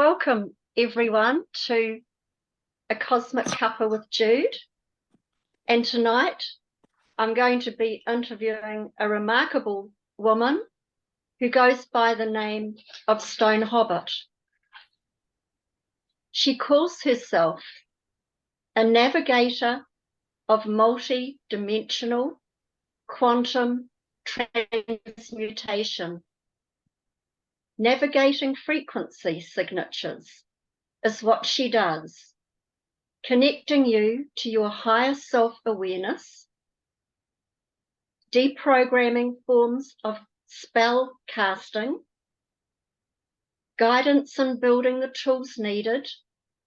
welcome everyone to A Cosmic Cuppa with Jude. And tonight I'm going to be interviewing a remarkable woman who goes by the name of Stone Hobbit. She calls herself a navigator of multi-dimensional quantum transmutation. Navigating frequency signatures is what she does, connecting you to your higher self-awareness, deprogramming forms of spell casting, guidance in building the tools needed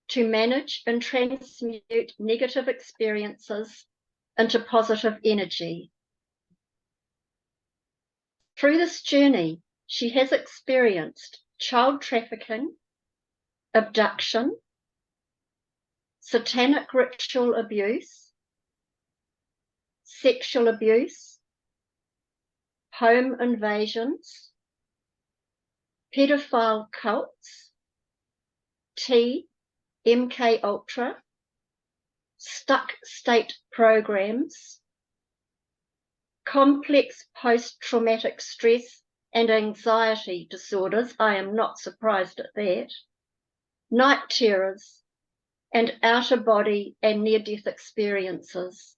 to manage and transmute negative experiences into positive energy. Through this journey, she has experienced child trafficking, abduction, satanic ritual abuse, sexual abuse, home invasions, pedophile cults, MK Ultra, stuck state programs, complex post-traumatic stress and anxiety disorders, I am not surprised at that, night terrors, and out-of-body and near-death experiences.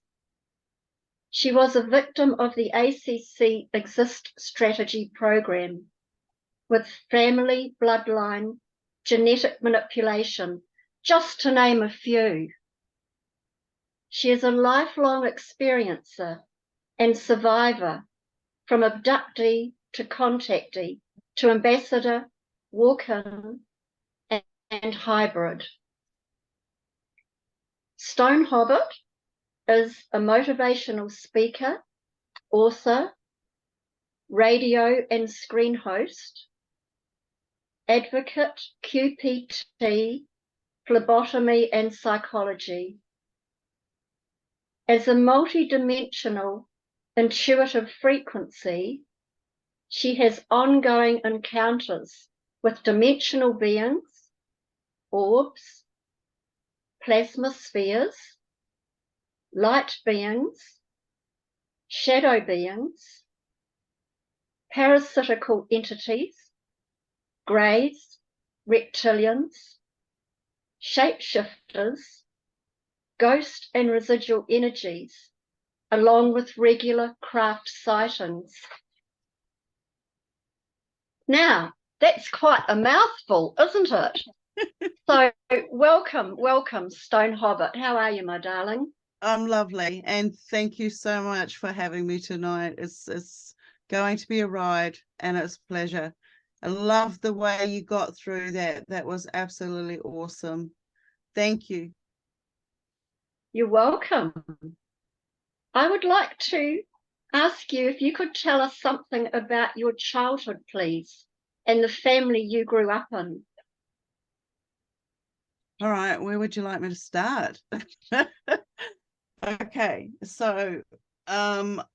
She was a victim of the ACC Exist Strategy program with family, bloodline, genetic manipulation, just to name a few. She is a lifelong experiencer and survivor, from abductee to contactee to ambassador, walk-in, and hybrid. Stone Hobbit is a motivational speaker, author, radio and screen host, advocate, QPT, phlebotomy and psychology. As a multidimensional intuitive frequency, she has ongoing encounters with dimensional beings, orbs, plasma spheres, light beings, shadow beings, parasitical entities, greys, reptilians, shapeshifters, ghost and residual energies, along with regular craft sightings. Now, that's quite a mouthful, isn't it? So welcome, Stone Hobbit. How are you, my darling? I'm lovely, and thank you so much for having me tonight. It's going to be a ride, and it's a pleasure. I love the way you got through that. That was absolutely awesome. Thank you. You're welcome. I would like to ask you if you could tell us something about your childhood, please, and the family you grew up in. All right, where would you like me to start? Okay, so I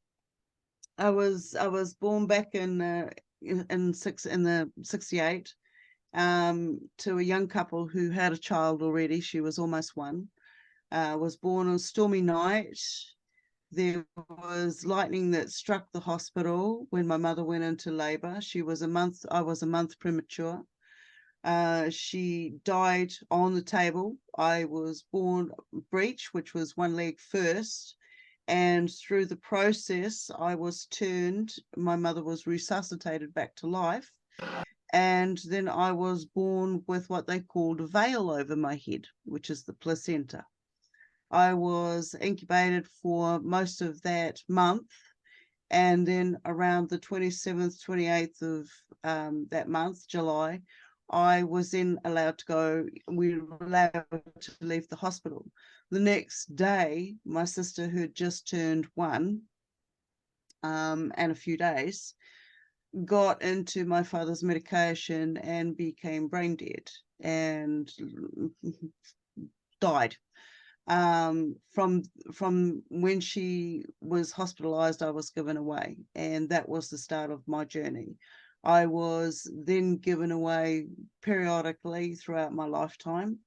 was born back in the 68 to a young couple who had a child already. She was almost one. Was born on a stormy night. There was lightning that struck the hospital when my mother went into labor. I was a month premature. She died on the table. I was born breech, which was one leg first. And through the process, my mother was resuscitated back to life. And then I was born with what they called a veil over my head, which is the placenta. I was incubated for most of that month. And then around the 27th, 28th of that month, July, I was then allowed to go. We were allowed to leave the hospital. The next day, my sister, who had just turned one, and a few days, got into my father's medication and became brain dead and died. From when she was hospitalized, I was given away, and that was the start of my journey. I was then given away periodically throughout my lifetime.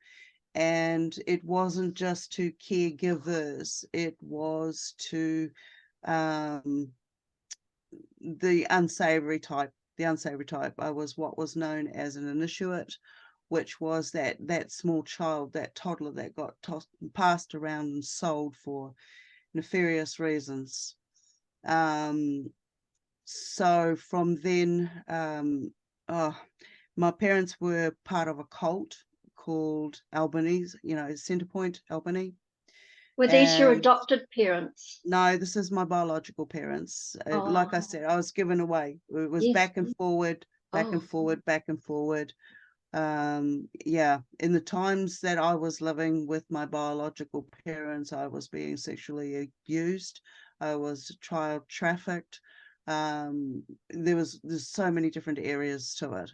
And it wasn't just to caregivers, it was to the unsavory type. The unsavory type. I was what was known as an initiate, which was that small child, that toddler that got passed around and sold for nefarious reasons. So from then, my parents were part of a cult called Albany's, Centrepoint Albany. Were these your adopted parents? No, this is my biological parents. Like I said, I was given away. It was Yes. back and forward, back and forward, back and forward. Yeah, in the times that I was living with my biological parents, I was being sexually abused. I was child trafficked. There's so many different areas to it,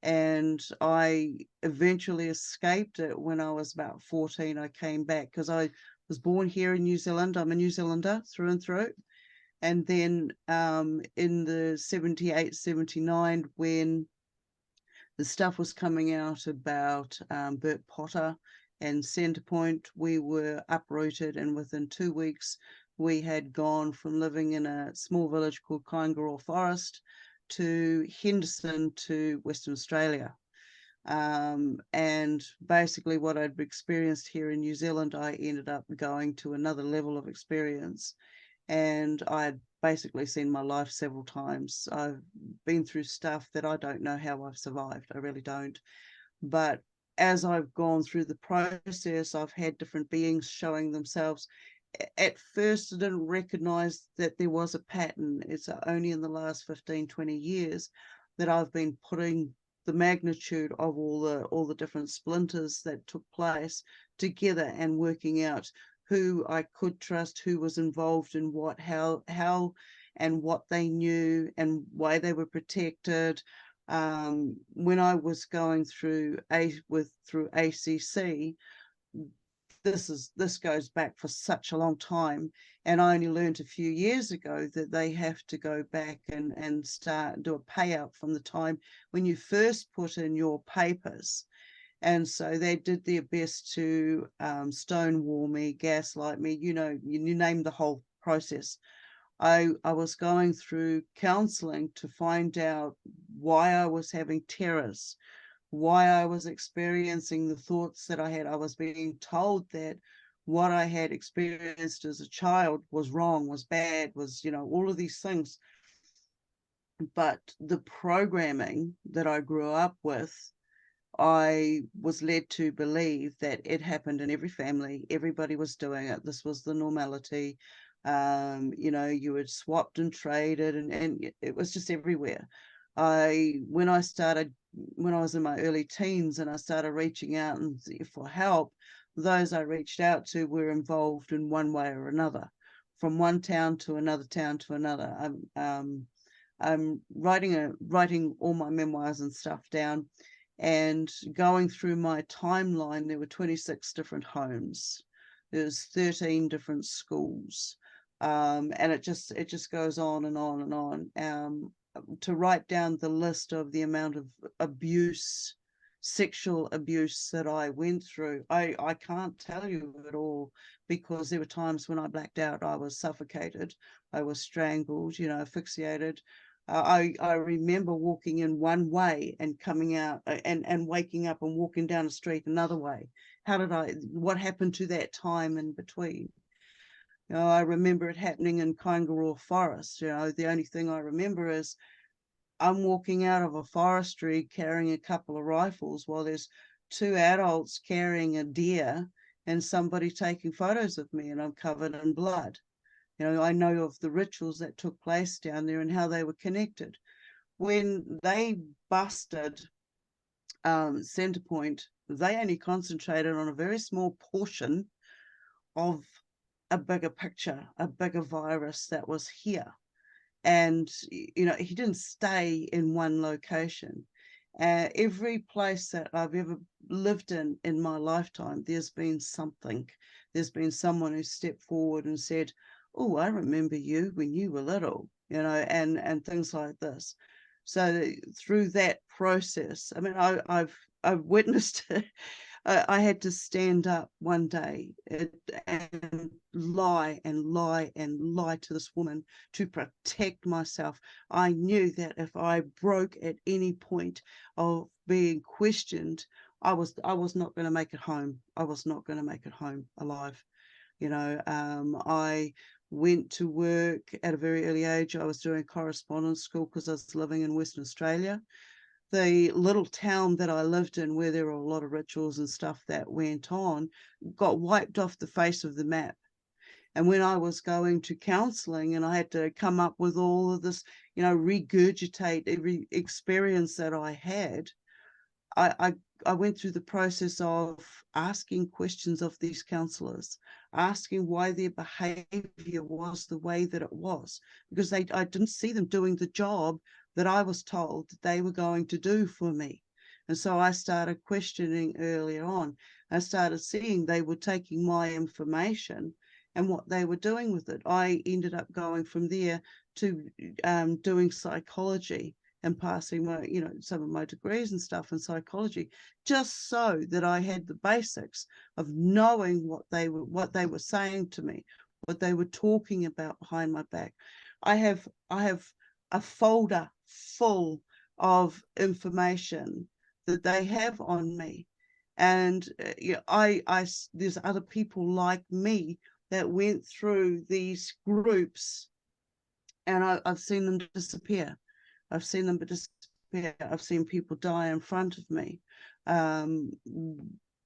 and I eventually escaped it. When I was about 14, I came back because I was born here in New Zealand. I'm a New Zealander through and through. And then in the 78, 79, when the stuff was coming out about Bert Potter and Centrepoint, we were uprooted, and within 2 weeks we had gone from living in a small village called Kaingaroa Forest to Henderson to Western Australia. And basically what I'd experienced here in New Zealand, I ended up going to another level of experience, and I'd basically seen my life several times. I've been through stuff that I don't know how I've survived. I really don't. But as I've gone through the process, I've had different beings showing themselves. At first, I didn't recognize that there was a pattern. It's only in the last 15, 20 years that I've been putting the magnitude of all the different splinters that took place together and working out who I could trust, who was involved in what, how and what they knew and why they were protected. When I was going through ACC, this goes back for such a long time, and I only learned a few years ago that they have to go back and start do a payout from the time when you first put in your papers. And so they did their best to stonewall me, gaslight me, you name the whole process. I was going through counseling to find out why I was having terrors, why I was experiencing the thoughts that I had. I was being told that what I had experienced as a child was wrong, was bad, was, all of these things. But the programming that I grew up with, I was led to believe that it happened in every family. Everybody was doing it. This was the normality. You had swapped and traded, and it was just everywhere. When I was in my early teens and I started reaching out for help, those I reached out to were involved in one way or another, from one town to another town to another. I'm writing all my memoirs and stuff down, and going through my timeline, there were 26 different homes. There's 13 different schools. And it just goes on and on and on. To write down the list of the amount of sexual abuse that I went through, I can't tell you it all, because there were times when I blacked out. I was suffocated, I was strangled, asphyxiated. I remember walking in one way and coming out and waking up and walking down the street another way. What happened to that time in between? I remember it happening in Kaingaroa Forest. The only thing I remember is I'm walking out of a forestry carrying a couple of rifles while there's two adults carrying a deer and somebody taking photos of me, and I'm covered in blood. I know of the rituals that took place down there and how they were connected. When they busted Centrepoint, they only concentrated on a very small portion of a bigger picture, a bigger virus that was here. And, he didn't stay in one location. Every place that I've ever lived in my lifetime, there's been something. There's been someone who stepped forward and said, "Oh, I remember you when you were little. you know, and things like this. So through that process, I mean, I've witnessed it. I had to stand up one day and lie and lie and lie to this woman to protect myself. I knew that if I broke at any point of being questioned, I was not going to make it home. I was not going to make it home alive. You know, I went to work at a very early age. I was doing correspondence school because I was living in Western Australia. The little town that I lived in, where there were a lot of rituals and stuff that went on, got wiped off the face of the map. And when I was going to counseling and I had to come up with all of this, you know, regurgitate every experience that I had, I went through the process of asking questions of these counselors, asking why their behavior was the way that it was, because I didn't see them doing the job that I was told that they were going to do for me. And so I started questioning earlier on. I started seeing they were taking my information and what they were doing with it. I ended up going from there to doing psychology and passing my, you know, some of my degrees and stuff in psychology, just so that I had the basics of knowing what they were saying to me, what they were talking about behind my back. I have a folder full of information that they have on me, and there's other people like me that went through these groups, and I've seen them disappear. I've seen them disappear. I've seen people die in front of me.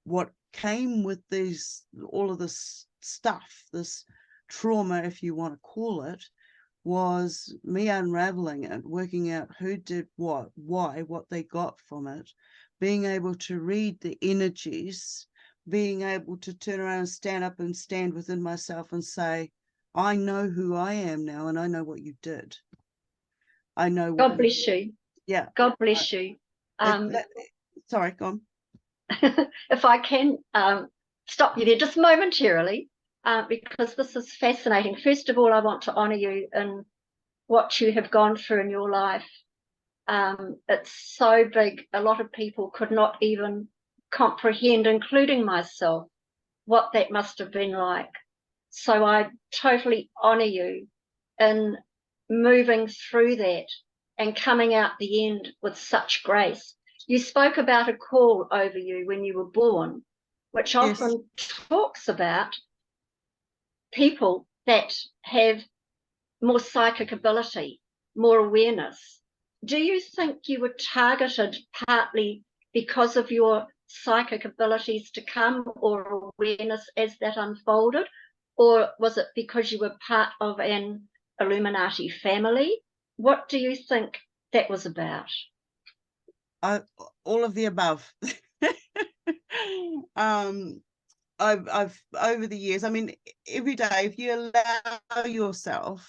What came with all of this stuff, this trauma, if you want to call it, was me unraveling it, working out who did what, why, what they got from it, being able to read the energies, being able to turn around and stand up and stand within myself and say, I know who I am now, and I know what you did. I know what. God bless you. Yeah. God bless you. Sorry, go on. If I can stop you there just momentarily, because this is fascinating. First of all, I want to honour you in what you have gone through in your life. It's so big, a lot of people could not even comprehend, including myself, what that must have been like. So I totally honour you in moving through that and coming out the end with such grace. You spoke about a call over you when you were born, which often talks about people that have more psychic ability, more awareness. Do you think you were targeted partly because of your psychic abilities to come or awareness as that unfolded? Or was it because you were part of an Illuminati family? What do you think that was about? All of the above. I've over the years, I mean, every day, if you allow yourself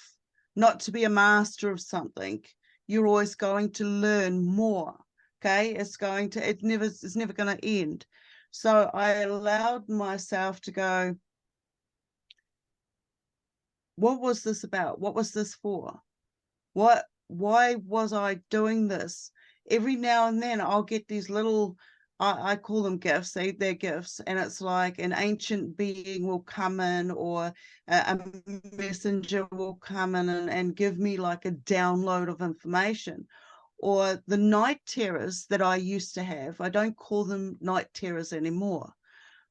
not to be a master of something, you're always going to learn more. Okay, it's never going to end. So I allowed myself to go, what was this about? What was this for? Why was I doing this? Every now and then I'll get these little, I call them gifts, they're gifts, and it's like an ancient being will come in, or a messenger will come in and give me like a download of information. Or the night terrors that I used to have, I don't call them night terrors anymore.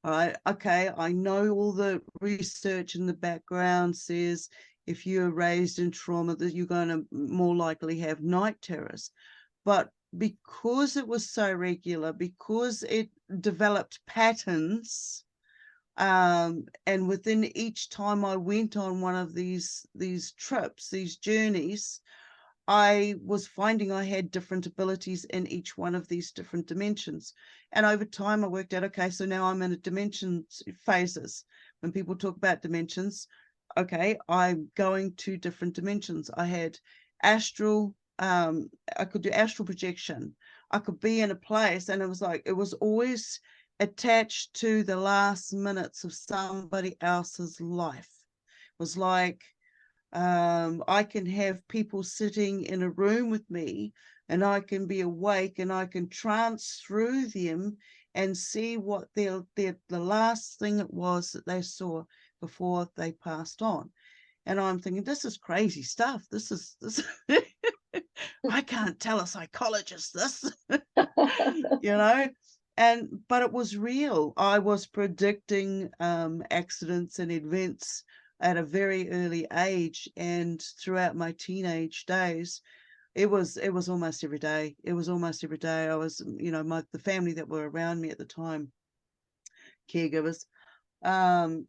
All right, okay, I know all the research in the background says if you're raised in trauma that you're going to more likely have night terrors. But because it was so regular, because it developed patterns, and within each time I went on one of these trips, these journeys, I was finding I had different abilities in each one of these different dimensions. And over time, I worked out, okay, so now I'm in a dimensions phases. When people talk about dimensions, okay, I'm going to different dimensions. I had astral, I could do astral projection. I could be in a place, and it was like, it was always attached to the last minutes of somebody else's life. It was like, I can have people sitting in a room with me, and I can be awake, and I can trance through them and see what the last thing it was that they saw before they passed on. And I'm thinking, this is crazy stuff. This I can't tell a psychologist this, you know. But it was real. I was predicting accidents and events at a very early age, and throughout my teenage days, it was almost every day. It was almost every day. I was, the family that were around me at the time, caregivers,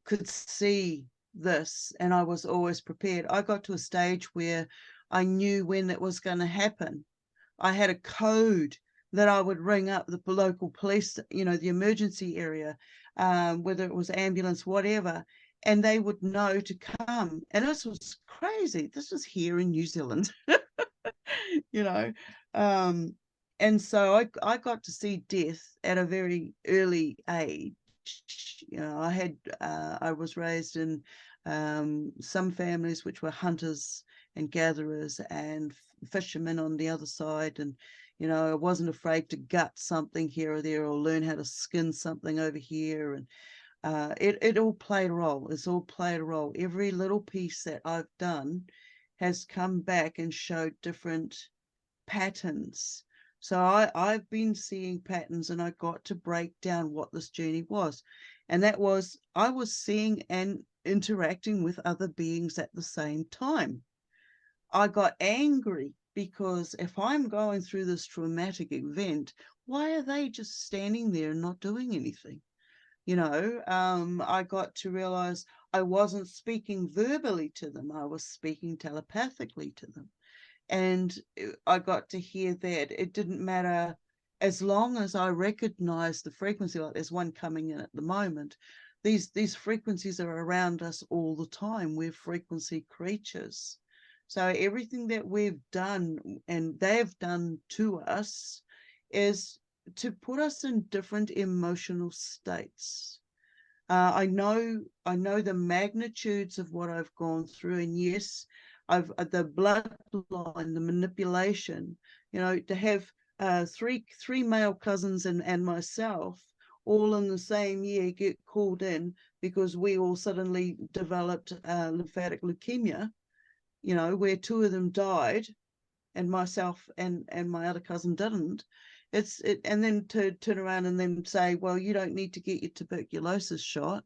could see this, and I was always prepared. I got to a stage where I knew when it was going to happen. I had a code that I would ring up the local police, the emergency area, whether it was ambulance, whatever, and they would know to come. And this was crazy. This was here in New Zealand, you know. And so I got to see death at a very early age. I was raised in some families which were hunters and gatherers and fishermen on the other side, and I wasn't afraid to gut something here or there, or learn how to skin something over here, and it all played a role. It's all played a role. Every little piece that I've done has come back and showed different patterns. So I've been seeing patterns, and I got to break down what this journey was. And that was, I was seeing and interacting with other beings at the same time. I got angry because if I'm going through this traumatic event, why are they just standing there and not doing anything? I got to realize I wasn't speaking verbally to them. I was speaking telepathically to them. And I got to hear that it didn't matter, as long as I recognized the frequency. Like there's one coming in at the moment. These frequencies are around us all the time. We're frequency creatures. So everything that we've done and they've done to us is to put us in different emotional states. I know the magnitudes of what I've gone through, and yes, I've the bloodline, the manipulation. To have three male cousins and myself all in the same year get called in because we all suddenly developed lymphatic leukemia. Where two of them died, and myself and my other cousin didn't. And then to turn around and then say, well, you don't need to get your tuberculosis shot.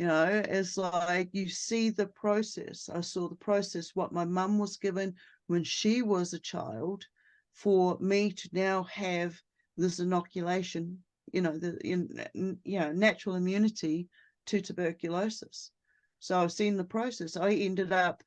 It's like you see the process. I saw the process, what my mum was given when she was a child, for me to now have this inoculation, natural immunity to tuberculosis. So I've seen the process. I ended up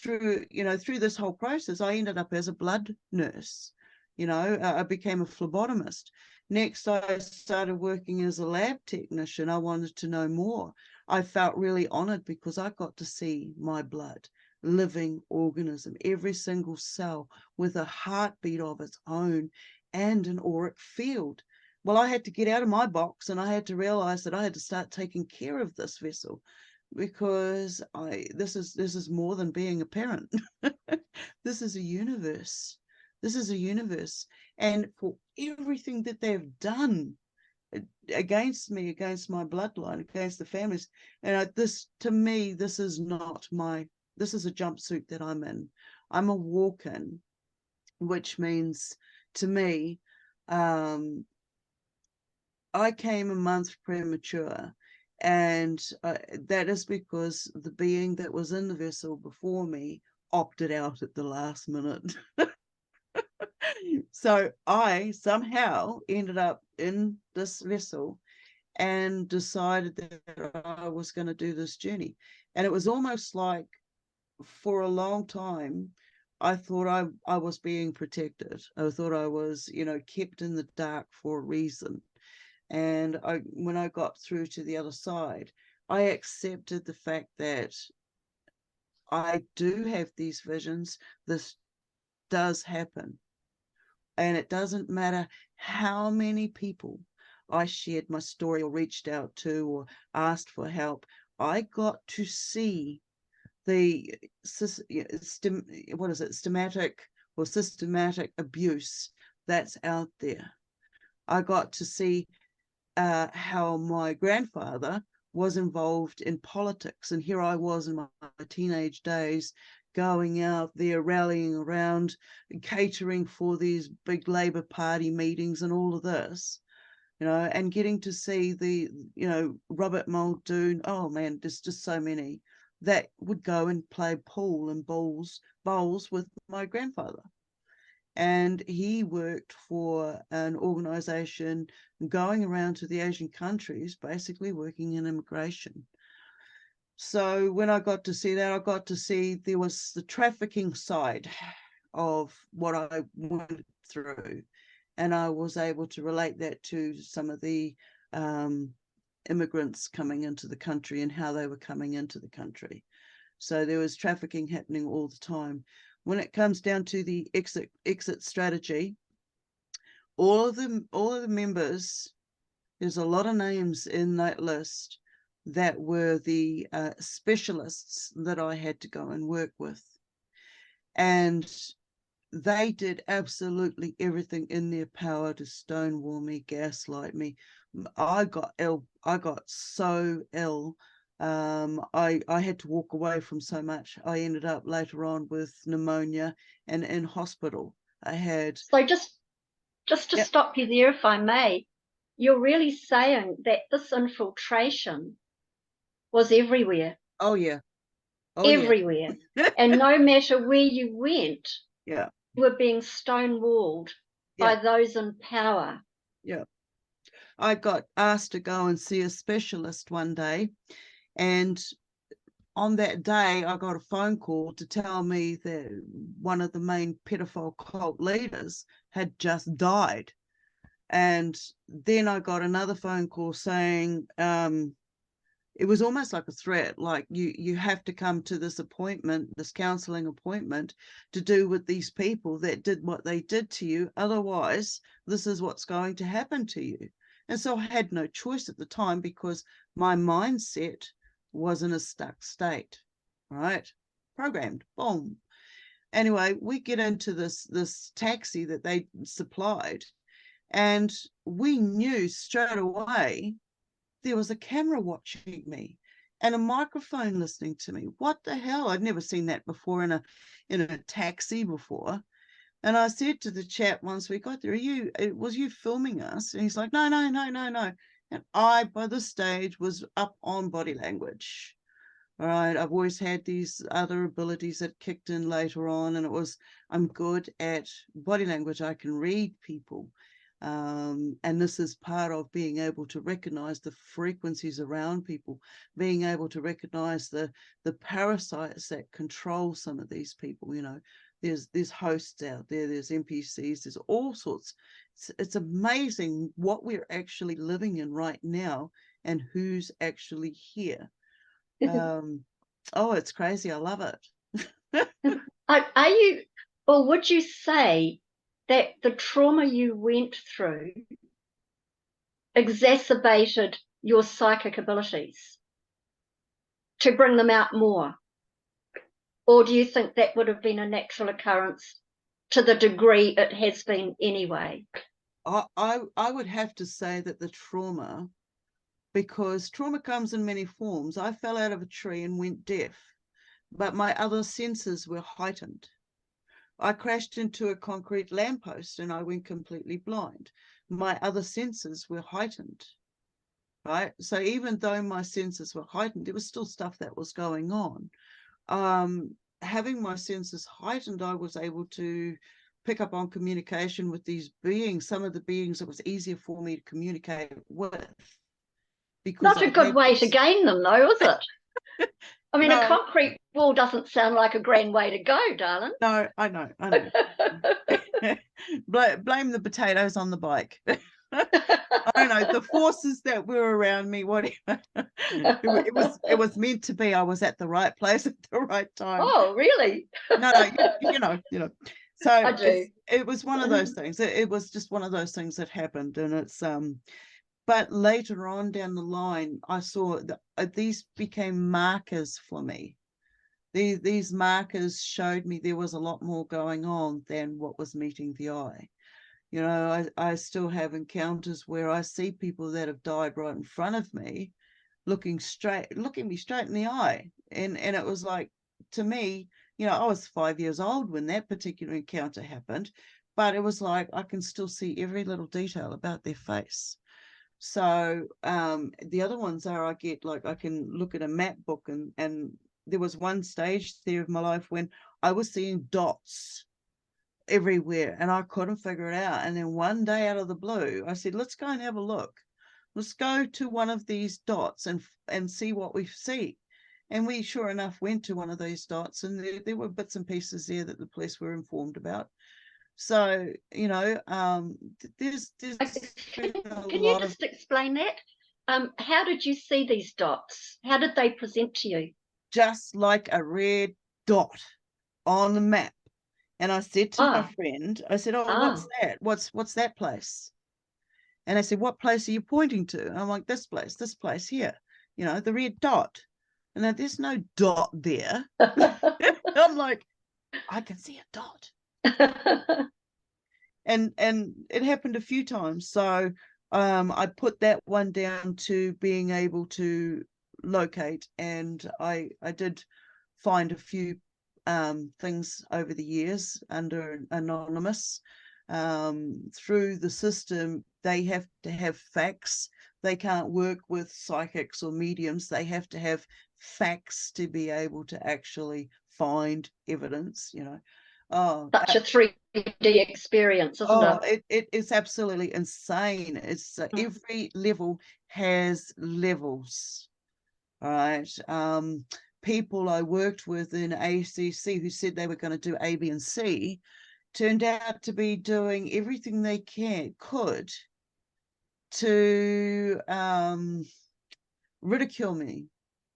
through this whole process, I ended up as a blood nurse. I became a phlebotomist. Next, I started working as a lab technician. I wanted to know more. I felt really honored because I got to see my blood, living organism, every single cell with a heartbeat of its own and an auric field. Well, I had to get out of my box, and I had to realize that I had to start taking care of this vessel, because this is more than being a parent. This is a universe. This is a universe. And for everything that they've done against me, against my bloodline, against the families, and this, to me, this is a jumpsuit that I'm in. I'm a walk-in, which means to me, I came a month premature. And that is because the being that was in the vessel before me opted out at the last minute. So I somehow ended up in this vessel and decided that I was going to do this journey. And it was almost like, for a long time, I thought I was being protected. I thought I was, kept in the dark for a reason. And when I got through to the other side, I accepted the fact that I do have these visions. This does happen. And it doesn't matter how many people I shared my story or reached out to or asked for help. I got to see the systematic abuse that's out there. I got to see how my grandfather was involved in politics, and here I was in my teenage days going out there, rallying around, catering for these big Labour Party meetings and all of this, and getting to see the, Robert Muldoon. Oh man, there's just so many that would go and play pool and bowls with my grandfather. And he worked for an organization going around to the Asian countries, basically working in immigration. So when I got to see that, I got to see there was the trafficking side of what I went through. And I was able to relate that to some of the immigrants coming into the country and how they were coming into the country. So there was trafficking happening all the time. When it comes down to the exit strategy, all of the members, there's a lot of names in that list that were the specialists that I had to go and work with. And they did absolutely everything in their power to stonewall me, gaslight me. I got ill. I got so ill. I had to walk away from so much. I ended up later on with pneumonia and in hospital. I had. So just to stop you there, if I may, you're really saying that this infiltration was everywhere. Oh yeah. Oh everywhere. Yeah. And no matter where you went, yeah, you were being stonewalled by those in power. Yeah. I got asked to go and see a specialist one day, and on that day I got a phone call to tell me that one of the main pedophile cult leaders had just died. And then I got another phone call saying it was almost like a threat, like you have to come to this appointment, this counseling appointment, to do with these people that did what they did to you. Otherwise, this is what's going to happen to you. And so I had no choice at the time because my mindset was in a stuck state, right? Programmed, boom. Anyway, we get into this taxi that they supplied, and we knew straight away there was a camera watching me and a microphone listening to me. What the hell? I'd never seen that before in a taxi before. And I said to the chap once we got there, was you filming us? And he's like, no. And I, by this stage, was up on body language. All right, I've always had these other abilities that kicked in later on, and I'm good at body language. I can read people. And this is part of being able to recognize the frequencies around people, being able to recognize the parasites that control some of these people. There's hosts out there, there's NPCs, there's all sorts. It's amazing what we're actually living in right now and who's actually here. Oh, it's crazy. I love it. Are you, or would you say that the trauma you went through exacerbated your psychic abilities to bring them out more? Or do you think that would have been a natural occurrence to the degree it has been anyway? I would have to say that the trauma, because trauma comes in many forms. I fell out of a tree and went deaf, but my other senses were heightened. I crashed into a concrete lamppost and I went completely blind. My other senses were heightened, right? So even though my senses were heightened, there was still stuff that was going on. Having my senses heightened, I was able to pick up on communication with these beings, some of the beings it was easier for me to communicate with. Not a good way to gain them, though, is it? I mean, No. A concrete wall doesn't sound like a grand way to go, darling. No, I know. Blame the potatoes on the bike. I don't know, the forces that were around me, whatever. It was meant to be. I was at the right place at the right time. Oh, really? No, you know. So I do. It was one of those things. It was just one of those things that happened, and it's but later on down the line, I saw that these became markers for me. These markers showed me there was a lot more going on than what was meeting the eye. You know, I still have encounters where I see people that have died right in front of me, looking me straight in the eye. And it was like, to me, you know, I was 5 years old when that particular encounter happened, but it was like I can still see every little detail about their face. So the other ones are, I can look at a map book, and there was one stage there of my life when I was seeing dots everywhere and I couldn't figure it out. And then one day out of the blue, I said, let's go and have a look. Let's go to one of these dots and see what we see. And we, sure enough, went to one of these dots, and there were bits and pieces there that the police were informed about. So, you know, there's Can a you lot of, just explain that? How did you see these dots? How did they present to you? just like a red dot on the map. And I said to my friend, I said, oh, what's that? What's that place? And I said, what place are you pointing to? And I'm like, this place here, you know, the red dot. And then there's no dot there. I'm like, I can see a dot. And it happened a few times. So I put that one down to being able to locate, and I did find a few things over the years under anonymous. Through the system, they have to have facts. They can't work with psychics or mediums. They have to have facts to be able to actually find evidence, you know. Such a 3D experience, isn't it? It's absolutely insane. It's every level has levels. All right. People I worked with in ACC who said they were going to do A, B, and C turned out to be doing everything they could to ridicule me,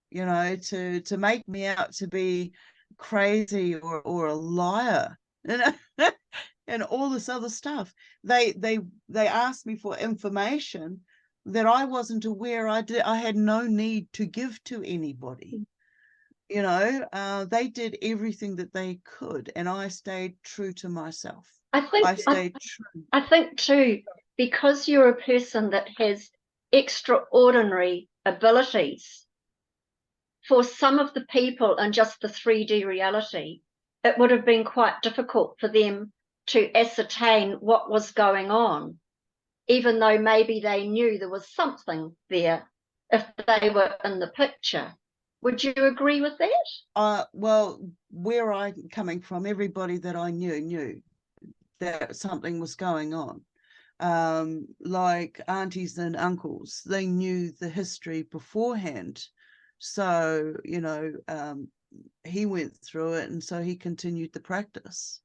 you know, to make me out to be crazy or a liar, you know, and all this other stuff. They asked me for information that I wasn't aware I had no need to give to anybody. You know, they did everything that they could, and I stayed true to myself. I stayed true. I think too, because you're a person that has extraordinary abilities, for some of the people in just the 3D reality, it would have been quite difficult for them to ascertain what was going on, even though maybe they knew there was something there if they were in the picture. Would you agree with that? Well, where I'm coming from, everybody that I knew that something was going on. Like aunties and uncles, they knew the history beforehand. So, you know, he went through it, and so he continued the practice.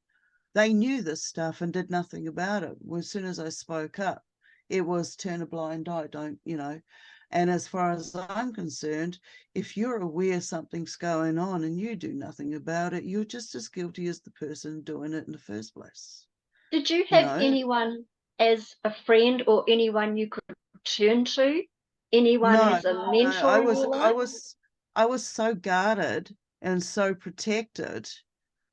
They knew this stuff and did nothing about it. Well, as soon as I spoke up, it was turn a blind eye, don't, you know. And as far as I'm concerned, if you're aware something's going on and you do nothing about it, you're just as guilty as the person doing it in the first place. Did you have anyone as a friend or anyone you could turn to? Anyone as a mentor? No, I was so guarded and so protected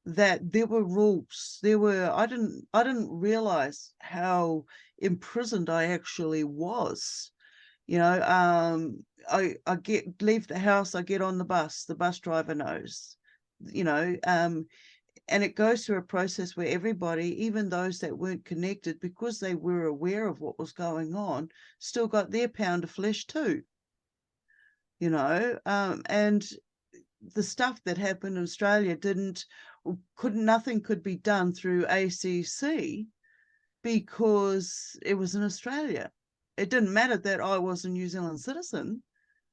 that there were rules. I didn't realize how imprisoned I actually was. You know, I leave the house, I get on the bus driver knows, you know, and it goes through a process where everybody, even those that weren't connected, because they were aware of what was going on, still got their pound of flesh too, you know. And the stuff that happened in Australia nothing could be done through ACC because it was in Australia. It didn't matter that I was a New Zealand citizen,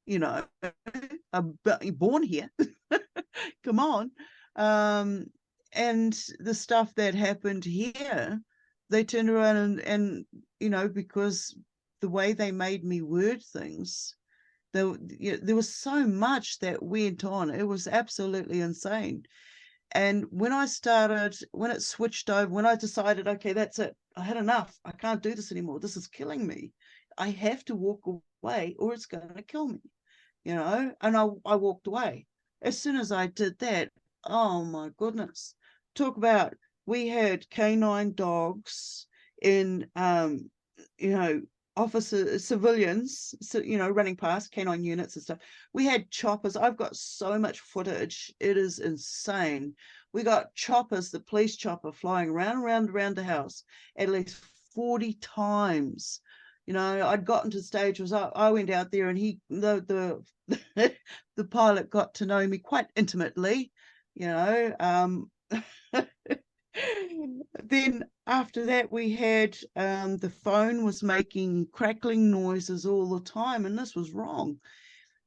you know, I'm born here. Come on. And the stuff that happened here, they turned around and you know, because the way they made me word things, there was so much that went on. It was absolutely insane. And when it switched over, when I decided, okay, that's it, I had enough, I can't do this anymore, this is killing me, I have to walk away or it's going to kill me, you know. And I walked away. as soon as I did that, oh my goodness, talk about, we had canine dogs in, officers, civilians, so, running past, canine units and stuff. We had choppers. I've got so much footage. It is insane. We got choppers, the police chopper flying around the house at least 40 times. I'd gotten to the stage was I went out there, and the pilot got to know me quite intimately, Then after that, we had the phone was making crackling noises all the time, and this was wrong.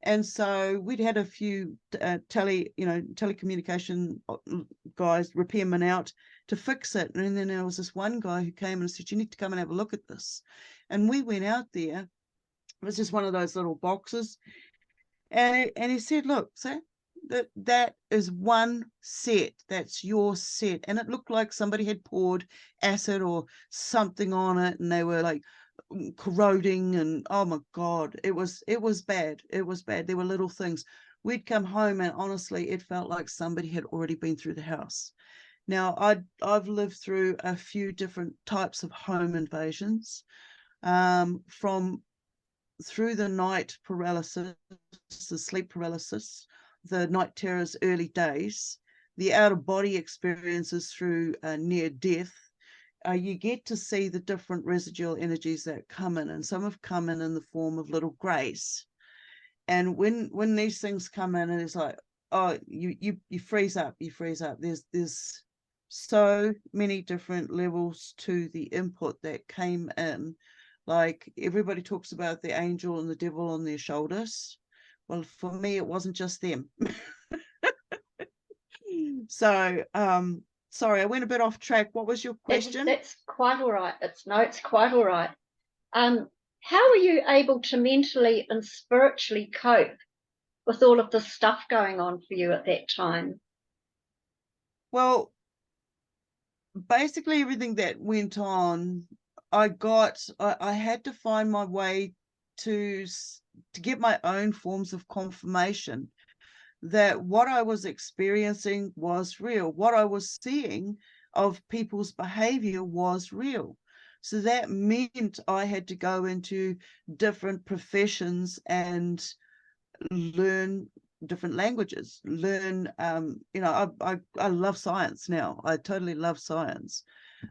And so we'd had a few telecommunication guys, repairmen out to fix it. And then there was this one guy who came and said, "You need to come and have a look at this." And we went out there. It was just one of those little boxes. And he said, "Look, sir, that is one set. That's your set." And it looked like somebody had poured acid or something on it, and they were like corroding, and oh my God, it was bad. It was bad. There were little things. We'd come home, and honestly, it felt like somebody had already been through the house. Now, I've lived through a few different types of home invasions, from through the night paralysis, the sleep paralysis, the night terrors, early days, the out-of-body experiences through near death. You get to see the different residual energies that come in, and some have come in the form of little grays. And when these things come in, and it's like, oh, you freeze up, There's so many different levels to the input that came in. Like, everybody talks about the angel and the devil on their shoulders. Well, for me, it wasn't just them. So, sorry, I went a bit off track. What was your question? That's quite all right. It's quite all right. How were you able to mentally and spiritually cope with all of the stuff going on for you at that time? Well, basically everything that went on, I had to find my way to get my own forms of confirmation that what I was experiencing was real. What I was seeing of people's behavior was real. So that meant I had to go into different professions and learn different languages, learn, I love science now. I totally love science.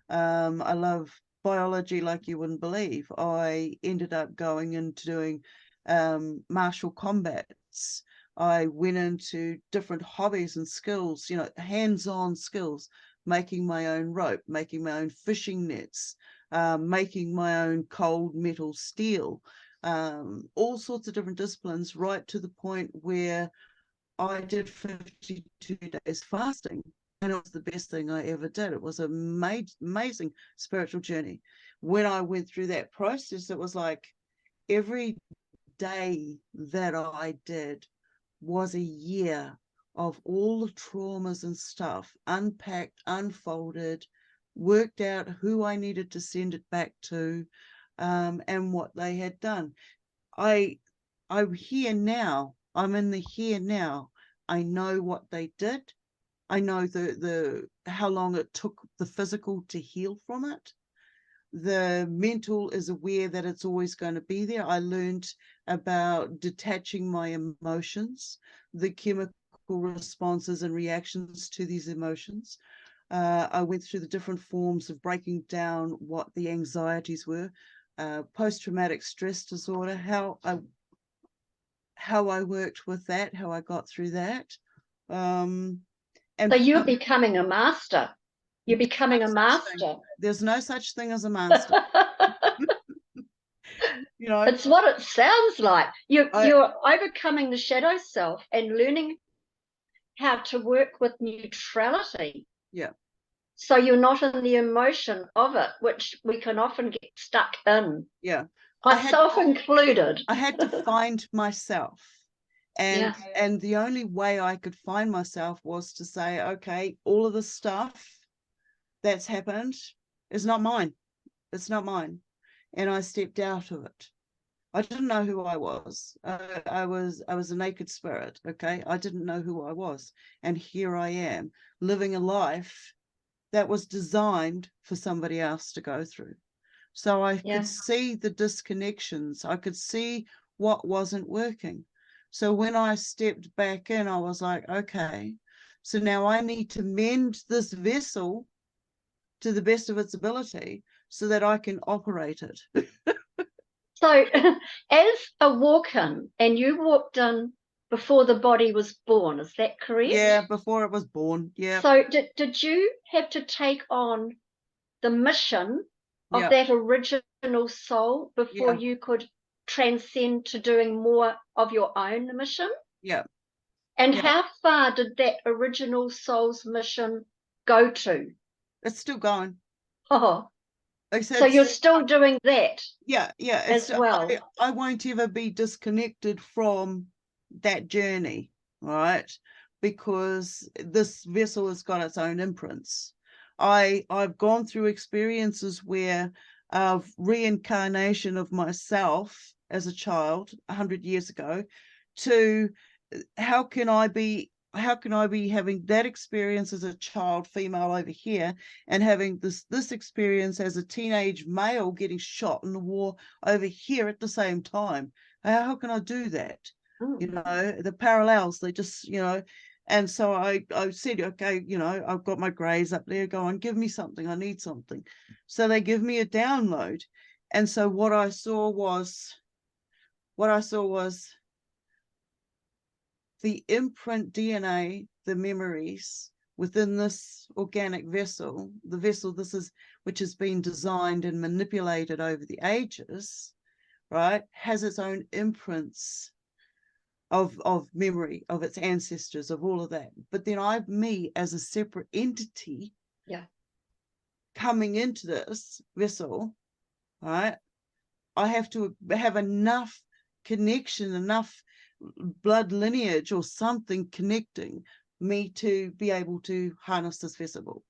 I love biology like you wouldn't believe. I ended up going into doing martial combats. I went into different hobbies and skills, hands-on skills, making my own rope, making my own fishing nets, making my own cold metal steel, all sorts of different disciplines, right to the point where I did 52 days fasting. And it was the best thing I ever did. It was an amazing spiritual journey. When I went through that process, it was like every day that I did was a year of all the traumas and stuff, unpacked, unfolded, worked out who I needed to send it back to, and what they had done. I'm here now. I'm in the here now. I know what they did. I know the how long it took the physical to heal from it. The mental is aware that it's always going to be there. I learned about detaching my emotions, the chemical responses and reactions to these emotions. I went through the different forms of breaking down what the anxieties were, post-traumatic stress disorder, how I worked with that, how I got through that. And so you're becoming a master. You're becoming a master. There's no such thing as a master. It's what it sounds like. You're overcoming the shadow self and learning how to work with neutrality. Yeah. So you're not in the emotion of it, which we can often get stuck in. Yeah. Myself included. I had to find myself. And yeah. And the only way I could find myself was to say, okay, all of the stuff that's happened is not mine. It's not mine. And I stepped out of it. I didn't know who I was. I was a naked spirit. Okay, I didn't know who I was, and here I am living a life that was designed for somebody else to go through. So I Yeah. could see the disconnections. I could see what wasn't working. So when I stepped back in, I was like, okay, so now I need to mend this vessel to the best of its ability so that I can operate it. So, as a walk-in, and you walked in before the body was born, is that correct? Yeah, before it was born. Yeah, So, did you have to take on the mission of yeah, that original soul before yeah, you could transcend to doing more of your own mission? yeah, And yeah. how far did that original soul's mission go to? It's still going. Oh, Like I so said, you're still doing that yeah, yeah. as well. I won't ever be disconnected from that journey, right? Because this vessel has got its own imprints. I've gone through experiences where of reincarnation of myself as a child 100 years ago to how can I be having that experience as a child female over here and having this experience as a teenage male getting shot in the war over here at the same time? How can I do that? You know, the parallels, they just, you know. And so I said, okay, you know, I've got my grays up there, go on, give me something, I need something. So they give me a download. And so what I saw was the imprint DNA, the memories within this organic vessel, the vessel which has been designed and manipulated over the ages, right, has its own imprints of memory of its ancestors, of all of that. But then me as a separate entity, Yeah. coming into this vessel, right, I have to have enough connection, enough blood lineage or something connecting me to be able to harness this vessel.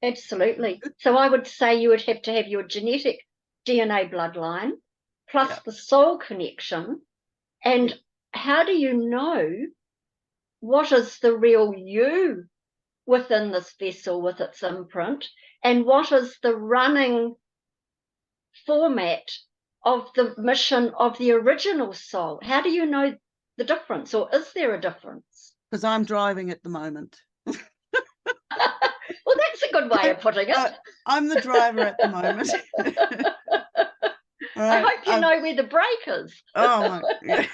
Absolutely. So I would say you would have to have your genetic DNA bloodline plus Yeah. the soul connection. Yeah. And how do you know what is the real you within this vessel with its imprint and what is the running format of the mission of the original soul? How do you know the difference, or is there a difference? Because I'm driving at the moment. Well, that's a good way of putting it. I'm the driver at the moment. All I right. hope you know where the brake is. Oh my. Yeah.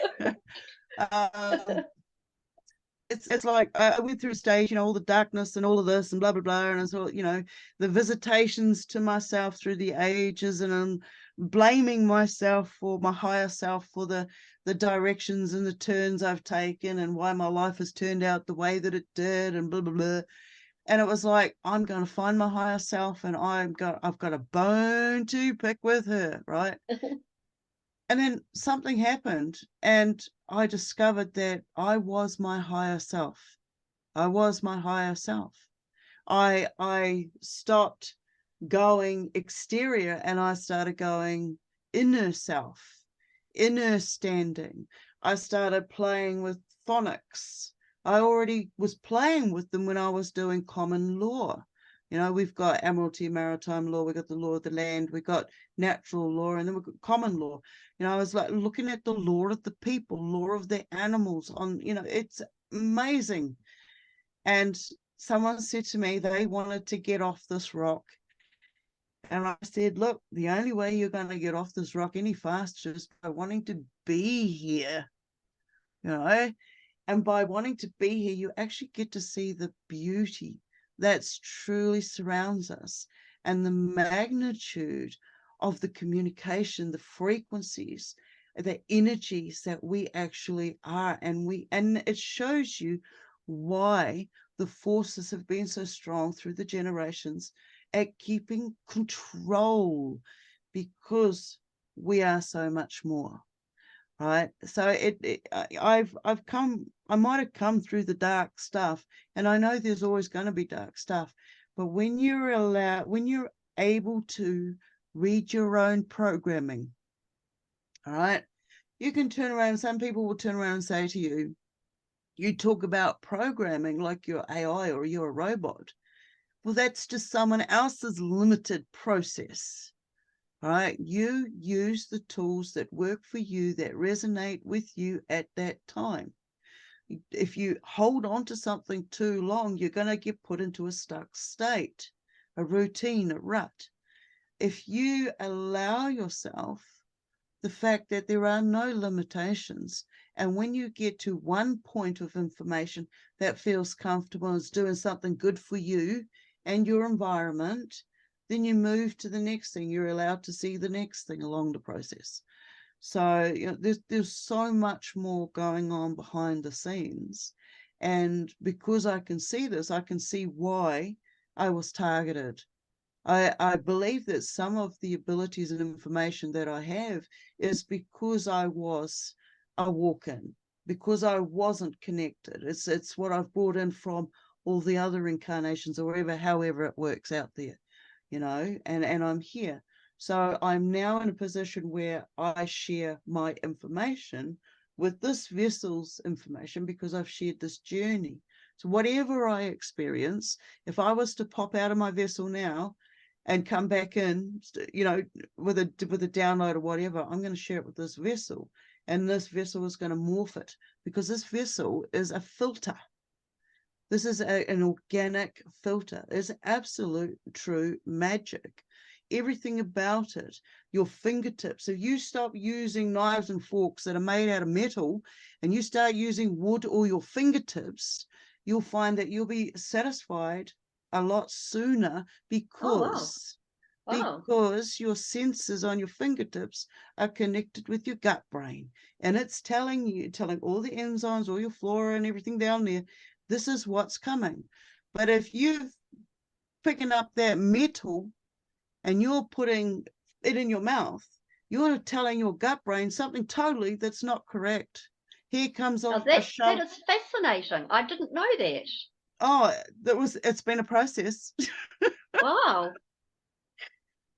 It's like I went through a stage, you know, all the darkness and all of this and blah blah blah, and it's all, you know, the visitations to myself through the ages, and I'm blaming myself for my higher self for the directions and the turns I've taken and why my life has turned out the way that it did and blah blah blah. And it was like, I'm going to find my higher self, and I've got a bone to pick with her, right? And then something happened, and I discovered that I was my higher self. I was my higher self. I stopped going exterior and I started going inner self, inner standing. I started playing with phonics. I already was playing with them when I was doing common law. You know, we've got Admiralty Maritime Law, we've got the law of the land, we've got natural law, and then we've got common law. You know, I was like looking at the law of the people, law of the animals on, you know, it's amazing. And someone said to me they wanted to get off this rock. And I said, look, the only way you're going to get off this rock any faster is by wanting to be here, you know. And by wanting to be here, you actually get to see the beauty that's truly surrounds us and the magnitude of the communication, the frequencies, the energies that we actually are. And it shows you why the forces have been so strong through the generations at keeping control, because we are so much more. Right. So I might have come through the dark stuff, and I know there's always going to be dark stuff, but when you're able to read your own programming, all right, You can turn around, some people will turn around and say to you, you talk about programming like you're AI or you're a robot. Well, that's just someone else's limited process. All right, you use the tools that work for you, that resonate with you at that time. If you hold on to something too long, you're going to get put into a stuck state, a routine, a rut. If you allow yourself the fact that there are no limitations, and when you get to one point of information that feels comfortable and is doing something good for you and your environment, then you move to the next thing. You're allowed to see the next thing along the process. So, you know, there's so much more going on behind the scenes. And because I can see this, I can see why I was targeted. I believe that some of the abilities and information that I have is because I was a walk-in, because I wasn't connected. It's what I've brought in from all the other incarnations or wherever, however it works out there, you know, and I'm here. So I'm now in a position where I share my information with this vessel's information because I've shared this journey. So whatever I experience, if I was to pop out of my vessel now and come back in, you know, with a download or whatever, I'm going to share it with this vessel, and this vessel is going to morph it, because this vessel is a filter. This is an organic filter. It's absolute true magic. Everything about it, your fingertips. If you stop using knives and forks that are made out of metal and you start using wood or your fingertips, you'll find that you'll be satisfied a lot sooner because your senses on your fingertips are connected with your gut brain, and it's telling all the enzymes, all your flora and everything down there, this is what's coming. But if you're picking up that metal and you're putting it in your mouth, you're telling your gut brain something totally that's not correct. Here comes a sharp. That is fascinating. I didn't know that. Oh, it's been a process. Wow.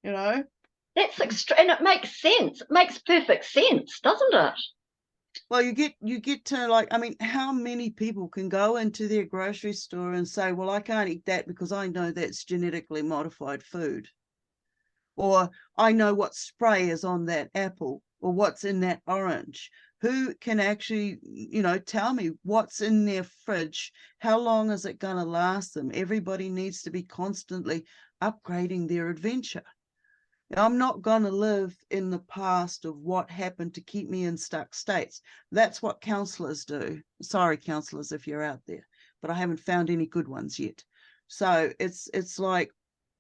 You know, that's extra, and it makes sense. It makes perfect sense, doesn't it? Well, you get to, like, I mean, how many people can go into their grocery store and say, well, I can't eat that because I know that's genetically modified food, or I know what spray is on that apple or what's in that orange. Who can actually, you know, tell me what's in their fridge? How long is it going to last them? Everybody needs to be constantly upgrading their adventure. I'm not going to live in the past of what happened to keep me in stuck states. That's what counselors do. Sorry, counselors, if you're out there, but I haven't found any good ones yet. So it's like,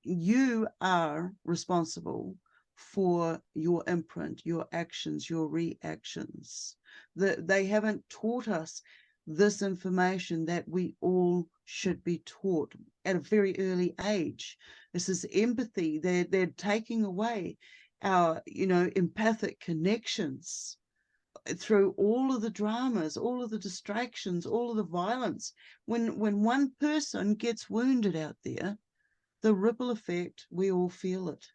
you are responsible for your imprint, your actions, your reactions. They haven't taught us this information that we all should be taught at a very early age. This is empathy. They're taking away our, you know, empathic connections through all of the dramas, all of the distractions, all of the violence. When one person gets wounded out there, the ripple effect, we all feel it.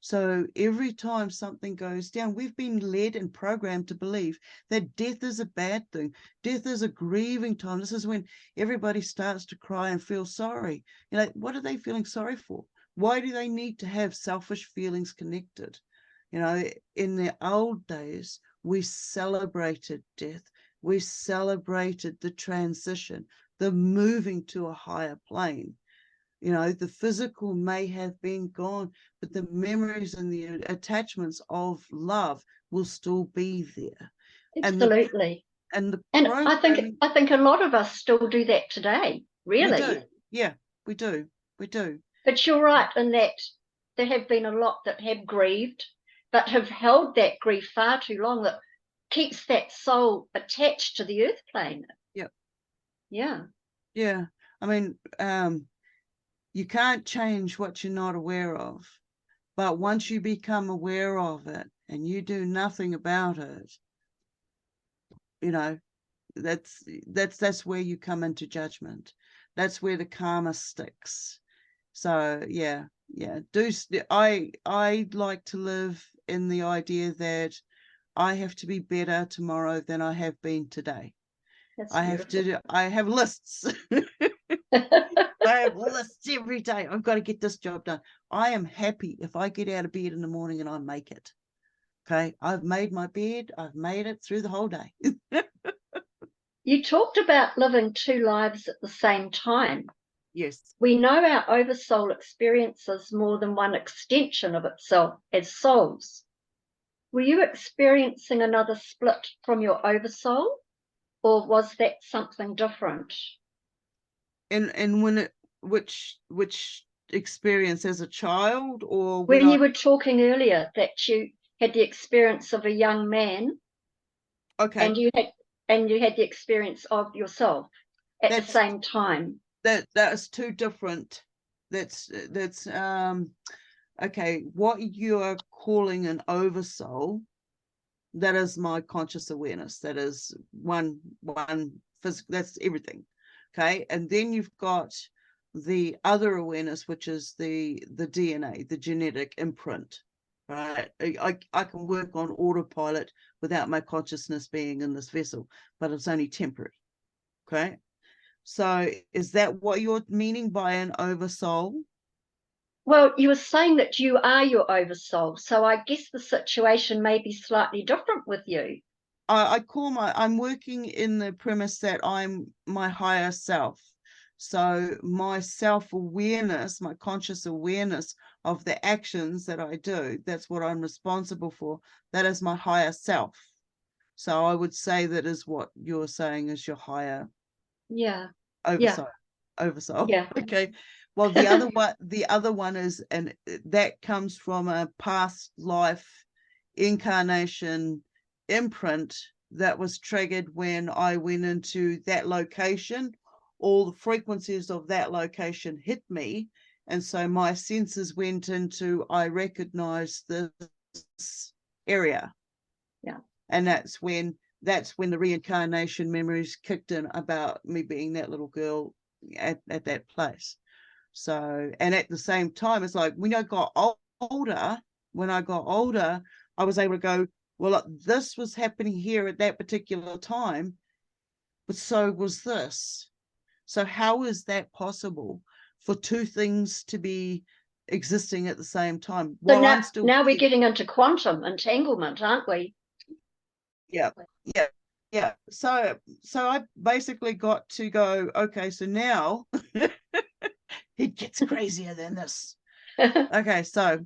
So every time something goes down, we've been led and programmed to believe that death is a bad thing. Death is a grieving time. This is when everybody starts to cry and feel sorry. You know, what are they feeling sorry for? Why do they need to have selfish feelings connected? You know, in the old days, we celebrated death. We celebrated the transition, the moving to a higher plane. You know, the physical may have been gone, but the memories and the attachments of love will still be there. Absolutely. And I think a lot of us still do that today, really. We do. Yeah, we do. But you're right in that there have been a lot that have grieved, but have held that grief far too long, that keeps that soul attached to the earth plane. Yep. Yeah. I mean, you can't change what you're not aware of, but once you become aware of it and you do nothing about it, you know, that's where you come into judgment. That's where the karma sticks. So yeah. I like to live in the idea that I have to be better tomorrow than I have been today. That's I have lists. I have lists every day. I've got to get this job done. I am happy if I get out of bed in the morning and I make it. Okay, I've made my bed. I've made it through the whole day. You talked about living two lives at the same time. Yes. We know our oversoul experiences more than one extension of itself as souls. Were you experiencing another split from your oversoul, or was that something different? And which experience, as a child, or When you were talking earlier that you had the experience of a young man, okay, and you had the experience of yourself at the same time. That's two different. That's okay. What you are calling an oversoul, that is my conscious awareness. That is one physical. That's everything. Okay, and then you've got the other awareness, which is the DNA, the genetic imprint. Right, I can work on autopilot without my consciousness being in this vessel, but it's only temporary. Okay, so is that what you're meaning by an oversoul? Well, you were saying that you are your oversoul, so I guess the situation may be slightly different with you. I'm working in the premise that I'm my higher self. So my self-awareness, my conscious awareness of the actions that I do, that's what I'm responsible for. That is my higher self. So I would say that is what you're saying is your higher oversoul. Oversoul. Yeah. Okay. Well, the other one is, and that comes from a past life incarnation imprint that was triggered when I went into that location. All the frequencies of that location hit me, and so my senses went into, I recognize this area. Yeah. And that's when the reincarnation memories kicked in about me being that little girl at that place. So, and at the same time, it's like when I got older, I was able to go, well, this was happening here at that particular time, but so was this. So how is that possible for two things to be existing at the same time? So now we're getting into quantum entanglement, aren't we? Yeah. So I basically got to go, okay, so now it gets crazier than this. Okay, so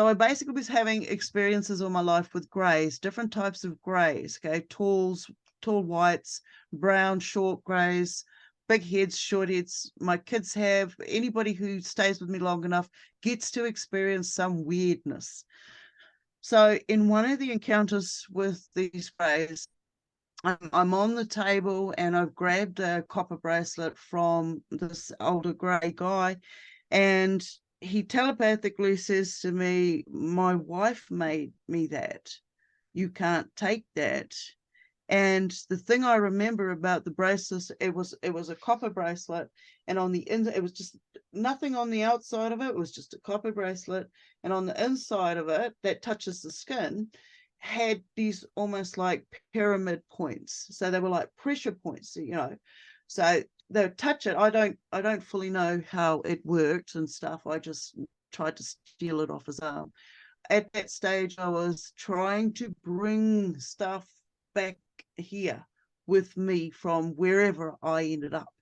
I basically was having experiences all my life with greys, different types of greys. Okay, tall whites, brown, short greys, big heads, short heads. My kids have, anybody who stays with me long enough gets to experience some weirdness. So in one of the encounters with these greys, I'm on the table and I've grabbed a copper bracelet from this older grey guy, and he telepathically says to me, my wife made me that. You can't take that. And the thing I remember about the bracelet, it was a copper bracelet, and on the inside, it was just nothing on the outside of it. It was just a copper bracelet, and on the inside of it, that touches the skin, had these almost like pyramid points. So they were like pressure points, So they would touch it. I don't fully know how it worked and stuff. I just tried to steal it off his arm. At that stage, I was trying to bring stuff back here with me from wherever I ended up.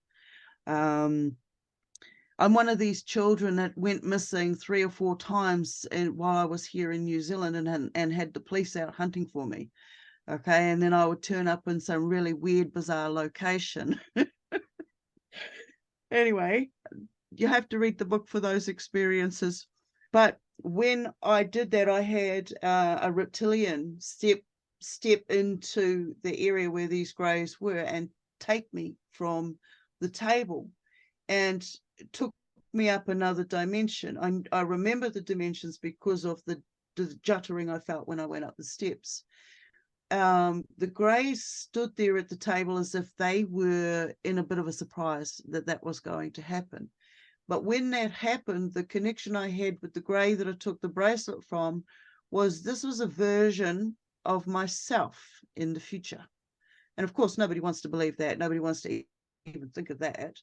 I'm one of these children that went missing 3 or 4 times while I was here in New Zealand, and had the police out hunting for me. Okay, and then I would turn up in some really weird, bizarre location. Anyway, you have to read the book for those experiences. But when I did that, I had a reptilian step into the area where these greys were and take me from the table, and took me up another dimension. I remember the dimensions because of the juttering I felt when I went up the steps. The greys stood there at the table as if they were in a bit of a surprise that was going to happen. But when that happened, the connection I had with the grey that I took the bracelet from was, this was a version of myself in the future. And of course, nobody wants to believe that. Nobody wants to even think of that.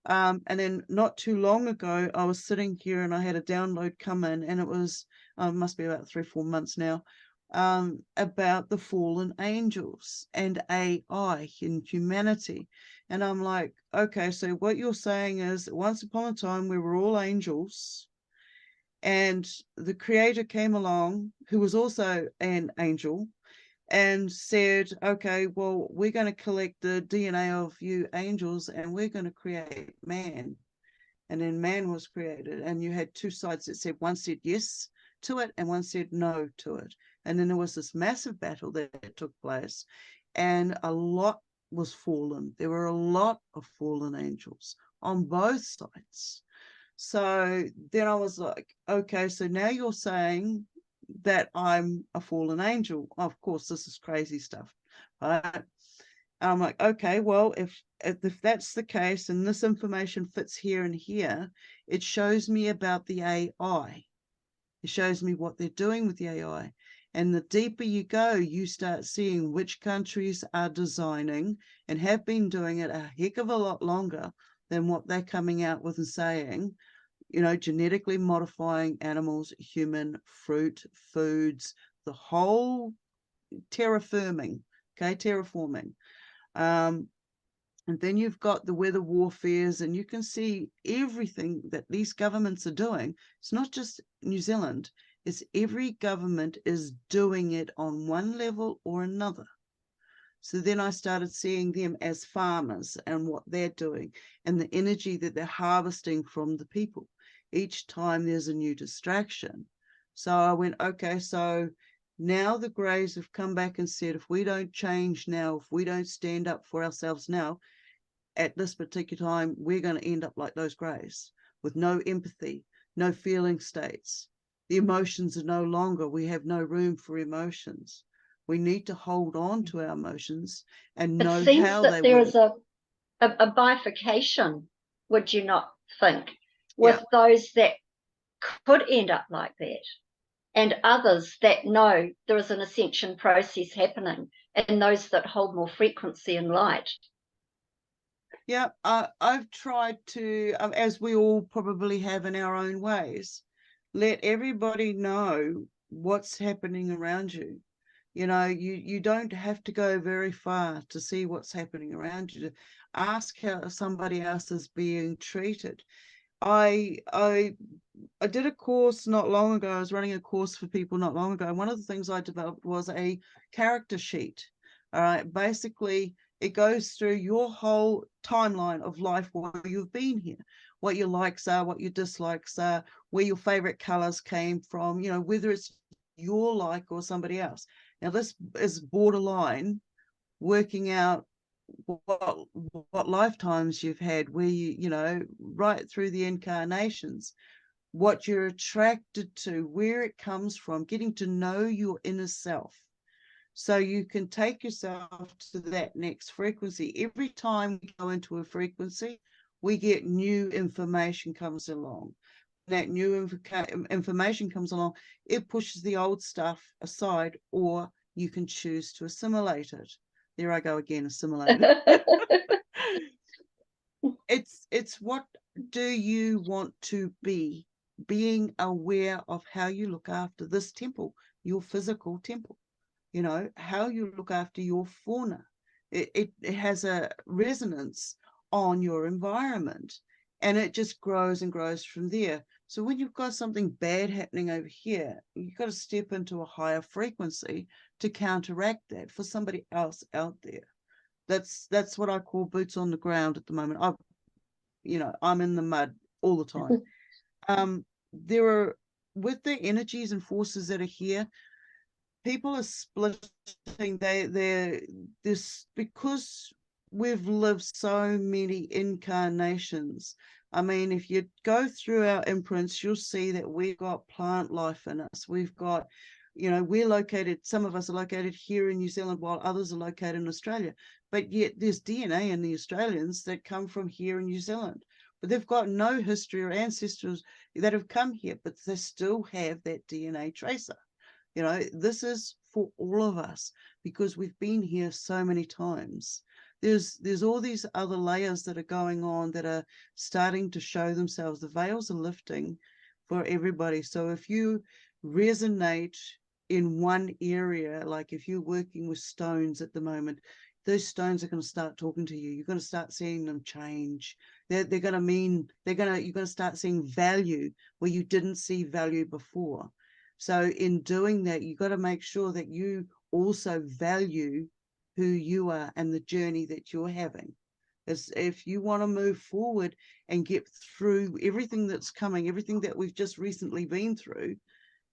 And then not too long ago, I was sitting here and I had a download come in, and it was, must be about 3-4 months now, about the fallen angels and AI in humanity. And I'm like, okay, so what you're saying is once upon a time we were all angels, and the creator came along, who was also an angel, and said, okay, well, we're going to collect the DNA of you angels and we're going to create man. And then man was created, and you had two sides that said, one said yes to it and one said no to it. And then there was this massive battle that took place, and a lot was fallen. There were a lot of fallen angels on both sides. So then I was like, okay, so now you're saying that I'm a fallen angel. Of course, this is crazy stuff, right? I'm like, okay, well, if that's the case and this information fits here and here, it shows me about the AI. It shows me what they're doing with the AI. And the deeper you go, you start seeing which countries are designing and have been doing it a heck of a lot longer than what they're coming out with and saying, you know, genetically modifying animals, human, fruit, foods, the whole terraforming, okay, terraforming. And then you've got the weather warfares, and you can see everything that these governments are doing. It's not just New Zealand, it's every government is doing it on one level or another. So then I started seeing them as farmers and what they're doing and the energy that they're harvesting from the people. Each time there's a new distraction. So I went, okay, so now the Greys have come back and said, if we don't change now, if we don't stand up for ourselves now, at this particular time, we're going to end up like those Greys, with no empathy, no feeling states. The emotions are no longer, we have no room for emotions. We need to hold on to our emotions and know it seems how that they there work. is a bifurcation, would you not think, with Yeah. those that could end up like that, and others that know there is an ascension process happening, and those that hold more frequency and light. Yeah, I've tried to, as we all probably have in our own ways, let everybody know what's happening around you. You know, you don't have to go very far to see what's happening around you, to ask how somebody else is being treated. I did a course not long ago. I was running a course for people not long ago. One of the things I developed was a character sheet. All right, basically it goes through your whole timeline of life, where you've been here, what your likes are, what your dislikes are, where your favorite colors came from, you know, whether it's your like or somebody else. Now this is borderline working out what lifetimes you've had, where you know, right through the incarnations, what you're attracted to, where it comes from, getting to know your inner self, so you can take yourself to that next frequency. Every time we go into a frequency, we get new information comes along. That new information comes along, it pushes the old stuff aside, or you can choose to assimilate it. There I go again, assimilated. It's what do you want to be? Being aware of how you look after this temple, your physical temple, you know, how you look after your fauna. It has a resonance on your environment, and it just grows and grows from there. So when you've got something bad happening over here, you've got to step into a higher frequency to counteract that for somebody else out there. That's what I call boots on the ground at the moment. I'm in the mud all the time. There are, with the energies and forces that are here, people are splitting. They're this, because we've lived so many incarnations. I mean, if you go through our imprints, you'll see that we've got plant life in us. We've got, you know, we're located, some of us are located here in New Zealand while others are located in Australia. But yet there's DNA in the Australians that come from here in New Zealand. But they've got no history or ancestors that have come here, but they still have that DNA tracer. You know, this is for all of us because we've been here so many times. There's all these other layers that are going on that are starting to show themselves. The veils are lifting for everybody. So if you resonate in one area, like if you're working with stones at the moment, those stones are going to start talking to you. You're going to start seeing them change. You're going to start seeing value where you didn't see value before. So in doing that, you've got to make sure that you also value who you are and the journey that you're having. As if you want to move forward and get through everything that's coming, everything that we've just recently been through,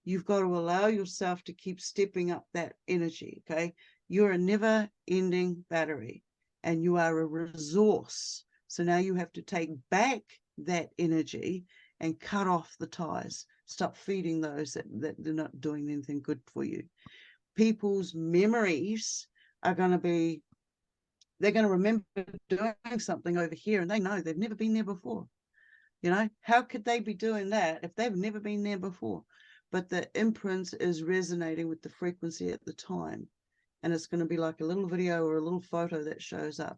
you've got to allow yourself to keep stepping up that energy, okay? You're a never-ending battery, and you are a resource. So now you have to take back that energy and cut off the ties. Stop feeding those that they're not doing anything good for you. People's memories are going to be, they're going to remember doing something over here, and they know they've never been there before. You know, how could they be doing that if they've never been there before? But the imprint is resonating with the frequency at the time. And it's going to be like a little video or a little photo that shows up.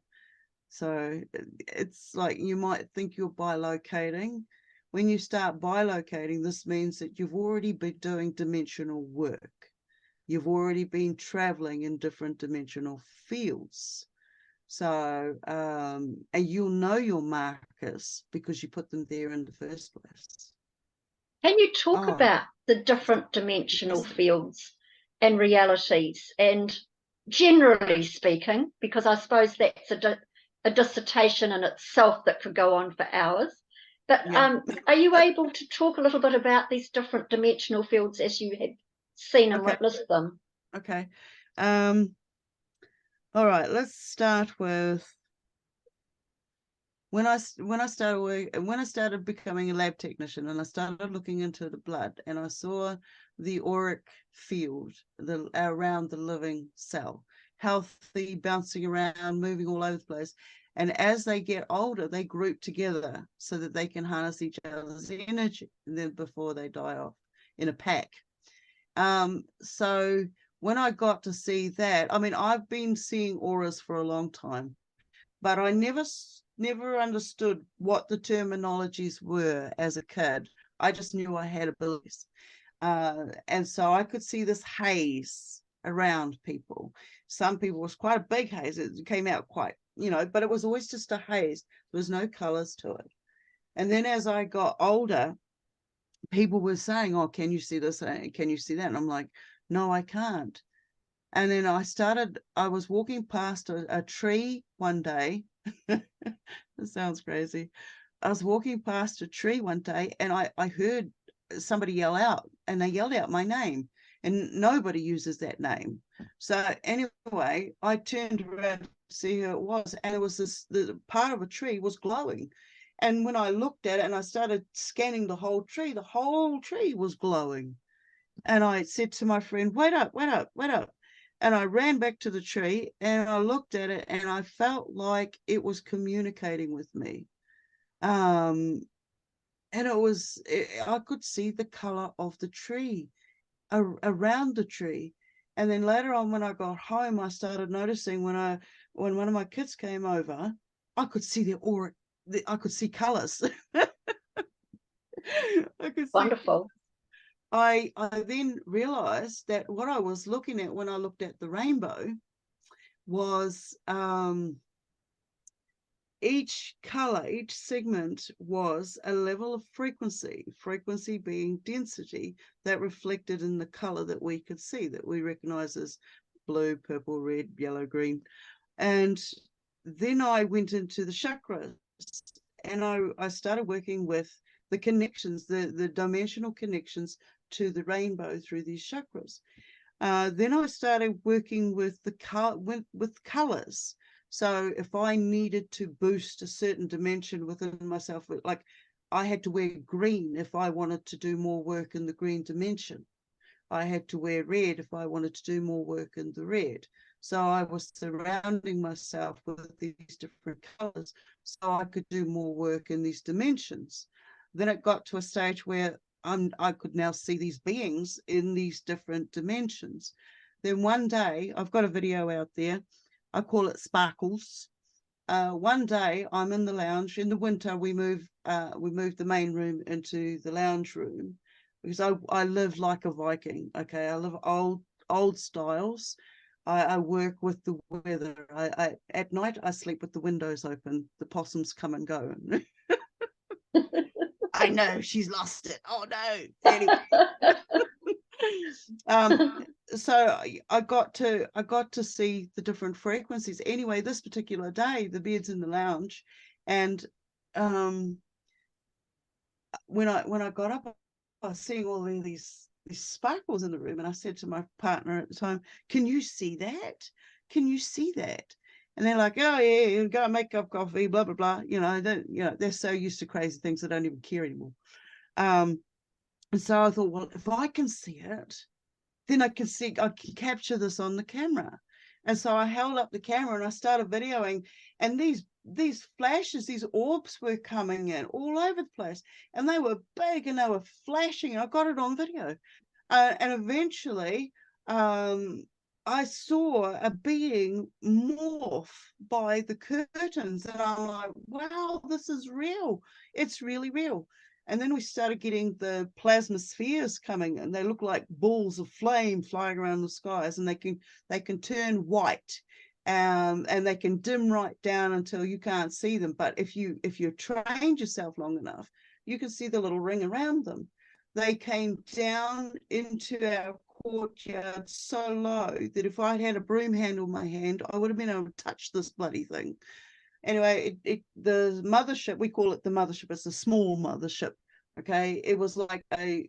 So it's like you might think you're bilocating. When you start bilocating, this means that you've already been doing dimensional work. You've already been traveling in different dimensional fields. So, and you'll know your markers because you put them there in the first place. Can you talk about the different dimensional fields and realities, and generally speaking, because I suppose that's a dissertation in itself that could go on for hours. But Yeah. are you able to talk a little bit about these different dimensional fields as you have seen and witnessed them? Okay. All right, let's start with when I started becoming a lab technician, and I started looking into the blood, and I saw the auric field around the living cell, healthy, bouncing around, moving all over the place. And as they get older, they group together so that they can harness each other's energy before they die off in a pack. So when I got to see that, I mean, I've been seeing auras for a long time, but I never understood what the terminologies were as a kid. I just knew I had abilities. And so I could see this haze around people. Some people, was quite a big haze. It came out quite, you know, but it was always just a haze. There was no colors to it. And then as I got older, people were saying, oh, can you see this? Can you see that? And I'm like, no, I can't. And then I was walking past a tree one day. This sounds crazy. I was walking past a tree one day, and I heard somebody yell out, and they yelled out my name, and nobody uses that name. So anyway, I turned around to see who it was, and it was the part of a tree was glowing. And when I looked at it and I started scanning the whole tree was glowing. And I said to my friend, wait up. And I ran back to the tree and I looked at it, and I felt like it was communicating with me. And I could see the color of the tree around the tree. And then later on, when I got home, I started noticing when one of my kids came over, I could see their aura. I could see colors. I could see. Wonderful. I then realized that what I was looking at when I looked at the rainbow was each color, each segment was a level of frequency being density that reflected in the color that we could see, that we recognize as blue, purple, red, yellow, green. And then I went into the chakras, and I started working with the connections, the dimensional connections to the rainbow through these chakras. Then I started working with with colors. So if I needed to boost a certain dimension within myself, like I had to wear green if I wanted to do more work in the green dimension. I had to wear red if I wanted to do more work in the red. So I was surrounding myself with these different colors so I could do more work in these dimensions. Then it got to a stage where I could now see these beings in these different dimensions. Then one day, I've got a video out there, I call it Sparkles. One day I'm in the lounge. In the winter, we moved the main room into the lounge room, because I live like a Viking. Okay, I live old styles. I work with the weather. At night I sleep with the windows open. The possums come and go. I know she's lost it. Oh no. Anyway. So I got to see the different frequencies. Anyway, this particular day, the bed's in the lounge, and when I got up, I was seeing all these sparkles in the room, and I said to my partner at the time, "Can you see that? Can you see that?" And they're like, "Oh yeah, go and make up coffee, blah blah blah." They're so used to crazy things they don't even care anymore. And so I thought, well, if I can see it, then I can capture this on the camera. And so I held up the camera and I started videoing, and these flashes, these orbs were coming in all over the place, and they were big and they were flashing, and I got it on video. And eventually I saw a being morph by the curtains, and I'm like, wow, this is real. It's really real. And then we started getting the plasma spheres coming, and they look like balls of flame flying around the skies, and they can turn white, and they can dim right down until you can't see them. But if you trained yourself long enough, you can see the little ring around them. They came down into our courtyard so low that if I'd had a broom handle in my hand, I would have been able to touch this bloody thing. Anyway, the mothership, we call it the mothership, it's a small mothership. Okay, it was like a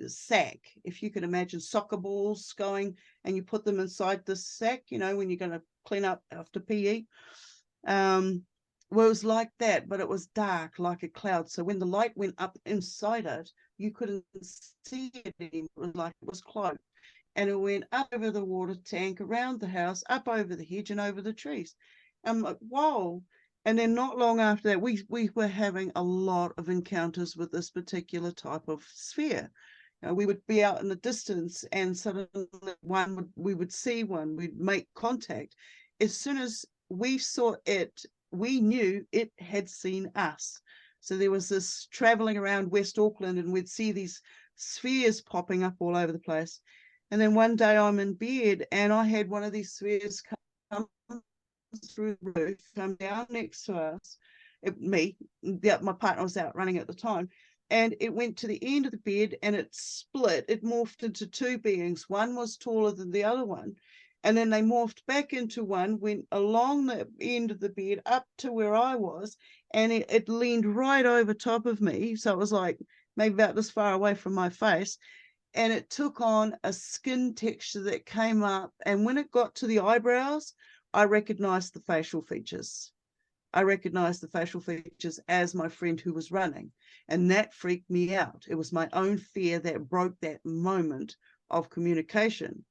sack, if you can imagine soccer balls going, and you put them inside this sack, when you're going to clean up after PE. Well, it was like that, but it was dark like a cloud. So when the light went up inside it, you couldn't see it anymore. It was like it was cloaked. And it went up over the water tank, around the house, up over the hedge, and over the trees. I'm like, whoa. And then not long after that, we were having a lot of encounters with this particular type of sphere. We would be out in the distance, and suddenly we would see one, we'd make contact. As soon as we saw it, we knew it had seen us. So there was this traveling around West Auckland, and we'd see these spheres popping up all over the place. And then one day I'm in bed, and I had one of these spheres come through the roof, come down next to us. My partner was out running at the time, and it went to the end of the bed, and it split. It morphed into two beings. One was taller than the other one, and then they morphed back into one, went along the end of the bed up to where I was, and it leaned right over top of me. So it was like maybe about this far away from my face, and it took on a skin texture that came up. And when it got to the eyebrows, I recognized the facial features. I recognized the facial features as my friend who was running, and that freaked me out. It was my own fear that broke that moment of communication.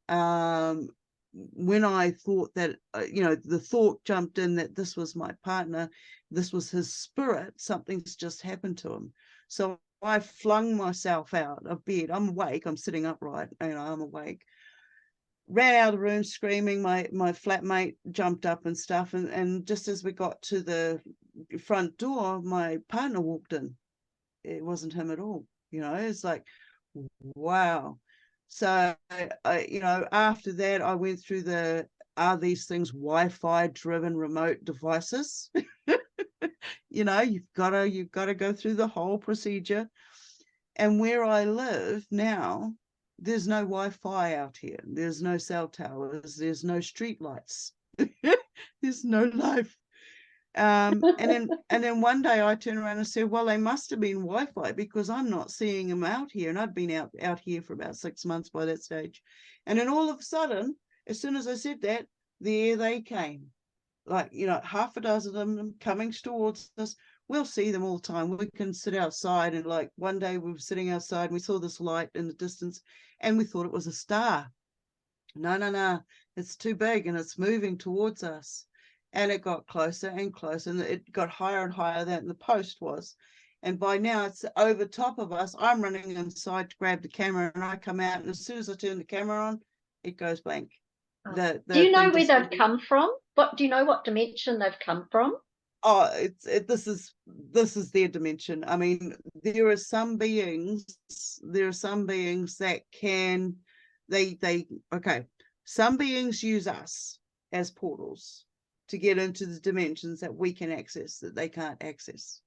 When I thought that, the thought jumped in that this was my partner, this was his spirit, something's just happened to him. So I flung myself out of bed. I'm awake, I'm sitting upright, I'm awake. Ran out of the room screaming. My flatmate jumped up and stuff, and just as we got to the front door, my partner walked in. It wasn't him at all. It's like, wow. So after that, I went through are these things Wi-Fi driven remote devices? You've got to go through the whole procedure. And where I live now, there's no Wi-Fi out here. There's no cell towers. There's no street lights. There's no life. And then one day I turned around and said, well, they must have been Wi-Fi, because I'm not seeing them out here. And I'd been out here for about 6 months by that stage. And then all of a sudden, as soon as I said that, there they came. Like, half a dozen of them coming towards us. We'll see them all the time. We can sit outside, and like one day we were sitting outside and we saw this light in the distance, and we thought it was a star. No, it's too big and it's moving towards us. And it got closer and closer, and it got higher and higher than the post was. And by now it's over top of us. I'm running inside to grab the camera, and I come out, and as soon as I turn the camera on, it goes blank. Do you know where they've come from? Do you know what dimension they've come from? Oh, this is their dimension. I mean, there are some beings that can, okay, some beings use us as portals to get into the dimensions that we can access, that they can't access.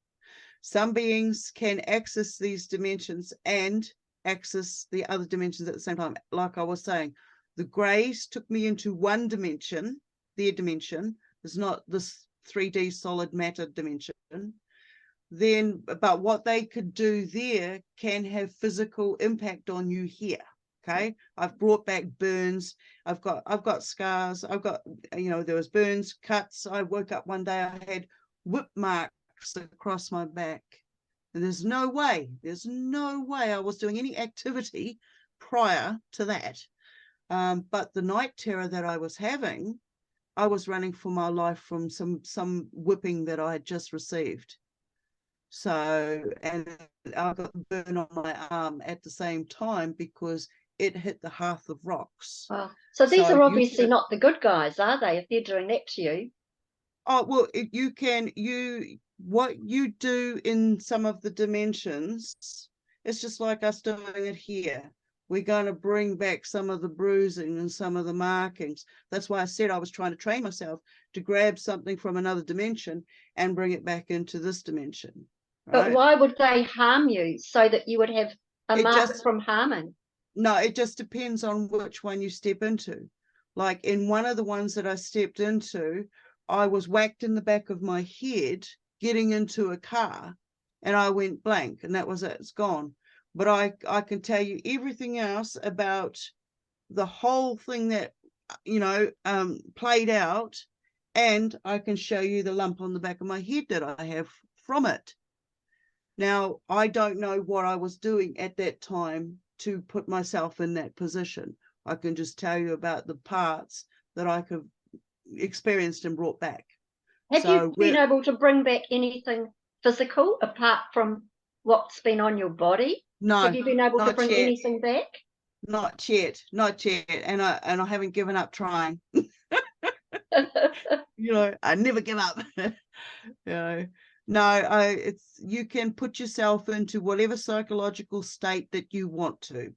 Some beings can access these dimensions and access the other dimensions at the same time. Like I was saying, the Greys took me into one dimension, their dimension. It's not this 3D solid matter dimension. Then, but what they could do there can have physical impact on you here. Okay, I've brought back burns. I've got scars. I've got, there was burns, cuts. I woke up one day, I had whip marks across my back. And there's no way I was doing any activity prior to that. But the night terror that I was having, I was running for my life from some whipping that I had just received. So, and I got the burn on my arm at the same time because it hit the hearth of rocks. Wow. So these are obviously not the good guys, are they, if they're doing that to you? Oh, well, what you do in some of the dimensions, it's just like us doing it here. We're going to bring back some of the bruising and some of the markings. That's why I said I was trying to train myself to grab something from another dimension and bring it back into this dimension. Right? But why would they harm you so that you would have a mark from harming? No, it just depends on which one you step into. Like in one of the ones that I stepped into, I was whacked in the back of my head getting into a car, and I went blank, and that was it. It's gone. But I can tell you everything else about the whole thing that, played out, and I can show you the lump on the back of my head that I have from it. Now, I don't know what I was doing at that time to put myself in that position. I can just tell you about the parts that I could experienced and brought back. Have you been able to bring back anything physical apart from what's been on your body? No. Have you been able to bring anything back? Not yet. And I haven't given up trying. I never give up. No, you can put yourself into whatever psychological state that you want to.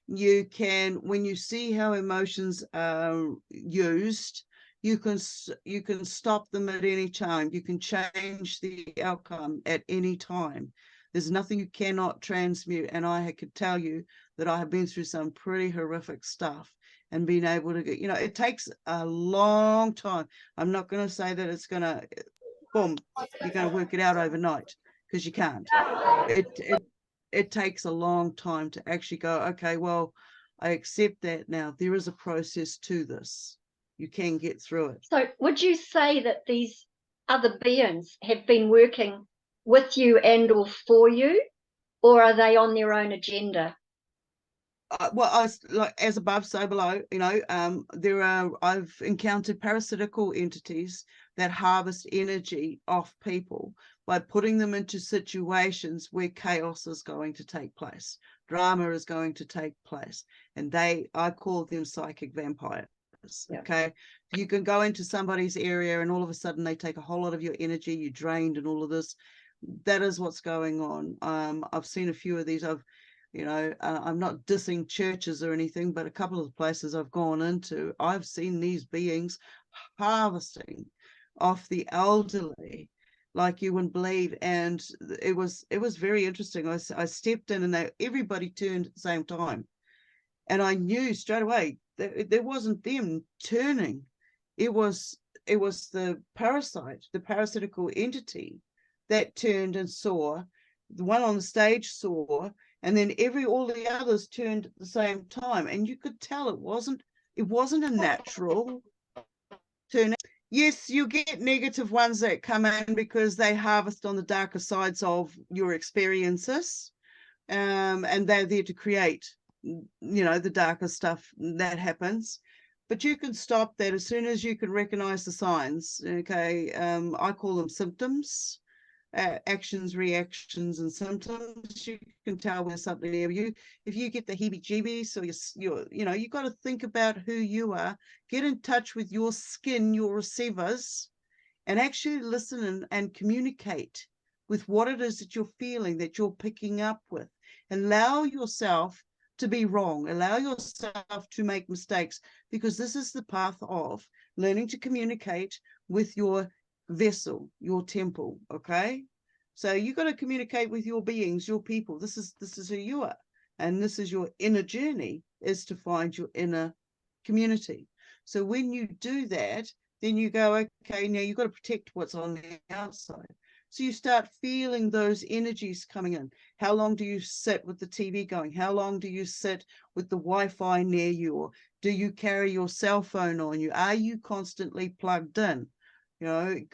You can, when you see how emotions are used, you can stop them at any time. You can change the outcome at any time. There's nothing you cannot transmute. And I could tell you that I have been through some pretty horrific stuff and being able to get, it takes a long time. I'm not going to say that it's going to, boom, you're going to work it out overnight, because you can't. It takes a long time to actually go, okay, well, I accept that now. There is a process to this. You can get through it. So would you say that these other beings have been working with you and or for you, or are they on their own agenda? As above, so below. I've encountered parasitical entities that harvest energy off people by putting them into situations where chaos is going to take place, drama is going to take place, and I call them psychic vampires. Yeah. Okay, you can go into somebody's area and all of a sudden they take a whole lot of your energy, you're drained and all of this. That is what's going on. I've seen a few of these. I'm not dissing churches or anything, but a couple of the places I've gone into, I've seen these beings harvesting off the elderly like you wouldn't believe. And it was very interesting. I stepped in and everybody turned at the same time. And I knew straight away that it wasn't them turning. It was the parasite, the parasitical entity that turned and saw. The one on the stage saw, and then all the others turned at the same time. And you could tell it wasn't a natural turn. Yes, you get negative ones that come in because they harvest on the darker sides of your experiences. And they're there to create, the darker stuff that happens. But you can stop that as soon as you can recognize the signs. Okay, I call them symptoms. actions, reactions, and symptoms. You can tell when something near you. If you get the heebie-jeebies, or you got to think about who you are. Get in touch with your skin, your receivers, and actually listen and communicate with what it is that you're feeling, that you're picking up with. Allow yourself to be wrong. Allow yourself to make mistakes, because this is the path of learning to communicate with your vessel, your temple. Okay, so you got to communicate with your beings, your people. This is who you are, and this is your inner journey, is to find your inner community. So when you do that, then you go, okay, now you've got to protect what's on the outside. So you start feeling those energies coming in. How long do you sit with the TV going? How long do you sit with the Wi-Fi near you? Or do you carry your cell phone on you? Are you constantly plugged in? Do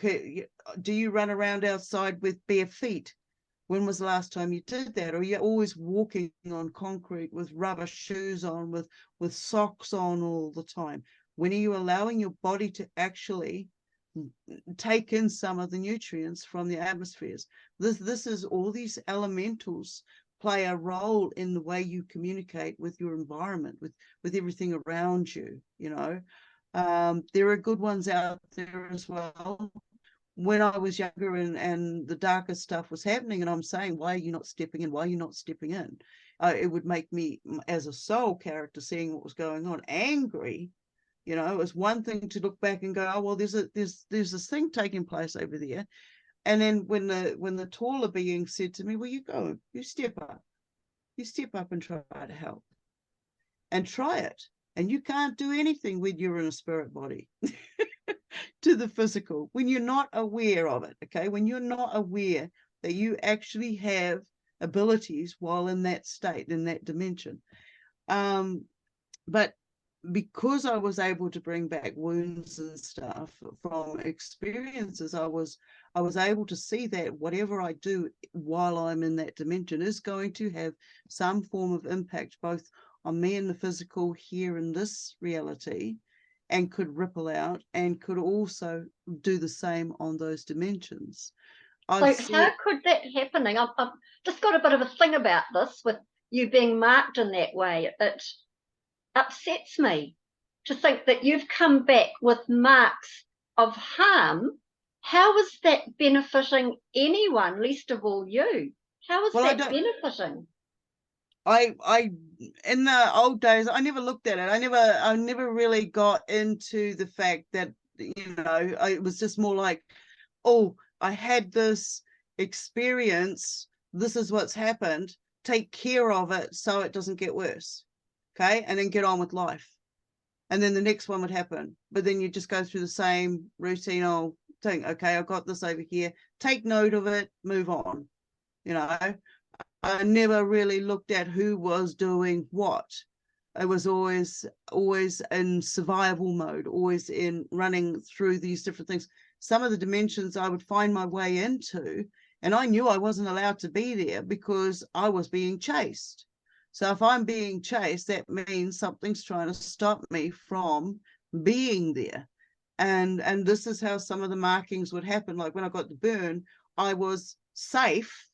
you run around outside with bare feet? When was the last time you did that? Or you're always walking on concrete with rubber shoes on, with socks on all the time? When are you allowing your body to actually take in some of the nutrients from the atmospheres? This is all these elementals play a role in the way you communicate with your environment, with everything around you. There are good ones out there as well. When I was younger and the darker stuff was happening, and I'm saying, why are you not stepping in? Why are you not stepping in? It would make me, as a soul character, seeing what was going on, angry. It was one thing to look back and go, oh, well, there's this thing taking place over there. And then when the taller being said to me, well, you step up and try to help, and try it. And you can't do anything when you're in a spirit body to the physical, when you're not aware of it. Okay, when you're not aware that you actually have abilities while in that state, in that dimension. But because I was able to bring back wounds and stuff from experiences, I was able to see that whatever I do while I'm in that dimension is going to have some form of impact, both on me and the physical here in this reality, and could ripple out and could also do the same on those dimensions. So how could that happen? I've just got a bit of a thing about this with you being marked in that way. It upsets me to think that you've come back with marks of harm. How is that benefiting anyone, least of all you? How is that benefiting? I in the old days, I never looked at it. I never really got into the fact that, it was just more like, oh, I had this experience, this is what's happened, take care of it so it doesn't get worse. Okay, and then get on with life. And then the next one would happen. But then you just go through the same routine old thing. Okay, I've got this over here. Take note of it, move on. I never really looked at who was doing what. I was always in survival mode, always in running through these different things. Some of the dimensions I would find my way into, and I knew I wasn't allowed to be there because I was being chased. So if I'm being chased, that means something's trying to stop me from being there. And this is how some of the markings would happen. Like when I got the burn, I was safe,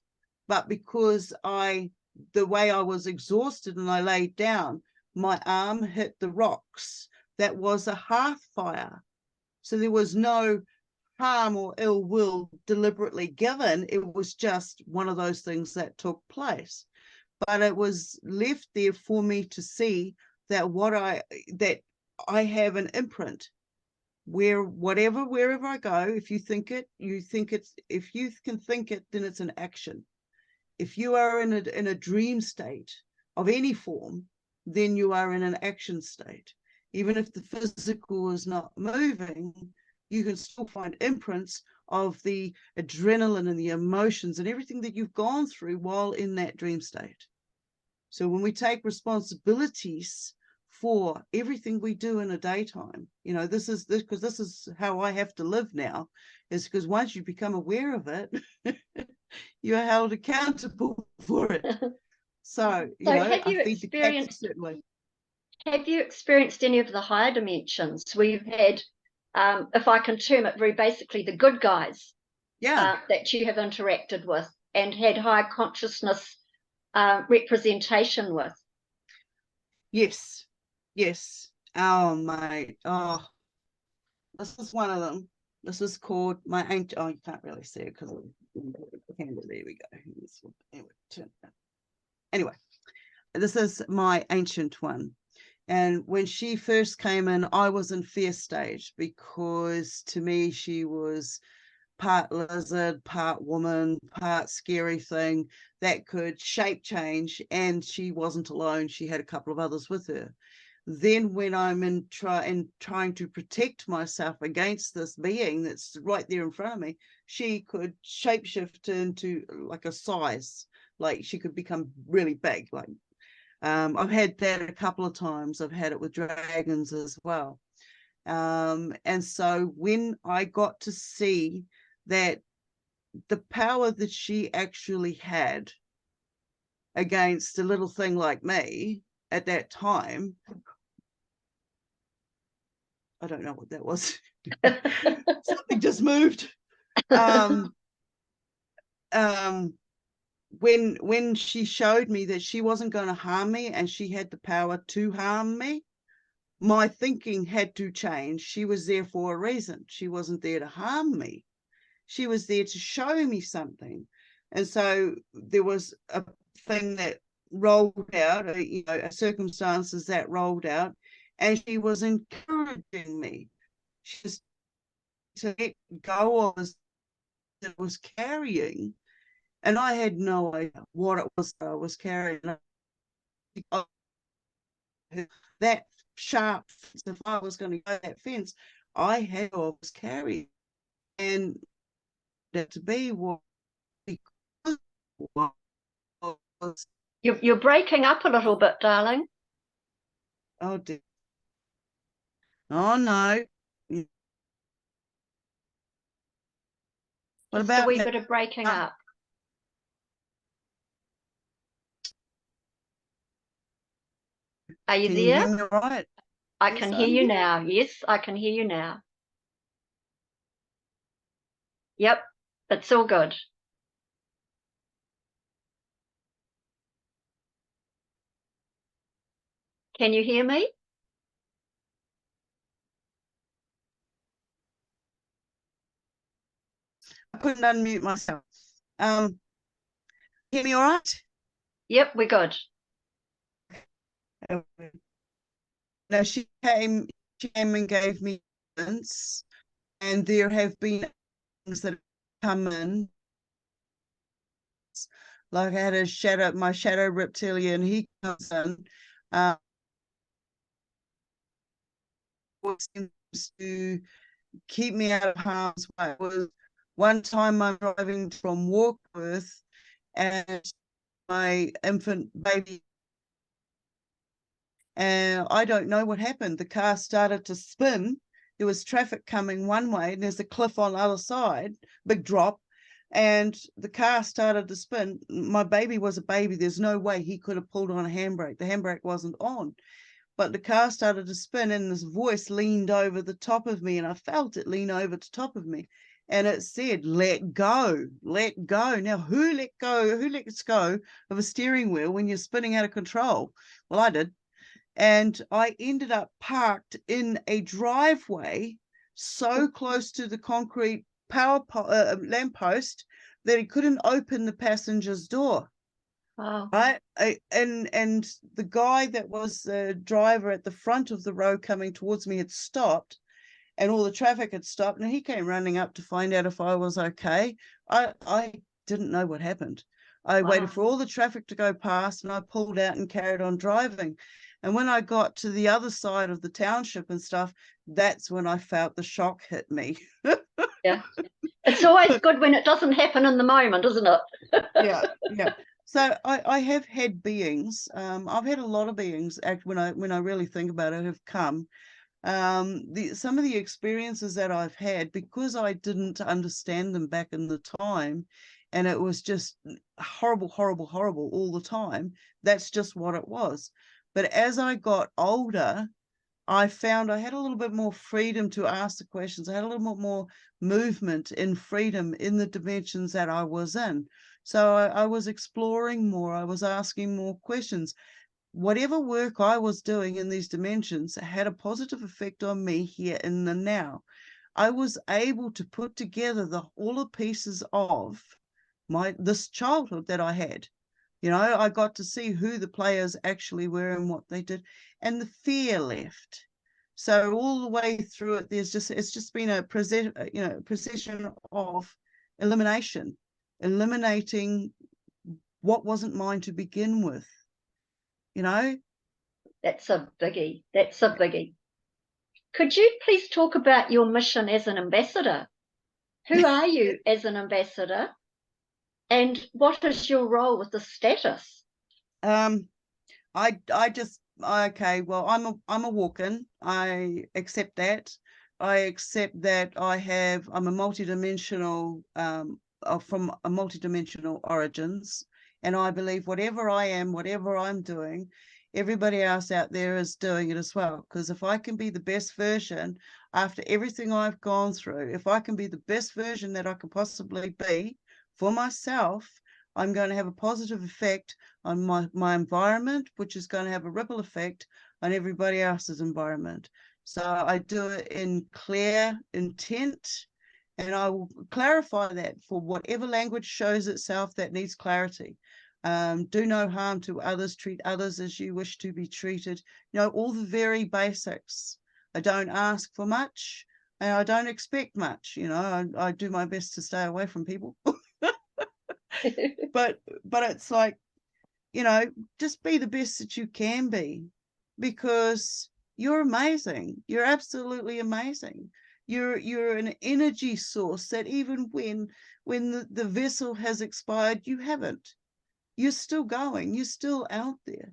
but because the way I was exhausted and I laid down, my arm hit the rocks. That was a hearth fire. So there was no harm or ill will deliberately given. It was just one of those things that took place. But it was left there for me to see that I have an imprint where wherever I go, if you think it, if you can think it, then it's an action. If you are in a dream state of any form, then you are in an action state. Even if the physical is not moving, you can still find imprints of the adrenaline and the emotions and everything that you've gone through while in that dream state. So when we take responsibilities for everything we do in a daytime, this is how I have to live now, is because once you become aware of it, you're held accountable for it. So, have you experienced any of the higher dimensions where you've had, if I can term it very basically, the good guys Yeah. that you have interacted with and had high consciousness representation with? Yes. Yes. Oh, mate. Oh, this is one of them. This is called my ancient. Oh, you can't really see it because there we go. Anyway, this is my ancient one. And when she first came in, I was in fear stage because to me, she was part lizard, part woman, part scary thing that could shape change. And she wasn't alone. She had a couple of others with her. Then when I'm trying to protect myself against this being that's right there in front of me, she could shapeshift into like a size, like she could become really big. Like I've had that a couple of times. I've had it with dragons as well. And so when I got to see that the power that she actually had against a little thing like me at that time, I don't know what that was. Something just moved. When she showed me that she wasn't going to harm me and she had the power to harm me, my thinking had to change. She was there for a reason. She wasn't there to harm me. She was there to show me something. And so there was a thing that rolled out, circumstances that rolled out, and she was encouraging me. She was to let go of this that was carrying, and I had no idea what it was that I was carrying. That sharp fence, if I was going to go that fence, I had what I was carrying, and that to be what because was You're breaking up a little bit, darling. oh dear. Oh no. What Just a about wee now? bit of breaking up. Are you Can you there? hear me all right? I Yes, can hear I'm you here. now. Yes, I can hear you now. Yep, it's all good. Can you hear me? I couldn't unmute myself. Hear me all right? Yep, we're good. No, she came and gave me evidence, and there have been things that have come in. Like I had my shadow reptilian, he comes in, seems to keep me out of harm's way. It was one time I'm driving from Warkworth and my infant baby, and I don't know what happened. The car started to spin. There was traffic coming one way and there's a cliff on the other side, big drop, and the car started to spin. My baby was a baby. There's no way he could have pulled on a handbrake. The handbrake wasn't on. But the car started to spin and this voice leaned over the top of me, and I felt it lean over the top of me. And it said, let go, let go. Now, who let go? Who lets go of a steering wheel when you're spinning out of control? Well, I did. And I ended up parked in a driveway so close to the concrete power lamppost that he couldn't open the passenger's door. Wow. Right. And the guy that was the driver at the front of the road coming towards me had stopped, and all the traffic had stopped, and he came running up to find out if I was okay. I didn't know what happened. I waited for all the traffic to go past, and I pulled out and carried on driving. And when I got to the other side of the township and stuff, that's when I felt the shock hit me. Yeah. It's always good when it doesn't happen in the moment, isn't it? Yeah, yeah. So I have had beings. I've had a lot of beings act when I really think about it have come. Some of the experiences that I've had, because I didn't understand them back in the time, and it was just horrible, horrible, horrible all the time. That's just what it was. But as I got older, I found I had a little bit more freedom to ask the questions. I had a little bit more movement in freedom in the dimensions that I was in. So I was exploring more. I was asking more questions. Whatever work I was doing in these dimensions had a positive effect on me here in the now. I was able to put together all the pieces of this childhood that I had. You know, I got to see who the players actually were and what they did, and the fear left. So all the way through it, it's just been a procession of elimination, eliminating what wasn't mine to begin with. You know, That's a biggie. That's a biggie. Could you please talk about your mission as an ambassador? Who are you as an ambassador? And what is your role with the status? Okay, well, I'm a walk-in. I accept that. I accept that I'm a multidimensional, from a multidimensional origins. And I believe whatever I am, whatever I'm doing, everybody else out there is doing it as well. Because if I can be the best version after everything I've gone through, if I can be the best version that I can possibly be for myself, I'm going to have a positive effect on my environment, which is going to have a ripple effect on everybody else's environment. So I do it in clear intent, and I will clarify that for whatever language shows itself that needs clarity. Do no harm to others, treat others as you wish to be treated. You know, all the very basics. I don't ask for much, and I don't expect much. You know, I do my best to stay away from people. but it's like, you know, just be the best that you can be, because you're amazing. You're absolutely amazing. You're an energy source that even when the vessel has expired, you haven't. You're still going. You're still out there.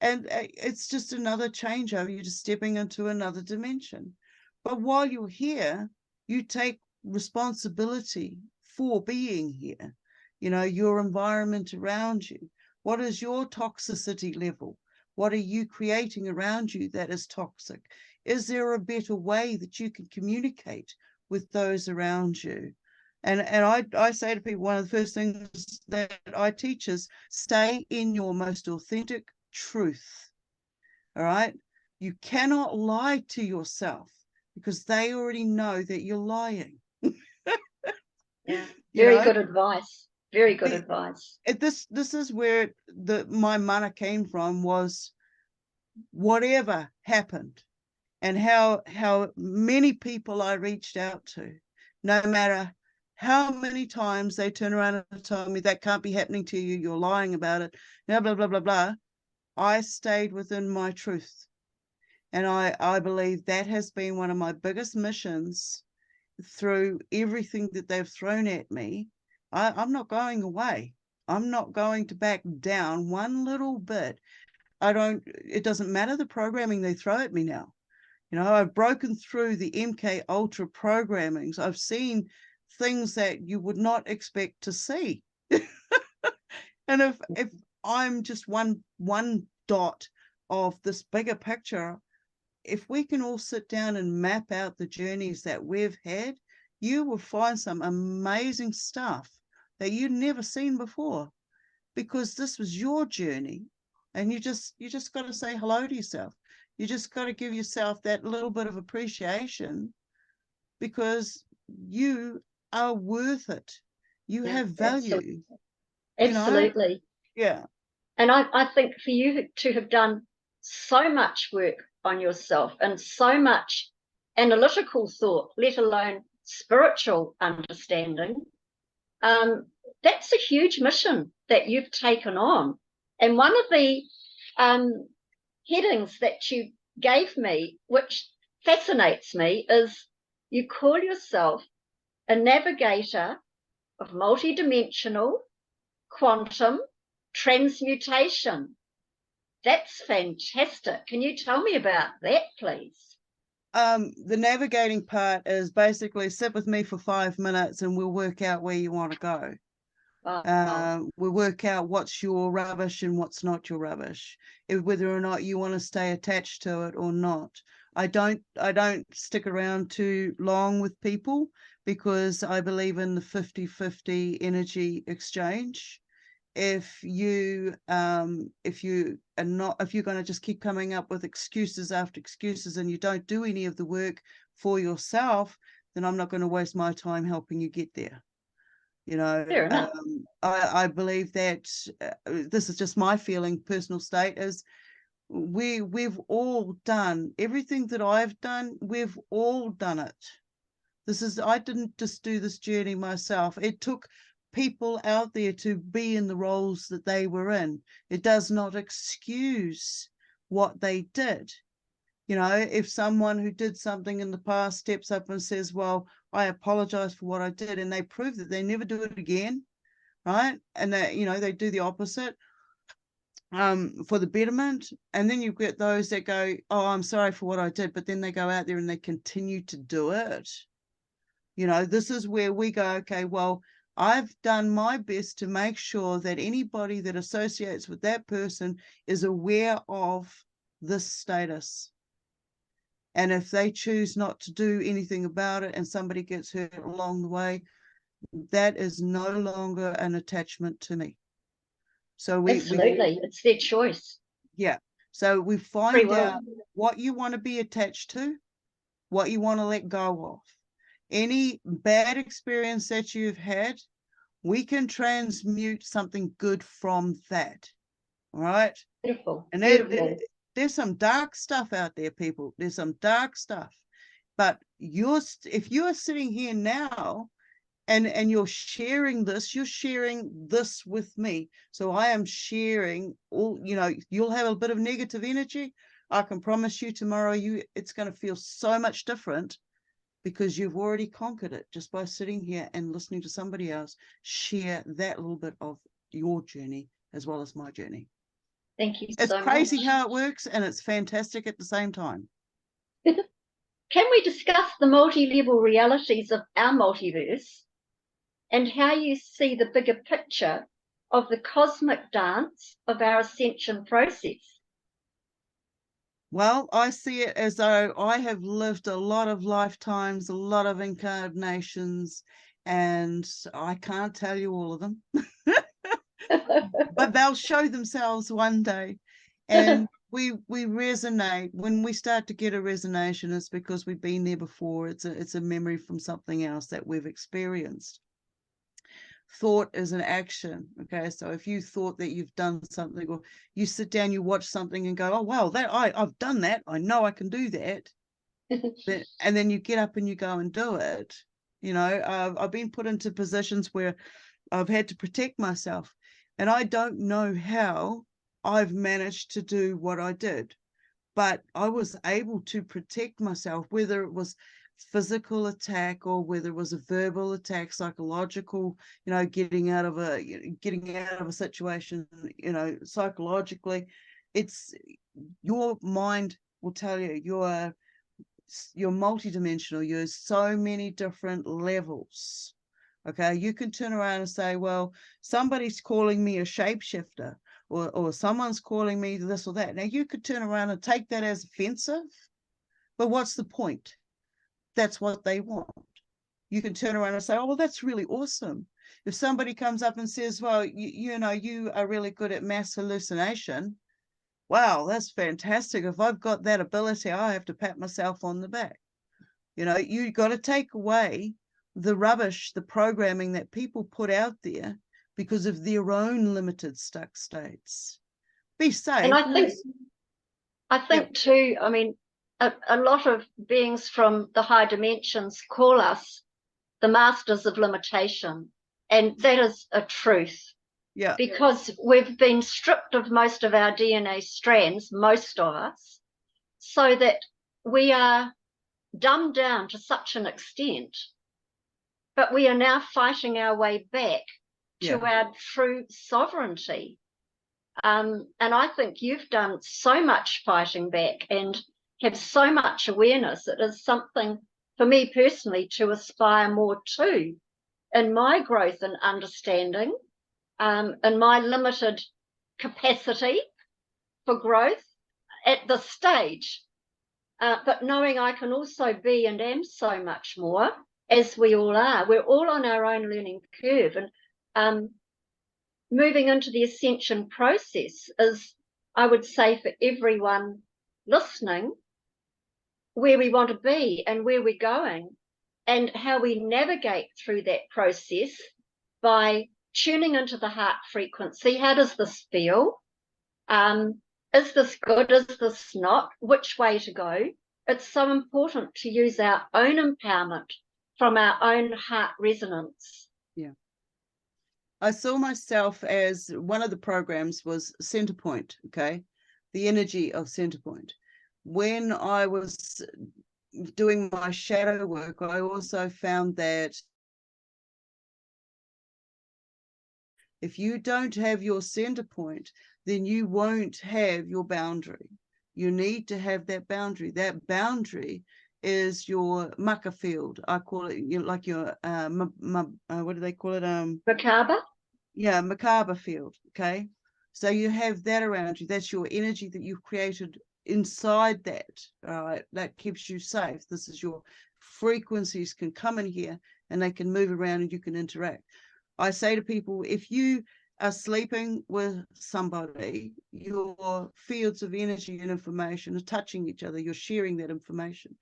And it's just another changeover. You're just stepping into another dimension. But while you're here, you take responsibility for being here. You know, your environment around you. What is your toxicity level? What are you creating around you that is toxic? Is there a better way that you can communicate with those around you? And I say to people, one of the first things that I teach is stay in your most authentic truth. All right? You cannot lie to yourself, because they already know that you're lying. Yeah, very good advice. Very good advice. This is where my mana came from, was whatever happened and how many people I reached out to, no matter how many times they turn around and tell me that can't be happening to you, you're lying about it, blah, blah, blah, blah, blah. I stayed within my truth. And I believe that has been one of my biggest missions through everything that they've thrown at me. I'm not going away. I'm not going to back down one little bit. It doesn't matter the programming they throw at me now. You know, I've broken through the MK Ultra programmings. I've seen things that you would not expect to see. And if I'm just one dot of this bigger picture, if we can all sit down and map out the journeys that we've had, you will find some amazing stuff that you'd never seen before, because this was your journey. And you just got to say hello to yourself. You just got to give yourself that little bit of appreciation, because you are worth it. You have value. Absolutely. You know? Yeah. And I think for you to have done so much work on yourself and so much analytical thought, let alone spiritual understanding, that's a huge mission that you've taken on. And one of the headings that you gave me, which fascinates me, is you call yourself a navigator of multidimensional quantum transmutation. That's fantastic. Can you tell me about that, please? The navigating part is basically sit with me for 5 minutes and we'll work out where you want to go. Wow. We work out what's your rubbish and what's not your rubbish, whether or not you want to stay attached to it or not. I don't stick around too long with people because I believe in the 50-50 energy exchange. If you're going to just keep coming up with excuses after excuses and you don't do any of the work for yourself, then I'm not going to waste my time helping you get there. You know, Fair enough. I believe that this is just my feeling, personal state, is we've all done everything that I've done. We've all done it. I didn't just do this journey myself. It took people out there to be in the roles that they were in. It does not excuse what they did. You know, if someone who did something in the past steps up and says, well, I apologize for what I did, and they prove that they never do it again, right? And that, you know, they do the opposite for the betterment. And then you get those that go, oh, I'm sorry for what I did, but then they go out there and they continue to do it. You know, this is where we go, okay, well, I've done my best to make sure that anybody that associates with that person is aware of this status. And if they choose not to do anything about it and somebody gets hurt along the way, that is no longer an attachment to me. So Absolutely, it's their choice. Yeah. So we find out what you want to be attached to, what you want to let go of. Any bad experience that you've had, we can transmute something good from that. All right. Beautiful. And Beautiful. there's some dark stuff out there, people. There's some dark stuff. But if you're sitting here now and you're sharing this with me. So I am sharing all, you know, you'll have a bit of negative energy. I can promise you tomorrow it's going to feel so much different because you've already conquered it just by sitting here and listening to somebody else share that little bit of your journey as well as my journey. Thank you It's so crazy much. how it works, and it's fantastic at the same time. Can we discuss the multi-level realities of our multiverse and how you see the bigger picture of the cosmic dance of our ascension process? Well, I see it as though I have lived a lot of lifetimes, a lot of incarnations, and I can't tell you all of them. But they'll show themselves one day. And we resonate. When we start to get a resonation, it's because we've been there before. It's a memory from something else that we've experienced. Thought is an action. Okay, so if you thought that you've done something, or you sit down, you watch something and go, oh wow, I've done that, I know I can do that. And then you get up and you go and do it. You know, I've been put into positions where I've had to protect myself, and I don't know how I've managed to do what I did, but I was able to protect myself, whether it was physical attack or whether it was a verbal attack, psychological, you know, getting out of a situation, you know, psychologically. It's your mind will tell you you're multidimensional. You're so many different levels. Okay, you can turn around and say, well, somebody's calling me a shapeshifter, or someone's calling me this or that. Now, you could turn around and take that as offensive, but what's the point? That's what they want. You can turn around and say, oh, well, that's really awesome. If somebody comes up and says, well, you know, you are really good at mass hallucination, wow, that's fantastic. If I've got that ability, I have to pat myself on the back. You know, you got to take away the rubbish, the programming that people put out there because of their own limited stuck states. Be safe. And I think too, I mean, a lot of beings from the high dimensions call us the masters of limitation. And that is a truth. Yeah. Because we've been stripped of most of our DNA strands, most of us, so that we are dumbed down to such an extent. But we are now fighting our way back to our true sovereignty. And I think you've done so much fighting back and have so much awareness. It is something for me personally to aspire more to in my growth and understanding in my limited capacity for growth at this stage. But knowing I can also be and am so much more, as we all are. We're all on our own learning curve. And moving into the ascension process is, I would say, for everyone listening, where we want to be and where we're going and how we navigate through that process by tuning into the heart frequency. How does this feel? Is this good? Is this not? Which way to go? It's so important to use our own empowerment from our own heart resonance. Yeah. I saw myself as one of the programs was center point, okay? The energy of center point. When I was doing my shadow work, I also found that if you don't have your center point, then you won't have your boundary. You need to have that boundary. That boundary is your mucka field. I call it, you know, like your what do they call it? Macabre? Yeah, macabre field. Okay, so you have that around you. That's your energy that you've created inside that. All right, that keeps you safe. This is your frequencies can come in here and they can move around and you can interact. I say to people, if you are sleeping with somebody, your fields of energy and information are touching each other. You're sharing that information.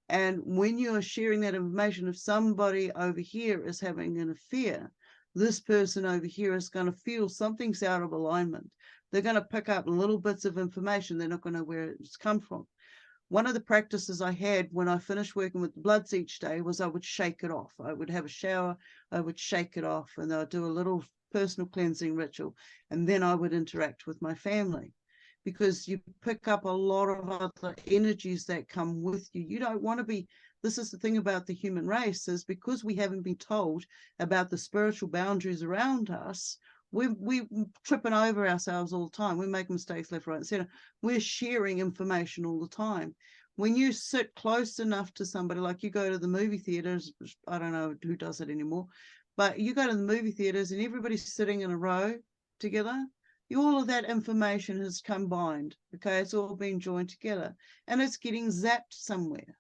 And when you're sharing that information, if somebody over here is having an affair, this person over here is going to feel something's out of alignment. They're going to pick up little bits of information. They're not going to know where it's come from. One of the practices I had when I finished working with the bloods each day was I would shake it off. I would have a shower, I would shake it off, and I'd do a little personal cleansing ritual, and then I would interact with my family. Because you pick up a lot of other energies that come with you. You don't want to be, this is the thing about the human race, is because we haven't been told about the spiritual boundaries around us, we're tripping over ourselves all the time. We make mistakes left, right, and center. We're sharing information all the time. When you sit close enough to somebody, like you go to the movie theaters, I don't know who does it anymore, but you go to the movie theaters and everybody's sitting in a row together. All of that information has combined. Okay, it's all been joined together and it's getting zapped somewhere.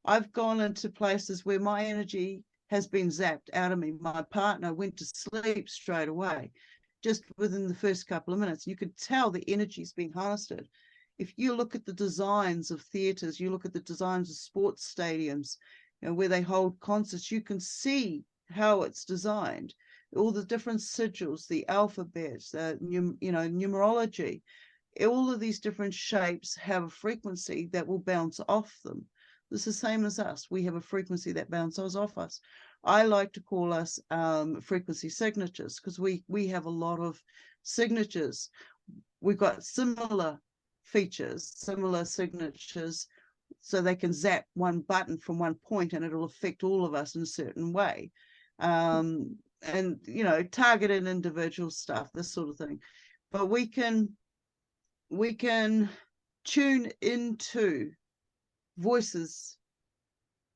I've gone into places where my energy has been zapped out of me. My partner went to sleep straight away, just within the first couple of minutes. You could tell the energy's been harnessed. If you look at the designs of theaters, you look at the designs of sports stadiums, you know, where they hold concerts, you can see how it's designed. All the different sigils, the alphabets, numerology, all of these different shapes have a frequency that will bounce off them. It's the same as us. We have a frequency that bounces off us. I like to call us frequency signatures because we have a lot of signatures. We've got similar features, similar signatures, so they can zap one button from one point and it'll affect all of us in a certain way. And, you know, targeted individual stuff, this sort of thing. But we can tune into voices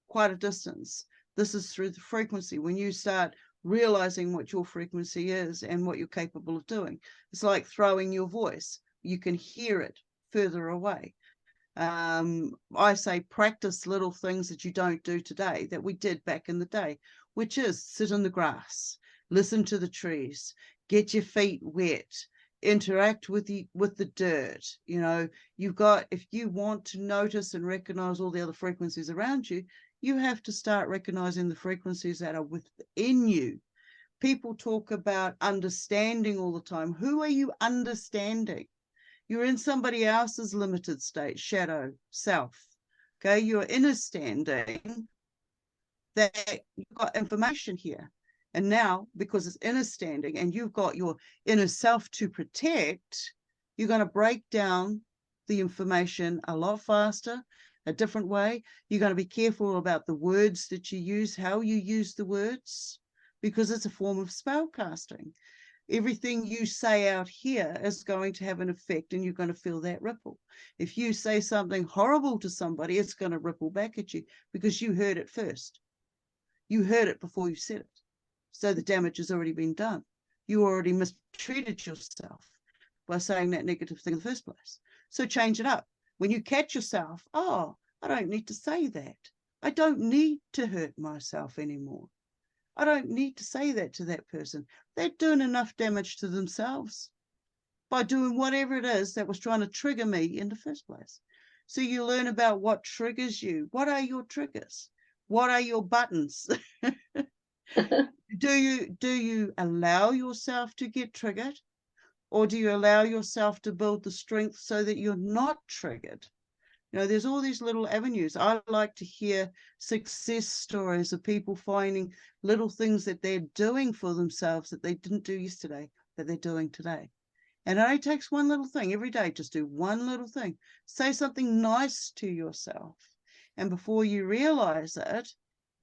quite a distance. This is through the frequency. When you start realizing what your frequency is and what you're capable of doing, it's like throwing your voice. You can hear it further away. I say practice little things that you don't do today that we did back in the day, which is sit in the grass, listen to the trees, get your feet wet, interact with the dirt. You know, you've got, if you want to notice and recognize all the other frequencies around you, you have to start recognizing the frequencies that are within you. People talk about understanding all the time. Who are you understanding? You're in somebody else's limited state, shadow, self. Okay, you're understanding that you've got information here. And now, because it's understanding and you've got your inner self to protect, you're going to break down the information a lot faster, a different way. You're going to be careful about the words that you use, how you use the words, because it's a form of spell casting. Everything you say out here is going to have an effect and you're going to feel that ripple. If you say something horrible to somebody, it's going to ripple back at you because you heard it first. You heard it before you said it. So the damage has already been done. You already mistreated yourself by saying that negative thing in the first place. So change it up. When you catch yourself, oh, I don't need to say that. I don't need to hurt myself anymore. I don't need to say that to that person. They're doing enough damage to themselves by doing whatever it is that was trying to trigger me in the first place. So you learn about what triggers you. What are your triggers? What are your buttons? Do you allow yourself to get triggered? Or do you allow yourself to build the strength so that you're not triggered? You know, there's all these little avenues. I like to hear success stories of people finding little things that they're doing for themselves that they didn't do yesterday, that they're doing today. And it only takes one little thing every day. Just do one little thing. Say something nice to yourself. And before you realize it,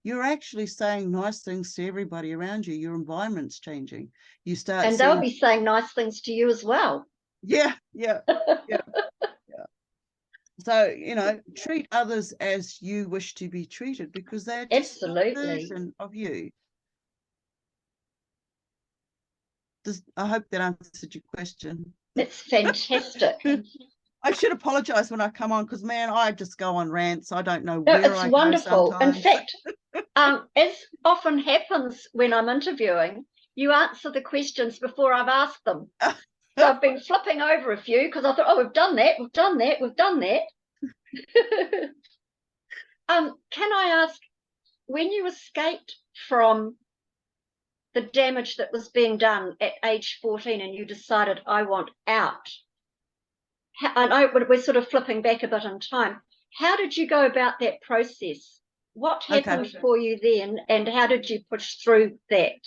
you're actually saying nice things to everybody around you. Your environment's changing. You start And seeing, they'll be saying nice things to you as well. yeah. So, you know, treat others as you wish to be treated, because they're just a Absolutely. version of you. I hope that answered your question. It's fantastic. I should apologize when I come on, because, man, I just go on rants. I don't know No, where it's I wonderful. go In sometimes. fact, as often happens when I'm interviewing, you answer the questions before I've asked them. So I've been flipping over a few because I thought, oh, we've done that. Can I ask, when you escaped from the damage that was being done at age 14 and you decided, I want out, I know we're sort of flipping back a bit in time. How did you go about that process? What happened for you then, and how did you push through that?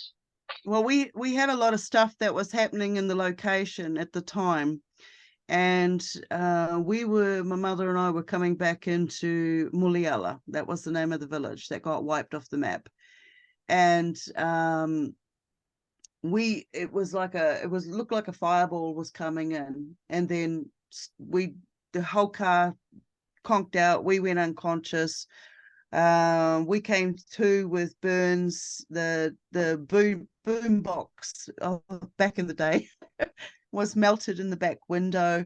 Well, we had a lot of stuff that was happening in the location at the time. And my mother and I were coming back into Muliala. That was the name of the village that got wiped off the map. And looked like a fireball was coming in. And then the whole car conked out. We went unconscious. We came to with burns. The boom box back in the day was melted in the back window,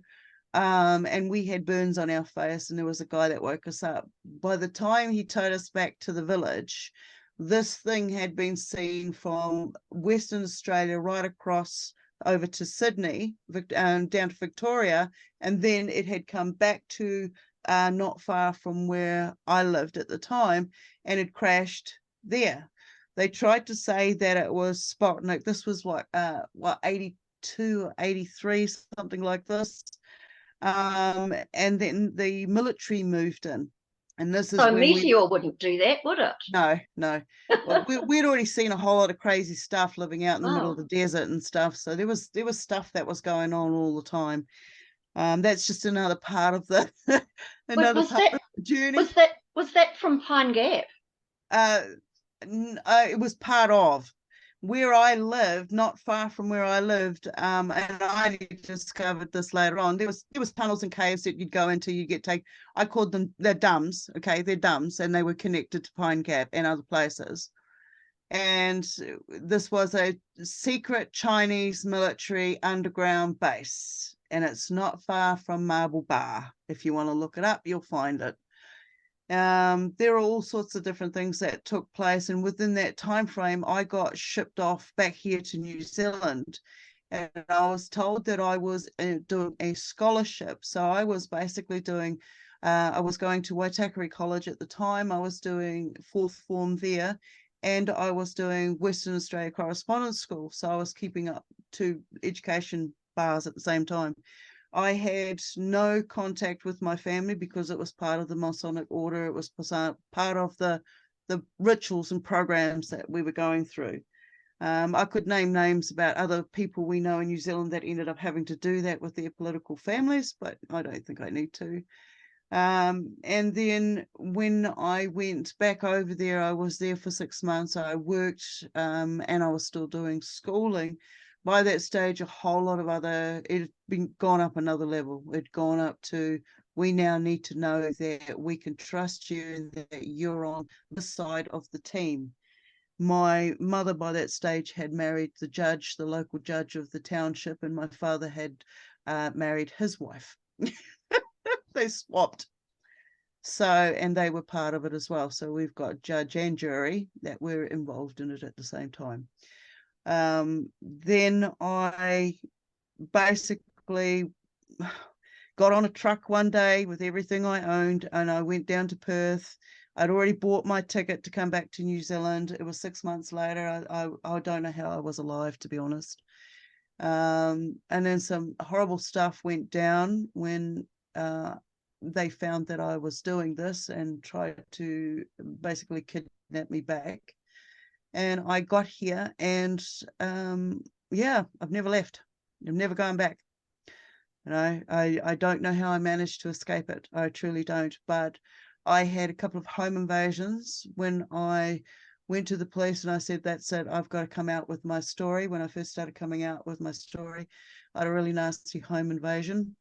and we had burns on our face, and there was a guy that woke us up. By the time he towed us back to the village, this thing had been seen from Western Australia right across over to Sydney, down to Victoria, and then it had come back to not far from where I lived at the time, and it crashed there. They tried to say that it was Sputnik. This was what 82 or 83, something like this. And then the military moved in. And this is so Meteor wouldn't do that, would it? No. Well, we'd already seen a whole lot of crazy stuff living out in the middle of the desert and stuff. So there was stuff that was going on all the time. That's just another part of the of the journey. Was that from Pine Gap? It was part of where I lived, not far from where I lived, and I discovered this later on. There was tunnels and caves that you'd go into. You get take. I called them, they're dums. Okay, they're dums, and they were connected to Pine Gap and other places. And this was a secret Chinese military underground base, and it's not far from Marble Bar. If you want to look it up, you'll find it. There are all sorts of different things that took place, and within that time frame I got shipped off back here to New Zealand, and I was told that I was doing a scholarship. So I was basically doing I was going to Waitakere College at the time. I was doing fourth form there, and I was doing Western Australia Correspondence School, so I was keeping up two education bars at the same time. I had no contact with my family because it was part of the Masonic order. It was part of the rituals and programs that we were going through. I could name names about other people we know in New Zealand that ended up having to do that with their political families, but I don't think I need to. And then when I went back over there, I was there for 6 months. I worked, and I was still doing schooling. By that stage, a whole lot of it had been gone up another level. It'd gone up to, we now need to know that we can trust you and that you're on this side of the team. My mother by that stage had married the judge, the local judge of the township, and my father had married his wife. They swapped. So, and they were part of it as well. So we've got judge and jury that were involved in it at the same time. Then I basically got on a truck one day with everything I owned, and I went down to Perth. I'd already bought my ticket to come back to New Zealand. It was 6 months later. I don't know how I was alive, to be honest. And then some horrible stuff went down when they found that I was doing this and tried to basically kidnap me back. And I got here, and yeah, I've never left. I've never gone back. You know, I don't know how I managed to escape it. I truly don't. But I had a couple of home invasions when I went to the police and I said, that's it, I've got to come out with my story. When I first started coming out with my story, I had a really nasty home invasion.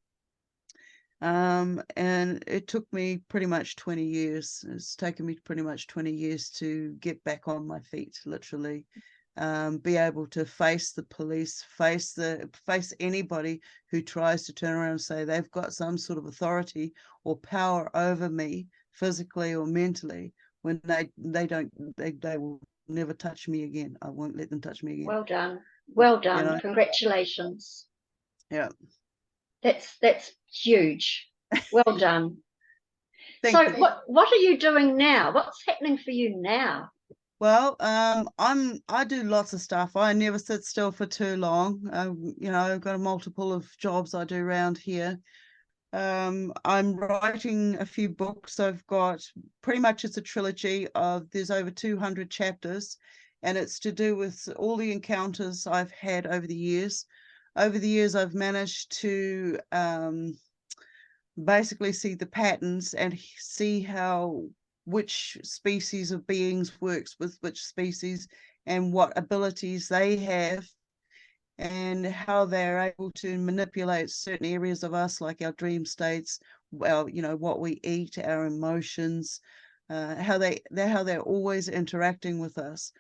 And it took me pretty much 20 years. It's taken me pretty much 20 years to get back on my feet, literally. Be able to face the police, face anybody who tries to turn around and say they've got some sort of authority or power over me, physically or mentally, when they will never touch me again. I won't let them touch me again. Well done. Well done. You know? Congratulations. Yeah. That's huge. Well done. Thank you. What are you doing now? What's happening for you now? Well, I do lots of stuff. I never sit still for too long. You know, I've got a multiple of jobs I do around here. I'm writing a few books. I've got pretty much, it's a trilogy of, there's over 200 chapters, and it's to do with all the encounters I've had over the years. Over the years, I've managed to basically see the patterns and see how which species of beings works with which species and what abilities they have and how they're able to manipulate certain areas of us, like our dream states, well, you know, what we eat, our emotions, how they're always interacting with us.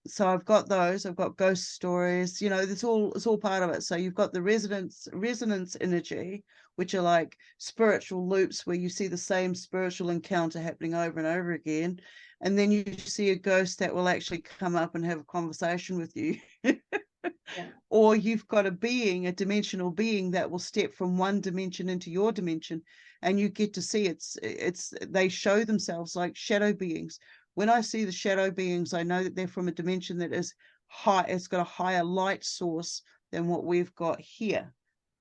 So I've got those. I've got ghost stories. You know, it's all part of it. So you've got the resonance energy, which are like spiritual loops where you see the same spiritual encounter happening over and over again, and then you see a ghost that will actually come up and have a conversation with you. Yeah. Or you've got a being, a dimensional being that will step from one dimension into your dimension, and you get to see they show themselves like shadow beings. When I see the shadow beings, I know that they're from a dimension that is high. It's got a higher light source than what we've got here.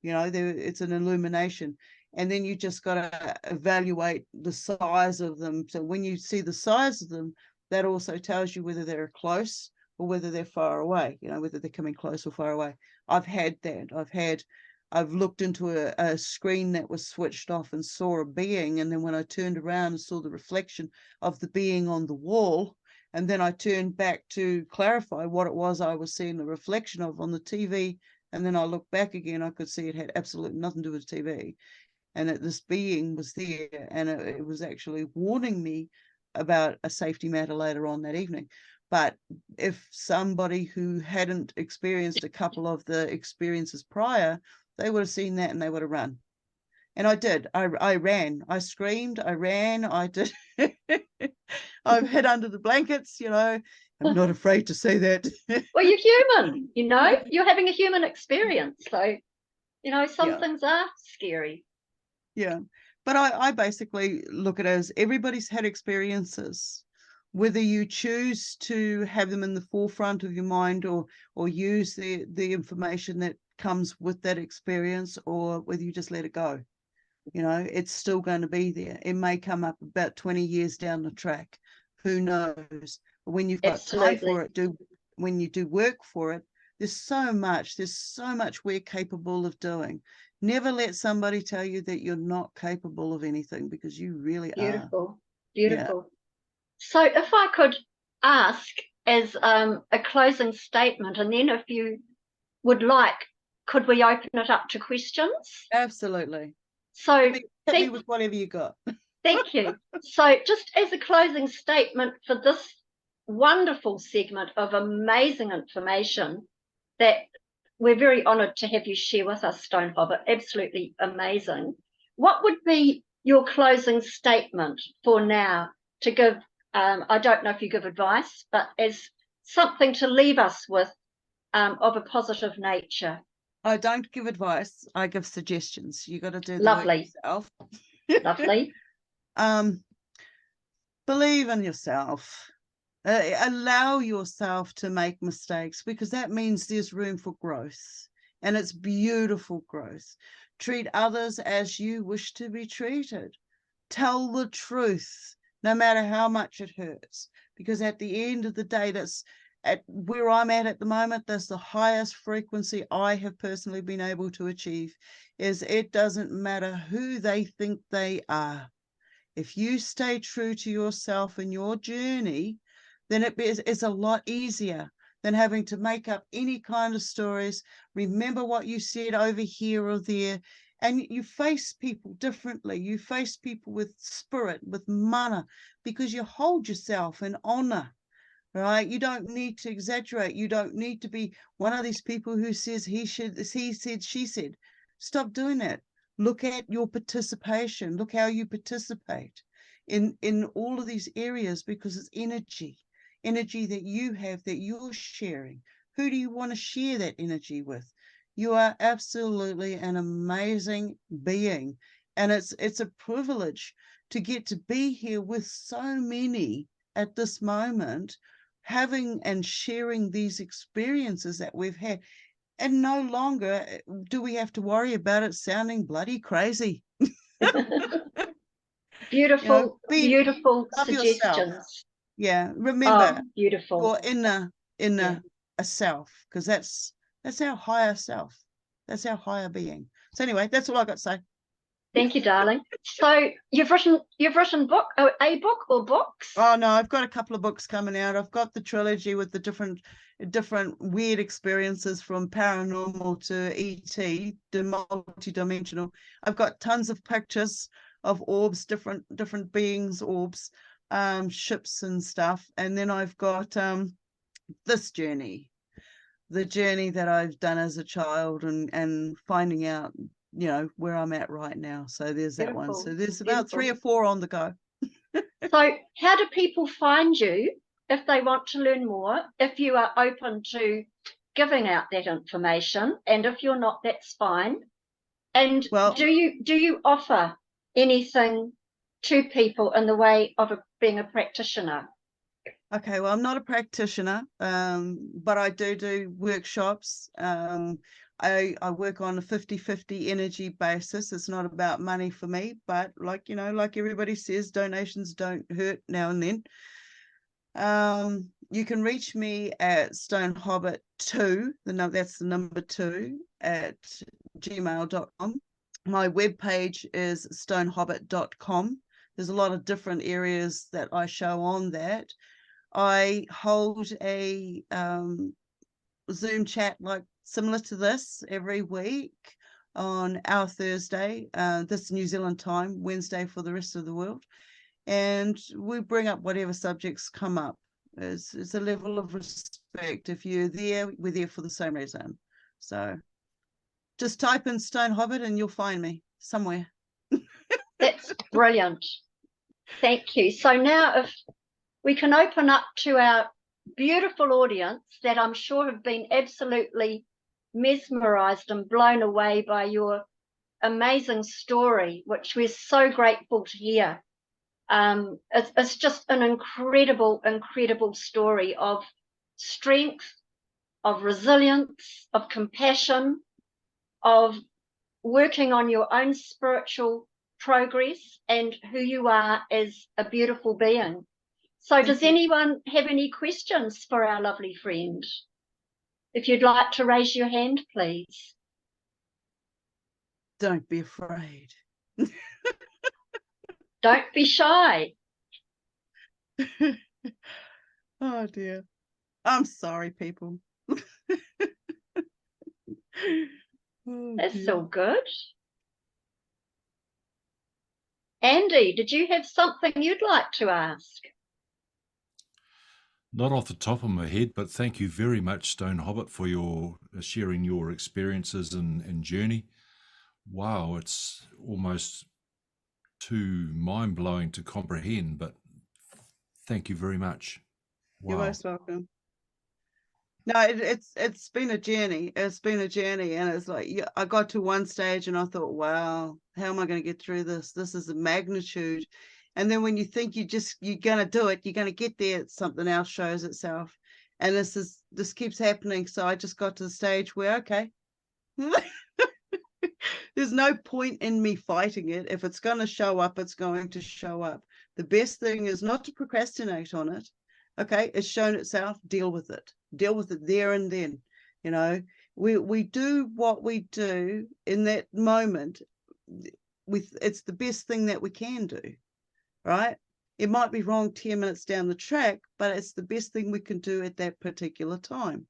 You know, it's an illumination. And then you just got to evaluate the size of them. So when you see the size of them, that also tells you whether they're close or whether they're far away, you know, whether they're coming close or far away. I've had that. I've looked into a screen that was switched off and saw a being, and then when I turned around and saw the reflection of the being on the wall, and then I turned back to clarify what it was I was seeing the reflection of on the TV, and then I looked back again, I could see it had absolutely nothing to do with TV, and that this being was there, and it was actually warning me about a safety matter later on that evening. But if somebody who hadn't experienced a couple of the experiences prior, they would have seen that and they would have run. And I did. I ran. I screamed. I ran. I did. I've hid under the blankets, you know. I'm not afraid to say that. Well, you're human, you know. You're having a human experience. So, you know, some things are scary. Yeah. But I basically look at it as everybody's had experiences. Whether you choose to have them in the forefront of your mind or use the information that comes with that experience, or whether you just let it go, you know, it's still going to be there. It may come up about 20 years down the track, who knows. But when you've got time for it, when you do work for it, there's so much we're capable of doing. Never let somebody tell you that you're not capable of anything, because you really are. Beautiful. Yeah. So if I could ask as a closing statement, and then if you would like, could we open it up to questions? Absolutely. So hit me with whatever you got. Thank you. So just as a closing statement for this wonderful segment of amazing information that we're very honoured to have you share with us, Stone Hobbit. Absolutely amazing. What would be your closing statement for now to give? I don't know if you give advice, but as something to leave us with of a positive nature. I don't give advice. I give suggestions. You got to do the Lovely. work yourself. Lovely. Believe in yourself. Allow yourself to make mistakes, because that means there's room for growth, and it's beautiful growth. Treat others as you wish to be treated. Tell the truth, no matter how much it hurts, because at the end of the day, that's at where I'm at the moment. That's the highest frequency I have personally been able to achieve. Is it doesn't matter who they think they are. If you stay true to yourself and your journey, then it's a lot easier than having to make up any kind of stories. Remember what you said over here or there, and you face people differently. You face people with spirit, with mana, because you hold yourself in honor, right? You don't need to exaggerate. You don't need to be one of these people who says he said, she said. Stop doing that. Look at your participation. Look how you participate in all of these areas, because it's energy that you have, that you're sharing. Who do you want to share that energy with? You are absolutely an amazing being, and it's a privilege to get to be here with so many at this moment, having and sharing these experiences that we've had. And no longer do we have to worry about it sounding bloody crazy. Beautiful, beautiful love suggestions. yourself. Yeah, remember, beautiful. your inner a self, because that's our higher self. That's our higher being. So anyway, that's all I got to say. Thank you, darling. So you've written a book or books? Oh no, I've got a couple of books coming out. I've got the trilogy with the different weird experiences, from paranormal to ET, to multi-dimensional. I've got tons of pictures of orbs, different beings, orbs, ships and stuff. And then I've got this journey, the journey that I've done as a child, and finding out, where I'm at right now. So there's that one. So there's about 3 or 4 on the go. So how do people find you if they want to learn more, if you are open to giving out that information? And if you're not, that's fine. And do you offer anything to people in the way of being a practitioner? Okay, well, I'm not a practitioner, but I do workshops. I work on a 50-50 energy basis. It's not about money for me, but like everybody says, donations don't hurt now and then. You can reach me at stonehobbit2, that's the number 2, at gmail.com. My webpage is stonehobbit.com. There's a lot of different areas that I show on that. I hold a Zoom chat similar to this every week on our Thursday. This is New Zealand time, Wednesday for the rest of the world. And we bring up whatever subjects come up. It's a level of respect. If you're there, we're there for the same reason. So just type in Stone Hobbit and you'll find me somewhere. That's brilliant. Thank you. So now if we can open up to our beautiful audience that I'm sure have been absolutely mesmerized and blown away by your amazing story, which we're so grateful to hear. It's just an incredible story of strength, of resilience, of compassion, of working on your own spiritual progress and who you are as a beautiful being. So does anyone have any questions for our lovely friend? If you'd like to raise your hand, please. Don't be afraid. Don't be shy. Oh dear. I'm sorry, people. That's all good. Andy, did you have something you'd like to ask? Not off the top of my head, but thank you very much, Stone Hobbit, for your sharing your experiences and journey. Wow, it's almost too mind-blowing to comprehend, but thank you very much. You're Wow. most welcome. No, it's been a journey. It's been a journey, and it's like, yeah, I got to one stage and I thought, wow, how am I going to get through this? This is the magnitude. And then when you think you're going to do it, you're going to get there, something else shows itself, and this keeps happening. So I just got to the stage where, okay, there's no point in me fighting it. If it's going to show up, it's going to show up. The best thing is not to procrastinate on it. Okay, it's shown itself, deal with it there and then. You know, we do what we do in that moment with, it's the best thing that we can do, right? It might be wrong 10 minutes down the track, but it's the best thing we can do at that particular time.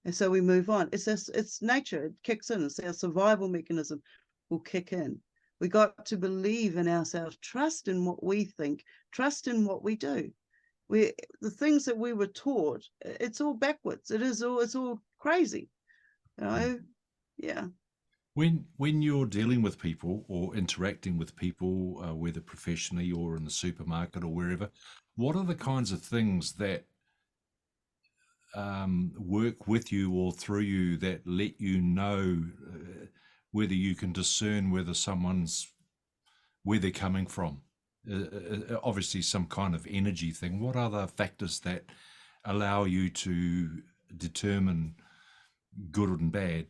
And so we move on. It's nature. It kicks in. It's our survival mechanism will kick in. We got to believe in ourselves, trust in what we think, trust in what we do. The things that we were taught, it's all backwards. It's all crazy. You know? Yeah. When you're dealing with people or interacting with people, whether professionally or in the supermarket or wherever, what are the kinds of things that work with you or through you that let you know whether you can discern whether where they're coming from? Obviously, some kind of energy thing. What are the factors that allow you to determine good and bad?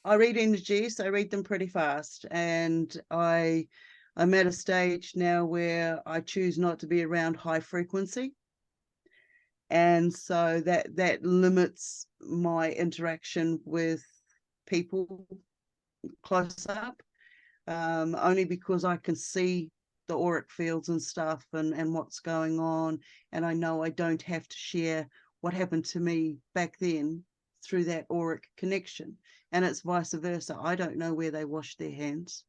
I read energies. I read them pretty fast, and I'm at a stage now where I choose not to be around high frequency, and so that limits my interaction with people close up, only because I can see the auric fields and stuff and what's going on, and I know I don't have to share what happened to me back then through that auric connection, and it's vice versa. I don't know where they washed their hands.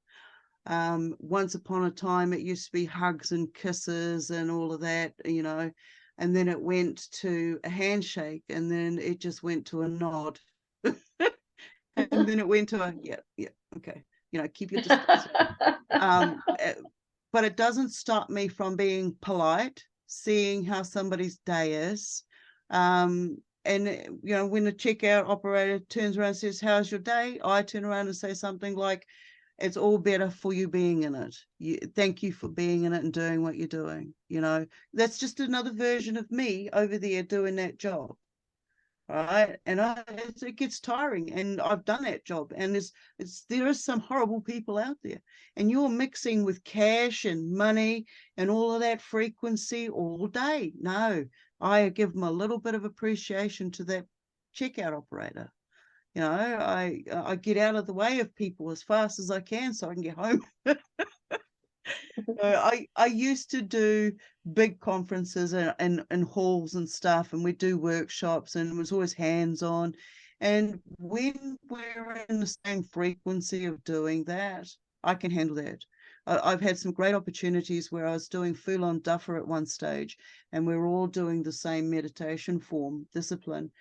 Once upon a time, it used to be hugs and kisses and all of that, you know, and then it went to a handshake, and then it just went to a nod, and then it went to a yeah, okay, you know, keep your distance. But it doesn't stop me from being polite, seeing how somebody's day is. And, you know, when the checkout operator turns around and says, how's your day? I turn around and say something like, it's all better for you being in it. Thank you for being in it and doing what you're doing. You know, that's just another version of me over there doing that job. Right, and it gets tiring, and I've done that job, and there is some horrible people out there, and you're mixing with cash and money and all of that frequency all day. No, I give them a little bit of appreciation to that checkout operator. You know, I get out of the way of people as fast as I can so I can get home. I used to do big conferences and halls and stuff, and we'd do workshops, and it was always hands-on. And when we're in the same frequency of doing that, I can handle that. I've had some great opportunities where I was doing full-on duffer at one stage, and we were all doing the same meditation form discipline.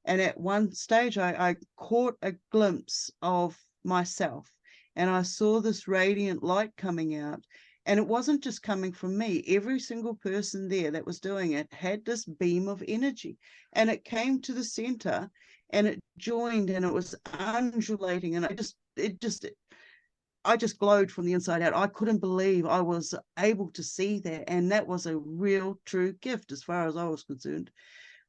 And at one stage, I caught a glimpse of myself, and I saw this radiant light coming out. And it wasn't just coming from me. Every single person there that was doing it had this beam of energy, and it came to the center, and it joined, and it was undulating. And I just glowed from the inside out. I couldn't believe I was able to see that. And that was a real, true gift as far as I was concerned.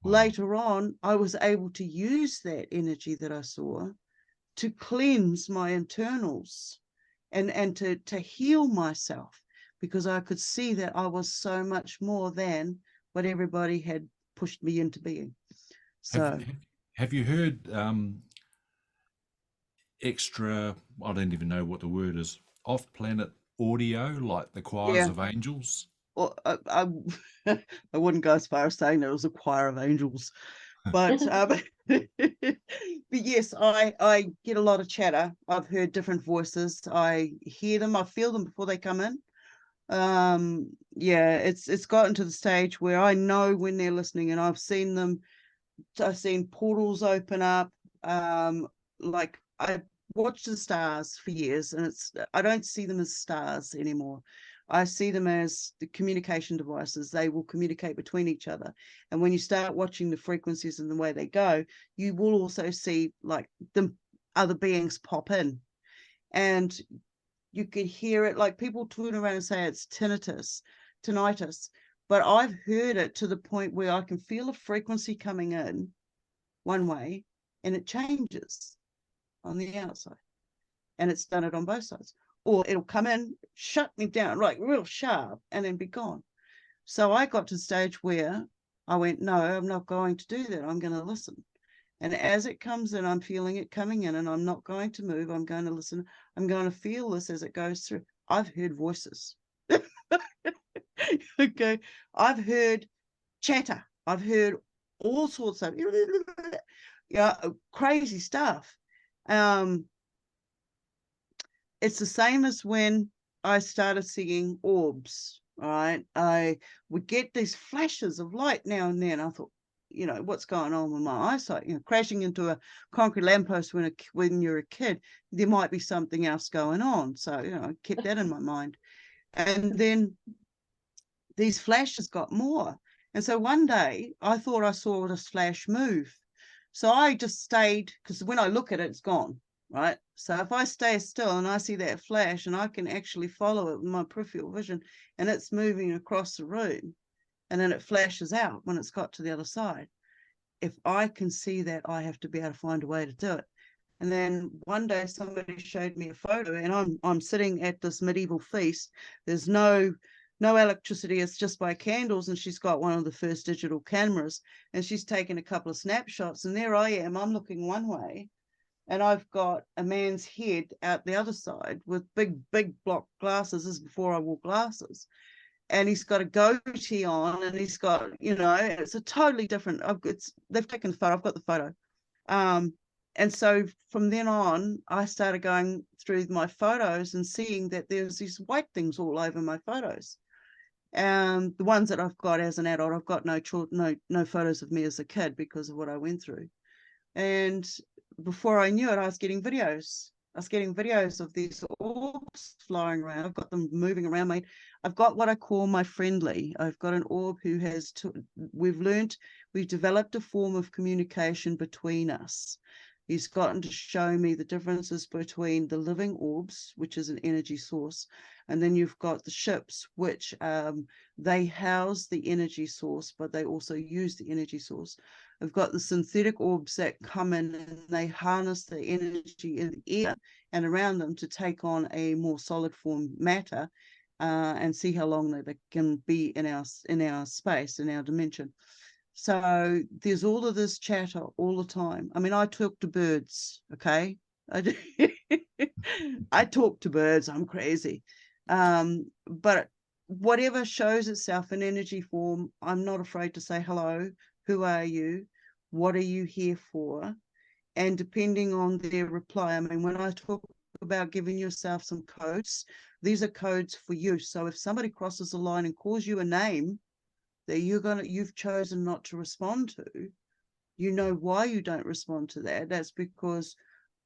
Wow. Later on, I was able to use that energy that I saw to cleanse my internals and to heal myself, because I could see that I was so much more than what everybody had pushed me into being. So Have you heard extra, I don't even know what the word is, off-planet audio, like the choirs yeah, of angels? well, I wouldn't go as far as saying there was a choir of angels, but but yes, I get a lot of chatter. I've heard different voices. I hear them, I feel them before they come in. Yeah, it's gotten to the stage where I know when they're listening, and I've seen portals open up. Like I watched the stars for years, and I don't see them as stars anymore. I see them as the communication devices. They will communicate between each other. And when you start watching the frequencies and the way they go, you will also see like the other beings pop in. And you could hear it, like people turn around and say it's tinnitus, but I've heard it to the point where I can feel a frequency coming in one way and it changes on the outside. And it's done it on both sides. Or it'll come in, shut me down, like real sharp, and then be gone. So I got to the stage where I went, no, I'm not going to do that. I'm going to listen. And as it comes in, I'm feeling it coming in, and I'm not going to move. I'm going to listen. I'm going to feel this as it goes through. I've heard voices. Okay. I've heard chatter. I've heard all sorts of crazy stuff. It's the same as when I started seeing orbs. All right. I would get these flashes of light now and then. I thought, what's going on with my eyesight? Crashing into a concrete lamppost when you're a kid, there might be something else going on. So, I kept that in my mind. And then these flashes got more. And so one day I thought I saw this flash move. So I just stayed, because when I look at it, it's gone, right? So if I stay still and I see that flash and I can actually follow it with my peripheral vision, and it's moving across the room, and then it flashes out when it's got to the other side. If I can see that, I have to be able to find a way to do it. And then one day somebody showed me a photo, and I'm sitting at this medieval feast. There's no electricity, it's just by candles, and she's got one of the first digital cameras, and she's taken a couple of snapshots, and there I am, I'm looking one way, and I've got a man's head out the other side with big block glasses. This is before I wore glasses. And he's got a goatee on, and he's got, it's a totally different. They've taken the photo. I've got the photo. And so from then on, I started going through my photos and seeing that there's these white things all over my photos. And the ones that I've got as an adult, I've got no photos of me as a kid because of what I went through. And before I knew it, I was getting videos. Of these orbs flying around. I've got them moving around me. I've got what I call my friendly. I've got an orb who has, we've developed a form of communication between us. He's gotten to show me the differences between the living orbs, which is an energy source, and then you've got the ships, which they house the energy source, but they also use the energy source. I've got the synthetic orbs that come in and they harness the energy in the air and around them to take on a more solid form matter, and see how long they can be in our space, in our dimension. So there's all of this chatter all the time. I mean, I talk to birds, okay? I talk to birds, I'm crazy. But whatever shows itself in energy form, I'm not afraid to say, hello, who are you? What are you here for? And depending on their reply, I mean, when I talk about giving yourself some codes, these are codes for you. So if somebody crosses the line and calls you a name that you've chosen not to respond to, you know why you don't respond to that. That's because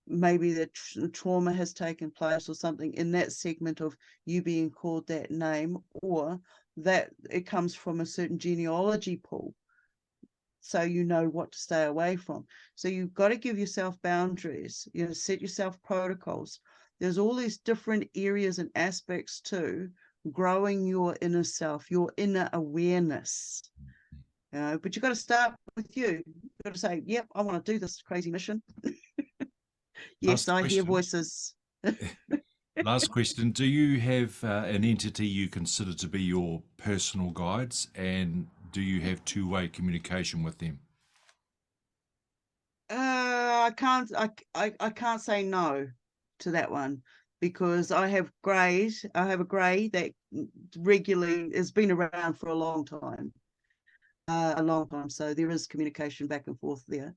maybe the trauma has taken place or something in that segment of you being called that name, or that it comes from a certain genealogy pool. So you know what to stay away from. So you've got to give yourself boundaries, set yourself protocols. There's all these different areas and aspects to growing your inner self, your inner awareness. But you've got to start with you. You've got to say, yep, I want to do this crazy mission. Yes, I hear voices. Last question. Do you have an entity you consider to be your personal guides, and do you have two-way communication with them? I can't say no to that one, because I have greys. I have a grey that regularly has been around for a long time. So there is communication back and forth there.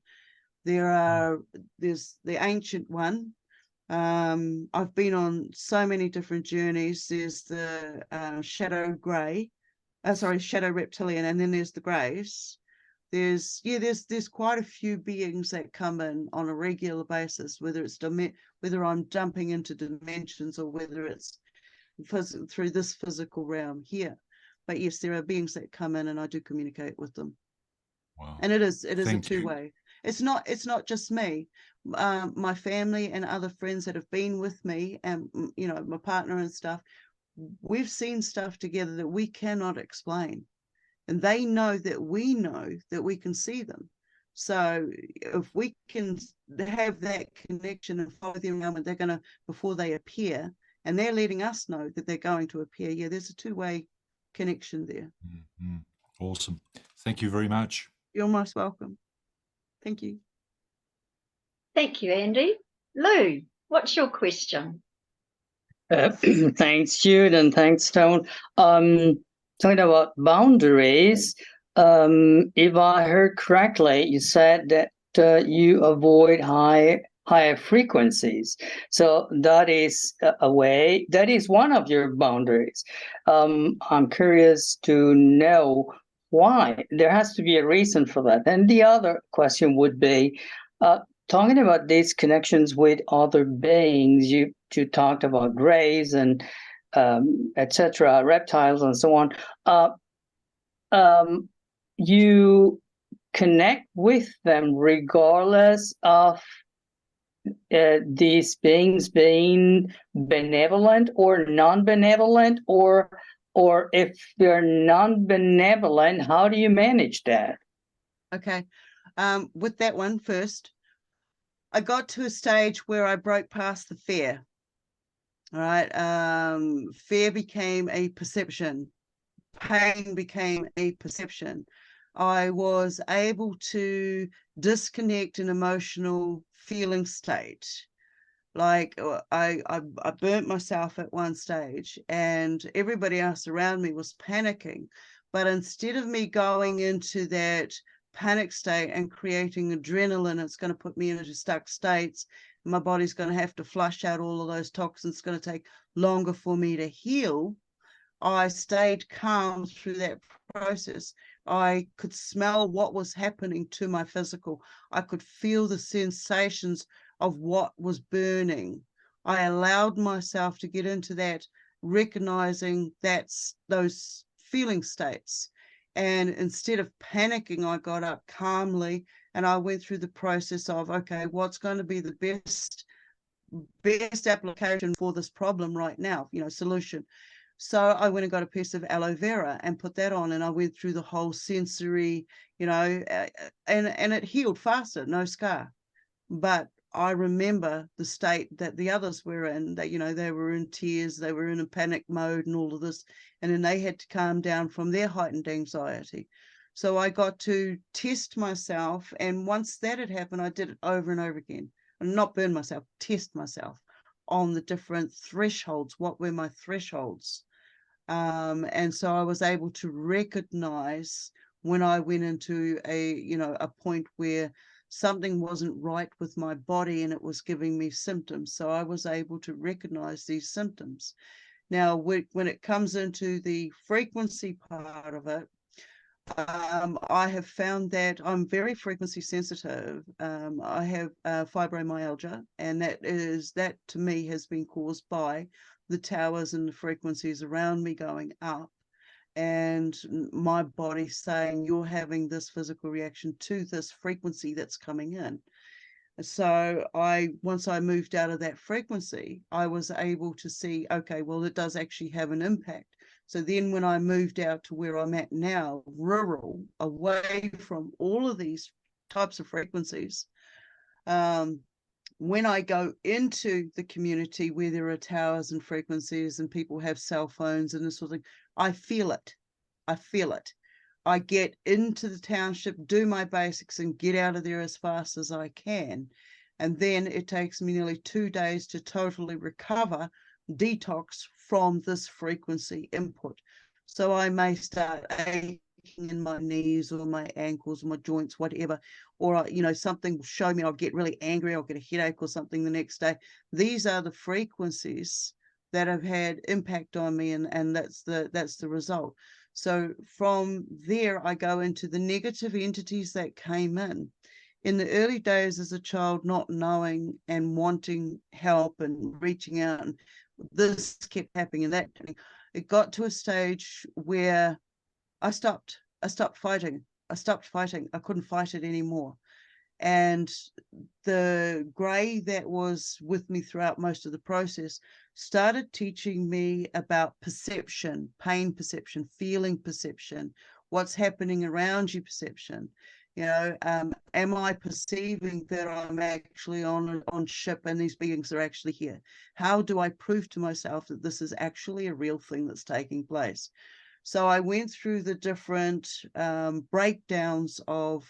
There's the ancient one, I've been on so many different journeys. There's the shadow reptilian, and then there's the greys. There's quite a few beings that come in on a regular basis, whether I'm jumping into dimensions or whether it's through this physical realm here. But yes, there are beings that come in, and I do communicate with them. Wow. And it is a Thank you. two-way. It's not just me. My family and other friends that have been with me, and my partner and stuff, we've seen stuff together that we cannot explain, and they know that we can see them. So if we can have that connection and follow them around, they're going to, before they appear, and they're letting us know that they're going to appear. Yeah, there's a two-way connection there. Mm-hmm. Awesome. Thank you very much. You're most welcome. Thank you. Thank you, Andy. Lou, what's your question? Thanks, Jude, and thanks, Stone. Talking about boundaries, if I heard correctly, you said that you avoid higher frequencies. So that is that is one of your boundaries. I'm curious to know why. There has to be a reason for that. And the other question would be, talking about these connections with other beings, you talked about greys and etc., reptiles and so on. You connect with them regardless of these beings being benevolent or non-benevolent, or if they're non-benevolent, how do you manage that? Okay. With that one first, I got to a stage where I broke past the fear. All right. Fear became a perception. Pain became a perception. I was able to disconnect an emotional feeling state. Like I burnt myself at one stage, and everybody else around me was panicking. But instead of me going into that panic state and creating adrenaline, it's going to put me into stuck states. My body's going to have to flush out all of those toxins. It's going to take longer for me to heal. I stayed calm through that process. I could smell what was happening to my physical. I could feel the sensations of what was burning. I allowed myself to get into that, recognizing those feeling states. And instead of panicking, I got up calmly and I went through the process of, okay, what's going to be the best application for this problem right now, solution. So I went and got a piece of aloe vera and put that on, and I went through the whole sensory, and it healed faster, no scar. But I remember the state that the others were in. That they were in tears, they were in a panic mode, and all of this, and then they had to calm down from their heightened anxiety. So I got to test myself, and once that had happened, I did it over and over again, and not burn myself, test myself on the different thresholds. What were my thresholds? And so I was able to recognize when I went into a point where something wasn't right with my body and it was giving me symptoms. So I was able to recognize these symptoms. Now, when it comes into the frequency part of it, I have found that I'm very frequency sensitive. I have fibromyalgia, and that to me has been caused by the towers and the frequencies around me going up, and my body saying, you're having this physical reaction to this frequency that's coming in. So once I moved out of that frequency, I was able to see, okay, well, it does actually have an impact. So then when I moved out to where I'm at now, rural, away from all of these types of frequencies, when I go into the community where there are towers and frequencies and people have cell phones and this sort of thing, I feel it. I feel it. I get into the township, do my basics, and get out of there as fast as I can. And then it takes me nearly 2 days to totally recover, detox from this frequency input. So I may start 8 in my knees or my ankles or my joints, whatever, or something will show me, I'll get really angry, I'll get a headache or something the next day. These are the frequencies that have had impact on me, and that's the result. So from there I go into the negative entities that came in the early days as a child, not knowing and wanting help and reaching out, and this kept happening and that. It got to a stage where I stopped fighting. I couldn't fight it anymore. And the grey that was with me throughout most of the process started teaching me about perception, pain perception, feeling perception, what's happening around you perception. Am I perceiving that I'm actually on ship and these beings are actually here? How do I prove to myself that this is actually a real thing that's taking place? So I went through the different breakdowns of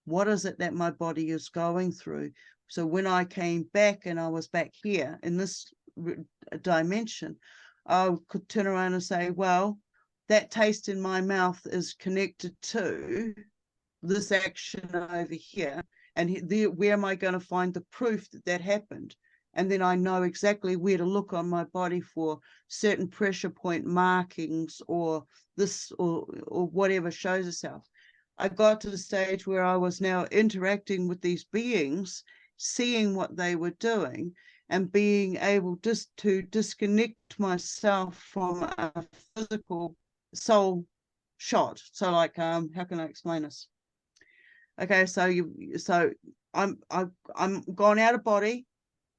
what is it that my body is going through. So when I came back and I was back here in this dimension, I could turn around and say, well, that taste in my mouth is connected to this action over here. And where am I going to find the proof that that happened? And then I know exactly where to look on my body for certain pressure point markings or this or whatever shows itself. I got to the stage where I was now interacting with these beings, seeing what they were doing, and being able just to disconnect myself from a physical soul shot. So like, how can I explain this? Okay, so I'm gone out of body.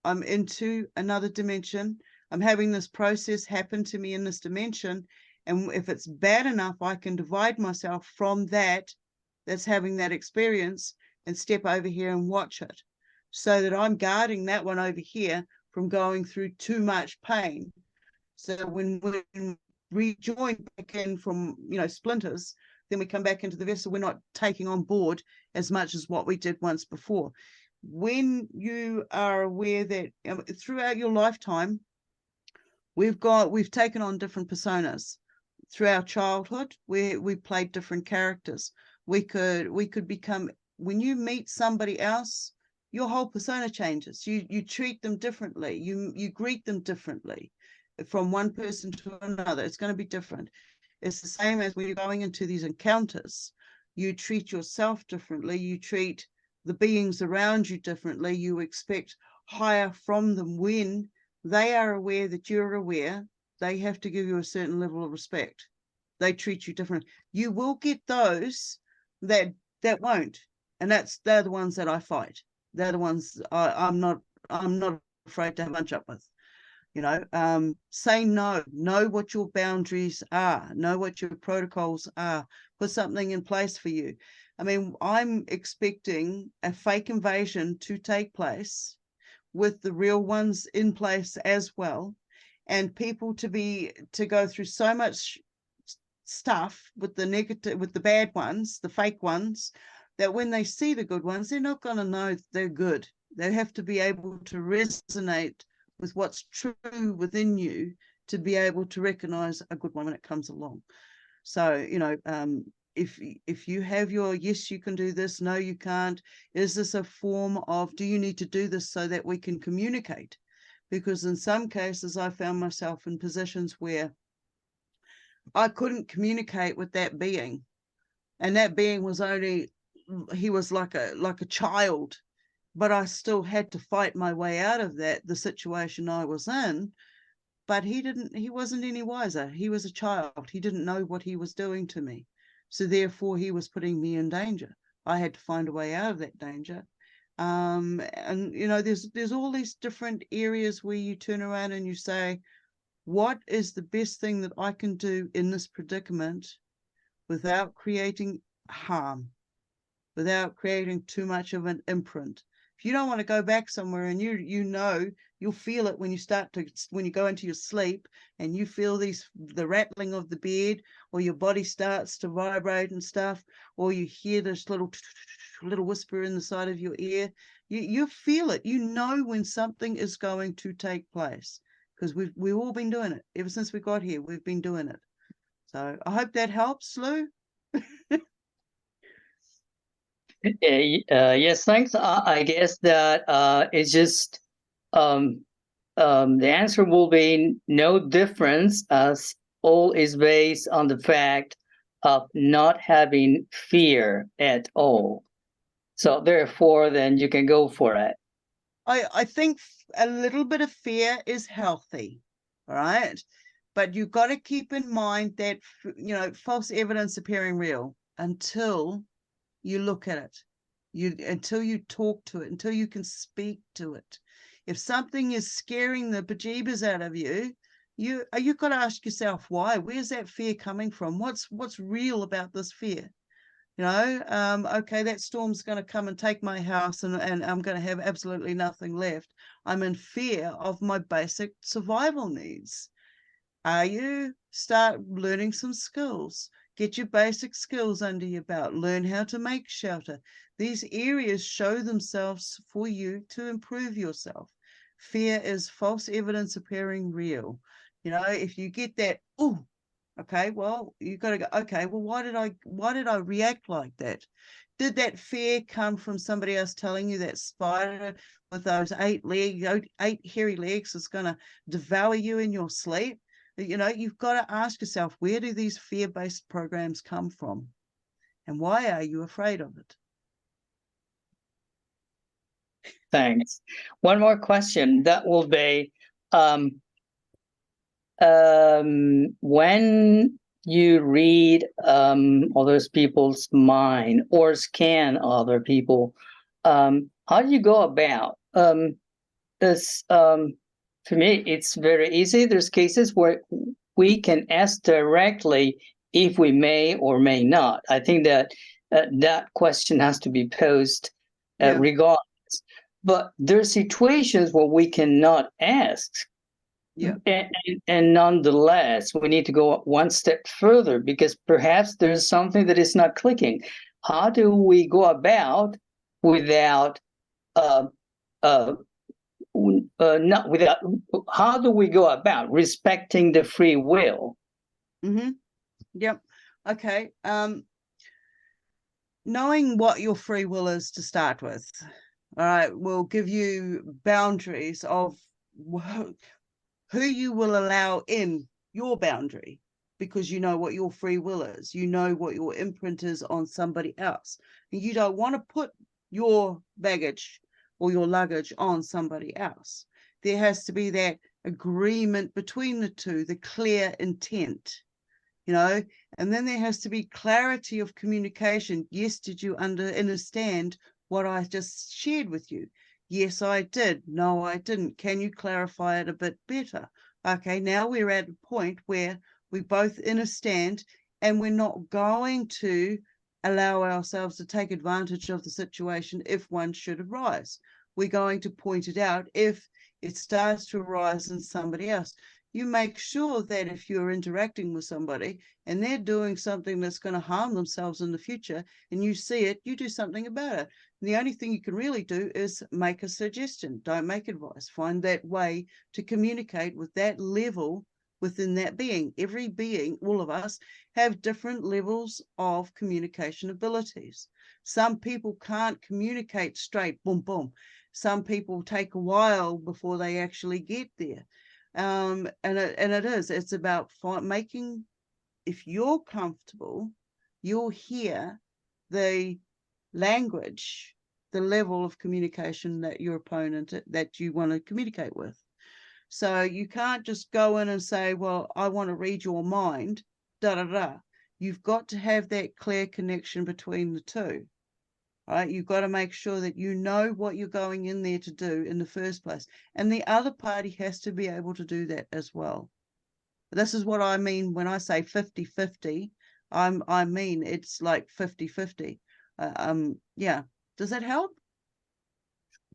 I'm into another dimension. I'm having this process happen to me in this dimension. And if it's bad enough, I can divide myself from that's having that experience and step over here and watch it, so that I'm guarding that one over here from going through too much pain. So when we rejoin back in from, splinters, then we come back into the vessel, we're not taking on board as much as what we did once before. When you are aware that throughout your lifetime, we've taken on different personas. Through our childhood, we played different characters. We could become, when you meet somebody else, your whole persona changes. You treat them differently. You greet them differently from one person to another. It's going to be different. It's the same as when you're going into these encounters. You treat yourself differently. You treat the beings around you differently. You expect higher from them. When they are aware that you're aware, they have to give you a certain level of respect. They treat you different. You will get those that won't, and they're the ones that I fight. They're the ones I'm not afraid to bunch up with. Say no. Know what your boundaries are. Know what your protocols are. Put something in place for you. I mean, I'm expecting a fake invasion to take place with the real ones in place as well, and people to go through so much stuff with the negative, with the bad ones, the fake ones, that when they see the good ones, they're not going to know they're good. They have to be able to resonate with what's true within you to be able to recognize a good one when it comes along. So, if you have your yes, you can do this, no, you can't, is this a form of, do you need to do this so that we can communicate? Because in some cases I found myself in positions where I couldn't communicate with that being, and that being was he was like a child, but I still had to fight my way out of the situation I was in. But he wasn't any wiser. He was a child. He didn't know what he was doing to me. So therefore he was putting me in danger. I had to find a way out of that danger. And there's all these different areas where you turn around and you say, what is the best thing that I can do in this predicament without creating harm, without creating too much of an imprint? If you don't want to go back somewhere, and you'll feel it when you go into your sleep and you feel the rattling of the bed, or your body starts to vibrate and stuff, or you hear this little whisper in the side of your ear, you feel it. You know when something is going to take place, because we've all been doing it ever since we got here. We've been doing it. So I hope that helps, Lou. Yes, thanks. I guess that it's just the answer will be no difference, as all is based on the fact of not having fear at all. So therefore, then you can go for it. I think a little bit of fear is healthy, all right? But you've got to keep in mind that, you know, false evidence appearing real until you look at it, until you talk to it, until you can speak to it. If something is scaring the bejeebers out of you, you've got to ask yourself why. Where's that fear coming from? What's real about this fear? You know, okay, that storm's going to come and take my house, and I'm going to have absolutely nothing left. I'm in fear of my basic survival needs. You start learning some skills. Get your basic skills under your belt. Learn how to make shelter. These areas show themselves for you to improve yourself. Fear is false evidence appearing real. You know, if you get that, oh, okay, well, you got to go, okay, well, why did I react like that? Did that fear come from somebody else telling you that spider with those 8 hairy legs is going to devour you in your sleep? You know, you've got to ask yourself, where do these fear-based programs come from? And why are you afraid of it? Thanks. One more question. That will be, when you read other people's mind or scan other people, how do you go about? For me, it's very easy. There's cases where we can ask directly if we may or may not. I think that that question has to be posed regardless. But there's situations where we cannot ask. Yeah. And nonetheless, we need to go one step further because perhaps there's something that is not clicking. How do we go about without how do we go about respecting the free will? Mm-hmm. Yep. Okay. Knowing what your free will is to start with, all right, will give you boundaries of who you will allow in your boundary, because you know what your free will is. You know what your imprint is on somebody else. And you don't want to put your baggage or your luggage on somebody else. There has to be that agreement between the two, the clear intent, you know, and then there has to be clarity of communication. Yes, did you understand what I just shared with you? Yes, I did. No, I didn't. Can you clarify it a bit better? Okay, now we're at a point where we both understand and we're not going to allow ourselves to take advantage of the situation if one should arise. We're going to point it out if it starts to arise in somebody else. You make sure that if you're interacting with somebody and they're doing something that's going to harm themselves in the future and you see it, you do something about it. And the only thing you can really do is make a suggestion. Don't make advice. Find that way to communicate with that level within that being. Every being, all of us, have different levels of communication abilities. Some people can't communicate straight, boom, boom. Some people take a while before they actually get there. And it's about making, if you're comfortable, you'll hear the language, the level of communication that your opponent, that you want to communicate with. So you can't just go in and say, well, I want to read your mind, da da da. You've got to have that clear connection between the two. Right? You've got to make sure that you know what you're going in there to do in the first place. And the other party has to be able to do that as well. This is what I mean when I say 50-50. I mean it's like 50-50. Yeah. Does that help?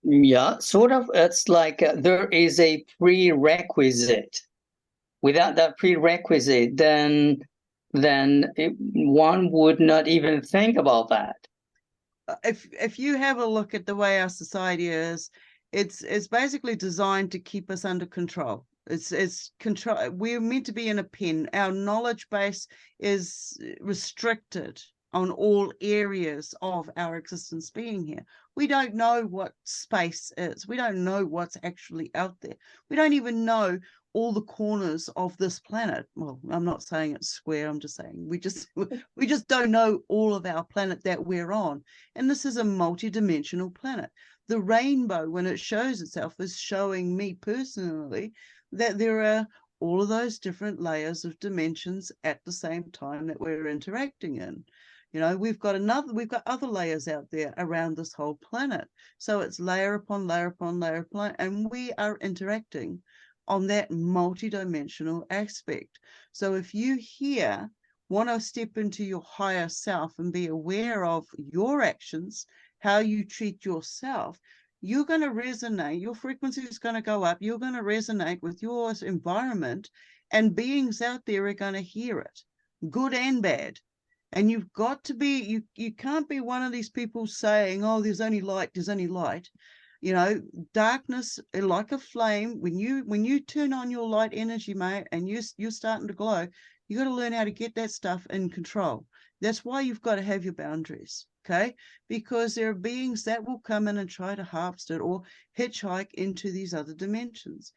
Yeah, sort of. It's like there is a prerequisite. Without that prerequisite, then one would not even think about that. If you have a look at the way our society is, it's basically designed to keep us under control. It's control. We're meant to be in a pen. Our knowledge base is restricted on all areas of our existence being here. We don't know what space is. We don't know what's actually out there. We don't even know all the corners of this planet. Well, I'm not saying it's square. I'm just saying we just don't know all of our planet that we're on. And this is a multi-dimensional planet. The rainbow, when it shows itself, is showing me personally that there are all of those different layers of dimensions at the same time that we're interacting in. You know, we've got other layers out there around this whole planet. So it's layer upon layer upon layer upon, and we are interacting on that multi-dimensional aspect. So if you here want to step into your higher self and be aware of your actions, how you treat yourself, you're going to resonate, your frequency is going to go up, you're going to resonate with your environment, and beings out there are going to hear it, good and bad. And you've got to be, you can't be one of these people saying, oh, there's only light, there's only light. You know, darkness, like a flame, when you turn on your light energy, mate, and you're starting to glow, you got to learn how to get that stuff in control. That's why you've got to have your boundaries, okay? Because there are beings that will come in and try to harvest it or hitchhike into these other dimensions.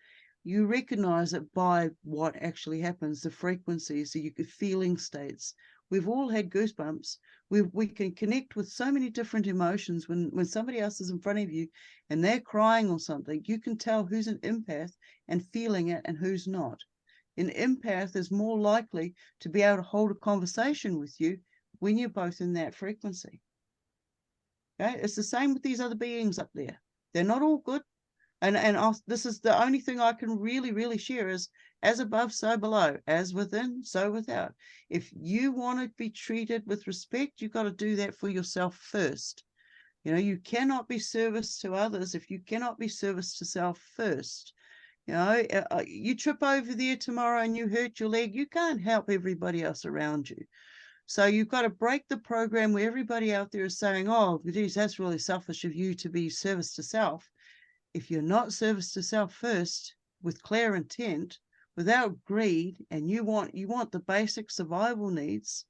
You recognize it by what actually happens, the frequencies, the feeling states. We've all had goosebumps. We can connect with so many different emotions. When somebody else is in front of you and they're crying or something, you can tell who's an empath and feeling it and who's not. An empath is more likely to be able to hold a conversation with you when you're both in that frequency. Okay? It's the same with these other beings up there. They're not all good. This is the only thing I can really share is as above, so below, as within, so without. If you want to be treated with respect, you've got to do that for yourself first. You know, you cannot be service to others if you cannot be service to self first. You know, you trip over there tomorrow and you hurt your leg, you can't help everybody else around you. So you've got to break the program where everybody out there is saying, oh, geez, that's really selfish of you to be service to self. If you're not service to self first, with clear intent, without greed, and you want the basic survival needs,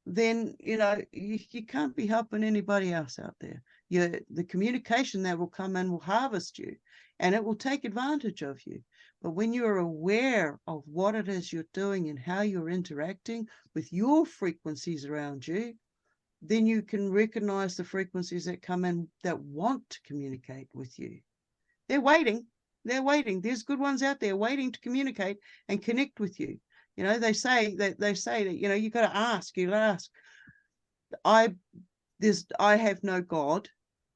then you know you can't be helping anybody else out there. The communication that will come in will harvest you, and it will take advantage of you. But when you're aware of what it is you're doing and how you're interacting with your frequencies around you, then you can recognize the frequencies that come in that want to communicate with you. They're waiting. They're waiting. There's good ones out there waiting to communicate and connect with you. You know, they say that you know, you got to ask. You ask. I have no God.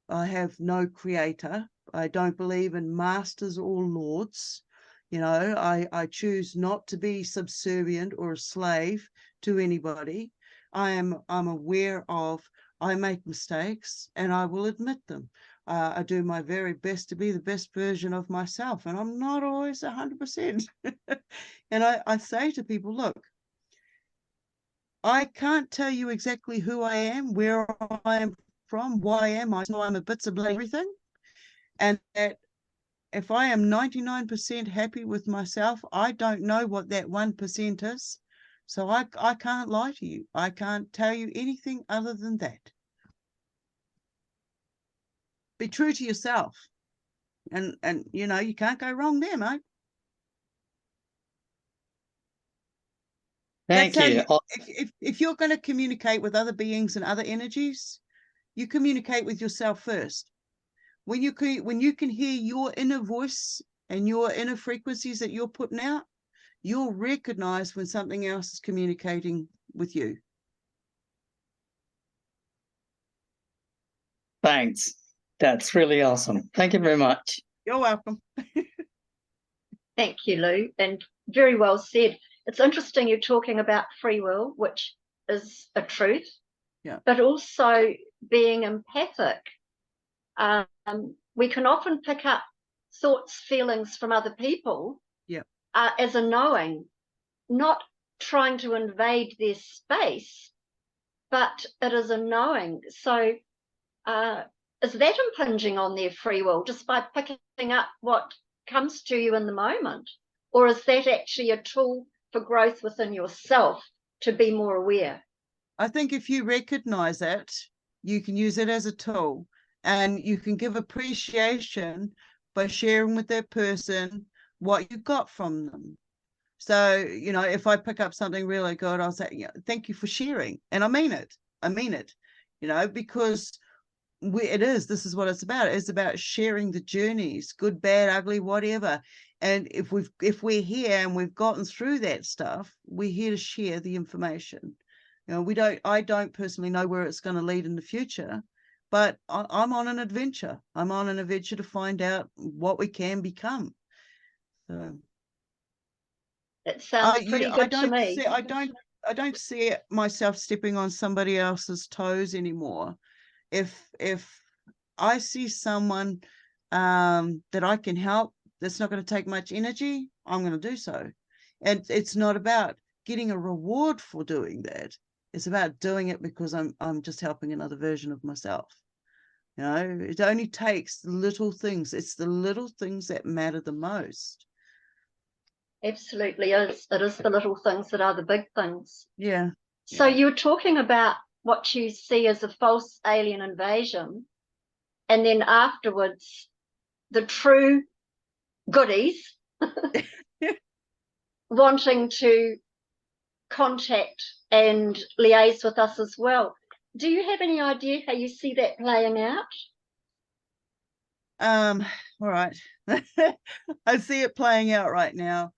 I have no creator. I don't believe in masters or lords. You know, I choose not to be subservient or a slave to anybody. I'm aware of I make mistakes and I will admit them. I do my very best to be the best version of myself, and I'm not always 100%. And I say to people, look, I can't tell you exactly who I am, where I am from, why I am. I know I'm a bits of everything. And that if I am 99% happy with myself, I don't know what that 1% is. So I can't lie to you. I can't tell you anything other than that. Be true to yourself. And you know, you can't go wrong there, mate. Thank you. If you're going to communicate with other beings and other energies, you communicate with yourself first. When you can hear your inner voice and your inner frequencies that you're putting out, you'll recognize when something else is communicating with you. Thanks. That's really awesome. Thank you very much. You're welcome. Thank you, Lou, and very well said. It's interesting you're talking about free will, which is a truth, yeah, but also being empathic. We can often pick up thoughts, feelings from other people, yeah, as a knowing, not trying to invade their space, but it is a knowing. So is that impinging on their free will just by picking up what comes to you in the moment? Or is that actually a tool for growth within yourself to be more aware? I think if you recognize it, you can use it as a tool, and you can give appreciation by sharing with that person what you got from them. So, you know, if I pick up something really good, I'll say, yeah, thank you for sharing. And I mean it. I mean it, you know, because this is what it's about. It's about sharing the journeys, good, bad, ugly, whatever. And if we're here and we've gotten through that stuff, we're here to share the information. You know, I don't personally know where it's going to lead in the future, but I'm on an adventure. I'm on an adventure to find out what we can become. So It sounds pretty good to me. I don't see myself stepping on somebody else's toes anymore. If I see someone that I can help, that's not going to take much energy, I'm going to do so. And it's not about getting a reward for doing that. It's about doing it because I'm just helping another version of myself. You know, it only takes little things. It's the little things that matter the most. Absolutely is. It is the little things that are the big things. Yeah. So you're talking about what you see as a false alien invasion, and then afterwards, the true goodies wanting to contact and liaise with us as well. Do you have any idea how you see that playing out? All right. I see it playing out right now.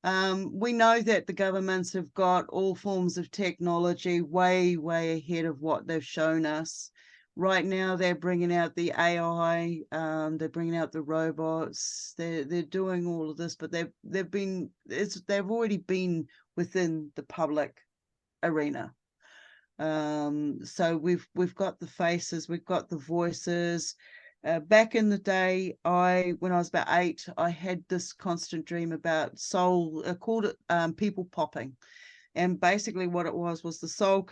We know that the governments have got all forms of technology way ahead of what they've shown us. Right now, they're bringing out the AI. They're bringing out the robots. They're doing all of this, but they've already been within the public arena. So we've got the faces, we've got the voices. Back in the day, when I was about 8, I had this constant dream about soul. I called it people popping, and basically what it was the soul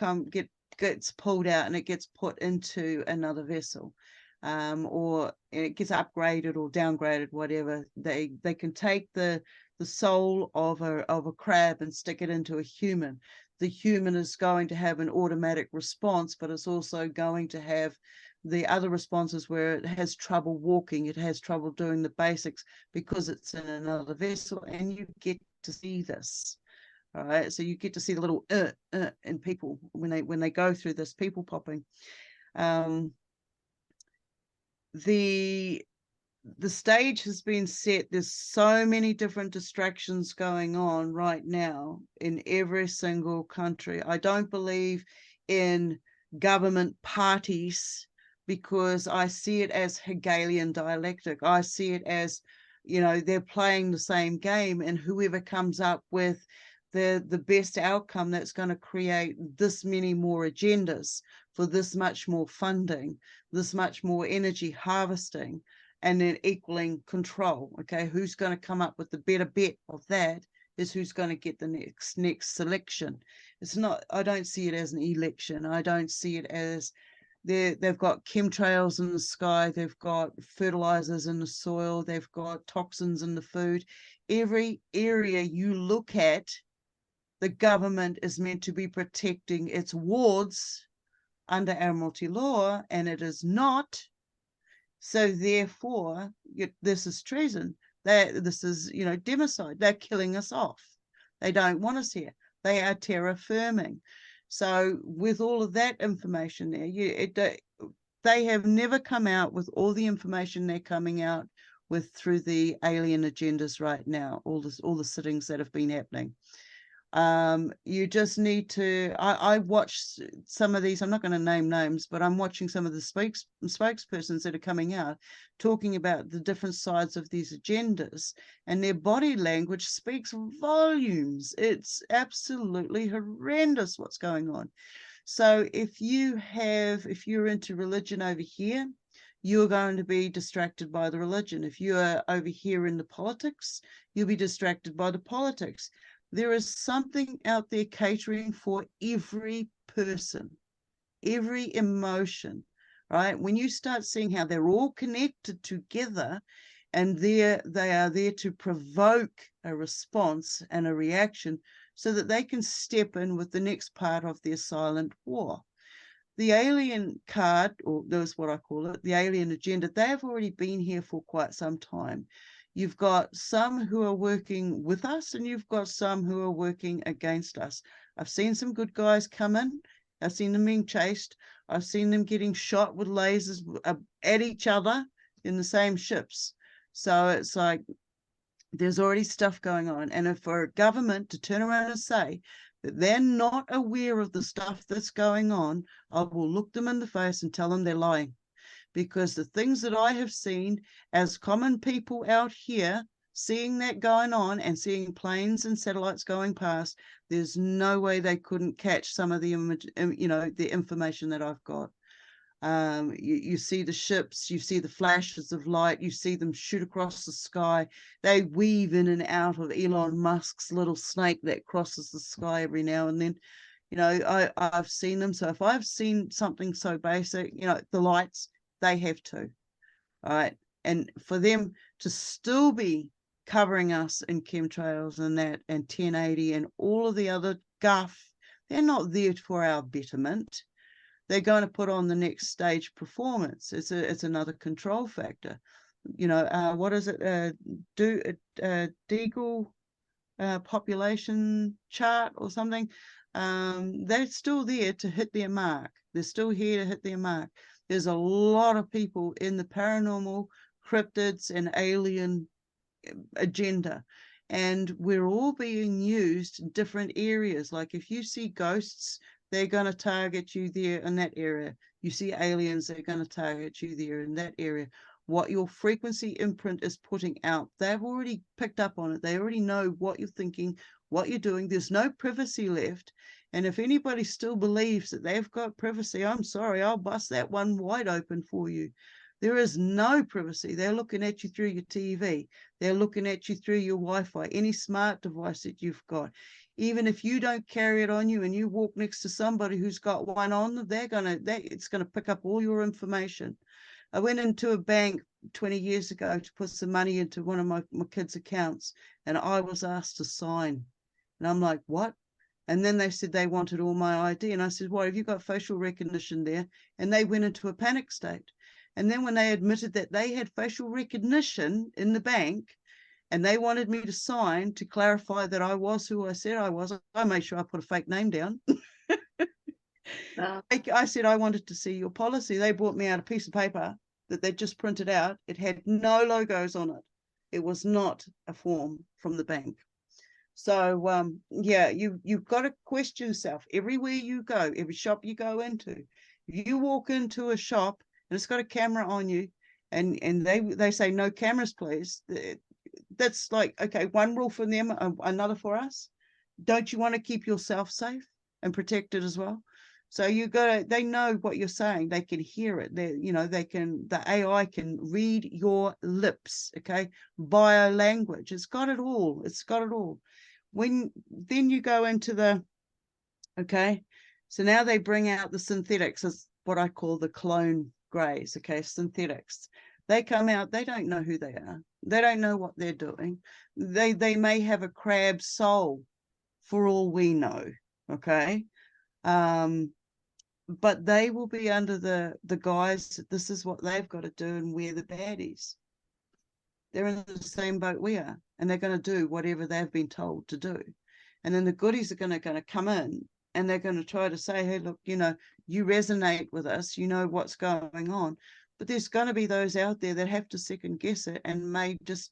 gets pulled out and it gets put into another vessel, or it gets upgraded or downgraded, whatever. They can take the soul of a crab and stick it into a human. The human is going to have an automatic response, but it's also going to have the other responses where it has trouble walking, it has trouble doing the basics because it's in another vessel, and you get to see this. All right, so you get to see the little in people when they go through this people popping. The stage has been set. There's so many different distractions going on right now in every single country. I don't believe in government parties, because I see it as Hegelian dialectic. I see it as, you know, they're playing the same game, and whoever comes up with the best outcome, that's going to create this many more agendas for this much more funding, this much more energy harvesting, and then equaling control. Okay, who's going to come up with the better bet of that is who's going to get the next selection. It's not, I don't see it as an election. I don't see it as they've got chemtrails in the sky, they've got fertilizers in the soil, they've got toxins in the food. Every area you look at, the government is meant to be protecting its wards under Admiralty law, and it is not. So therefore, this is treason. This is, you know, democide. They're killing us off. They don't want us here. They are terra firming. So with all of that information there, they have never come out with all the information they're coming out with through the alien agendas right now, all the sittings that have been happening. You just need to, I watch some of these, I'm not going to name names, but I'm watching some of the spokespersons that are coming out talking about the different sides of these agendas, and their body language speaks volumes. It's absolutely horrendous what's going on. So if you're into religion over here, you're going to be distracted by the religion. If you are over here in the politics, you'll be distracted by the politics. There is something out there catering for every person, every emotion, right? When you start seeing how they're all connected together, And they are there to provoke a response and a reaction so that they can step in with the next part of their silent war. The alien card, or that's what I call it, the alien agenda, they have already been here for quite some time. You've got some who are working with us, and you've got some who are working against us. I've seen some good guys come in. I've seen them being chased. I've seen them getting shot with lasers at each other in the same ships. So it's like there's already stuff going on. And if for a government to turn around and say that they're not aware of the stuff that's going on, I will look them in the face and tell them they're lying. Because the things that I have seen as common people out here, seeing that going on and seeing planes and satellites going past, there's no way they couldn't catch some of the image, the information that I've got. You see the ships, you see the flashes of light, you see them shoot across the sky. They weave in and out of Elon Musk's little snake that crosses the sky every now and then. I've seen them. So if I've seen something so basic, the lights, they have to. All right. And for them to still be covering us in chemtrails and that and 1080 and all of the other guff, they're not there for our betterment. They're going to put on the next stage performance. It's another control factor. What is it? Deagle population chart or something. They're still there to hit their mark. They're still here to hit their mark. There's a lot of people in the paranormal, cryptids, and alien agenda. And we're all being used in different areas. Like if you see ghosts, they're going to target you there in that area. You see aliens, they're going to target you there in that area. What your frequency imprint is putting out, they've already picked up on it. They already know what you're thinking, what you're doing. There's no privacy left. And if anybody still believes that they've got privacy, I'm sorry, I'll bust that one wide open for you. There is no privacy. They're looking at you through your TV. They're looking at you through your Wi-Fi, any smart device that you've got. Even if you don't carry it on you and you walk next to somebody who's got one on, it's going to pick up all your information. I went into a bank 20 years ago to put some money into one of my kids' accounts, and I was asked to sign. And I'm like, what? And then they said they wanted all my ID. And I said, well, have you got facial recognition there? And they went into a panic state. And then when they admitted that they had facial recognition in the bank, and they wanted me to sign to clarify that I was who I said I was, I made sure I put a fake name down. I said I wanted to see your policy. They brought me out a piece of paper that they just printed out. It had no logos on it. It was not a form from the bank. So you've got to question yourself everywhere you go, every shop you go into. If you walk into a shop and it's got a camera on you, and they say no cameras, please. That's like, okay, one rule for them, another for us. Don't you want to keep yourself safe and protected as well? So they know what you're saying. They can hear it. The AI can read your lips, okay? Bio language. It's got it all. It's got it all. Then you go into okay, so now they bring out the synthetics, as what I call the clone greys, okay, synthetics. They come out, they don't know who they are. They don't know what they're doing. They may have a crab soul for all we know, okay? But they will be under the guise that this is what they've got to do, and we're the baddies. They're in the same boat we are, and they're going to do whatever they've been told to do. And then the goodies are going to come in, and they're going to try to say, hey, look, you resonate with us, you know what's going on. But there's going to be those out there that have to second guess it and may just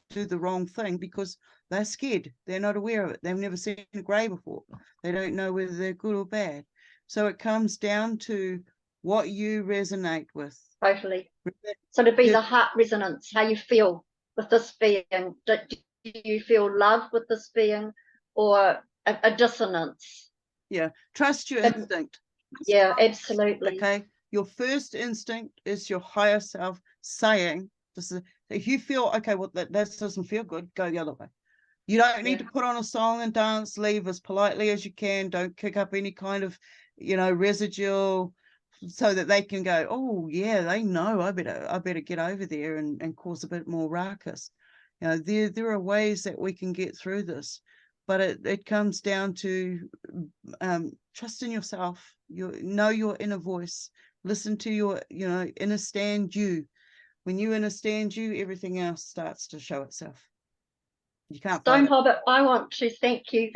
do the wrong thing because they're scared. They're not aware of it. They've never seen a grey before. They don't know whether they're good or bad. So it comes down to what you resonate with. Totally. So to be the heart resonance, how you feel with this being. Do you feel love with this being, or a dissonance? Yeah. Trust your instinct. Yeah, absolutely. Okay. Your first instinct is your higher self saying, if you feel, okay, well, that doesn't feel good, go the other way. You don't need to put on a song and dance, leave as politely as you can. Don't kick up any kind of, residual so that they can go, oh yeah, they know, I better get over there and cause a bit more ruckus. You know, there are ways that we can get through this, but it comes down to trust in yourself. Know your inner voice. Listen to your, understand you. When you understand you, everything else starts to show itself. You can't Stone fight it. Hobbit, I want to thank you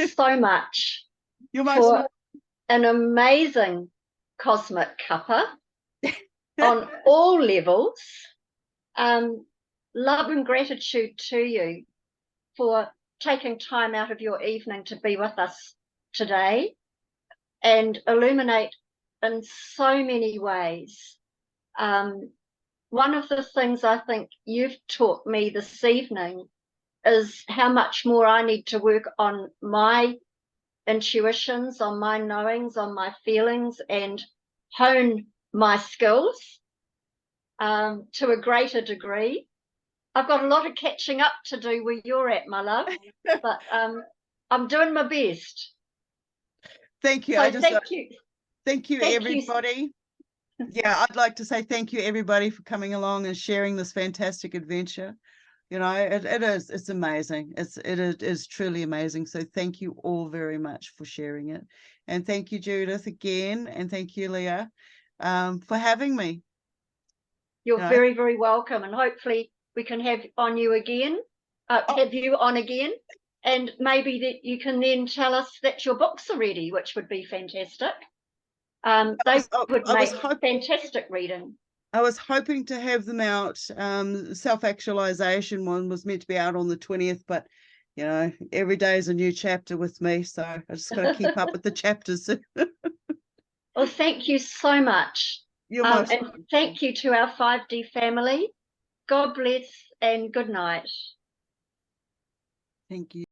so much You're most for an amazing cosmic cuppa on all levels. Love and gratitude to you for taking time out of your evening to be with us today and illuminate in so many ways. One of the things I think you've taught me this evening is how much more I need to work on my intuitions, on my knowings, on my feelings, and hone my skills to a greater degree. I've got a lot of catching up to do where you're at, my love, but I'm doing my best. Thank you. So thank you. Thank you, everybody. Yeah, I'd like to say thank you, everybody, for coming along and sharing this fantastic adventure. It's amazing. It is truly amazing. So thank you all very much for sharing it. And thank you, Judith, again. And thank you, Leah, for having me. You're very, very welcome. And hopefully we can have you on again. And maybe that you can then tell us that your books are ready, which would be fantastic. They would make fantastic reading. I was hoping to have them out. Self-actualization one was meant to be out on the 20th, but every day is a new chapter with me, so I just got to keep up with the chapters. Well, thank you so much. And thank you to our 5D family. God bless and good night. Thank you.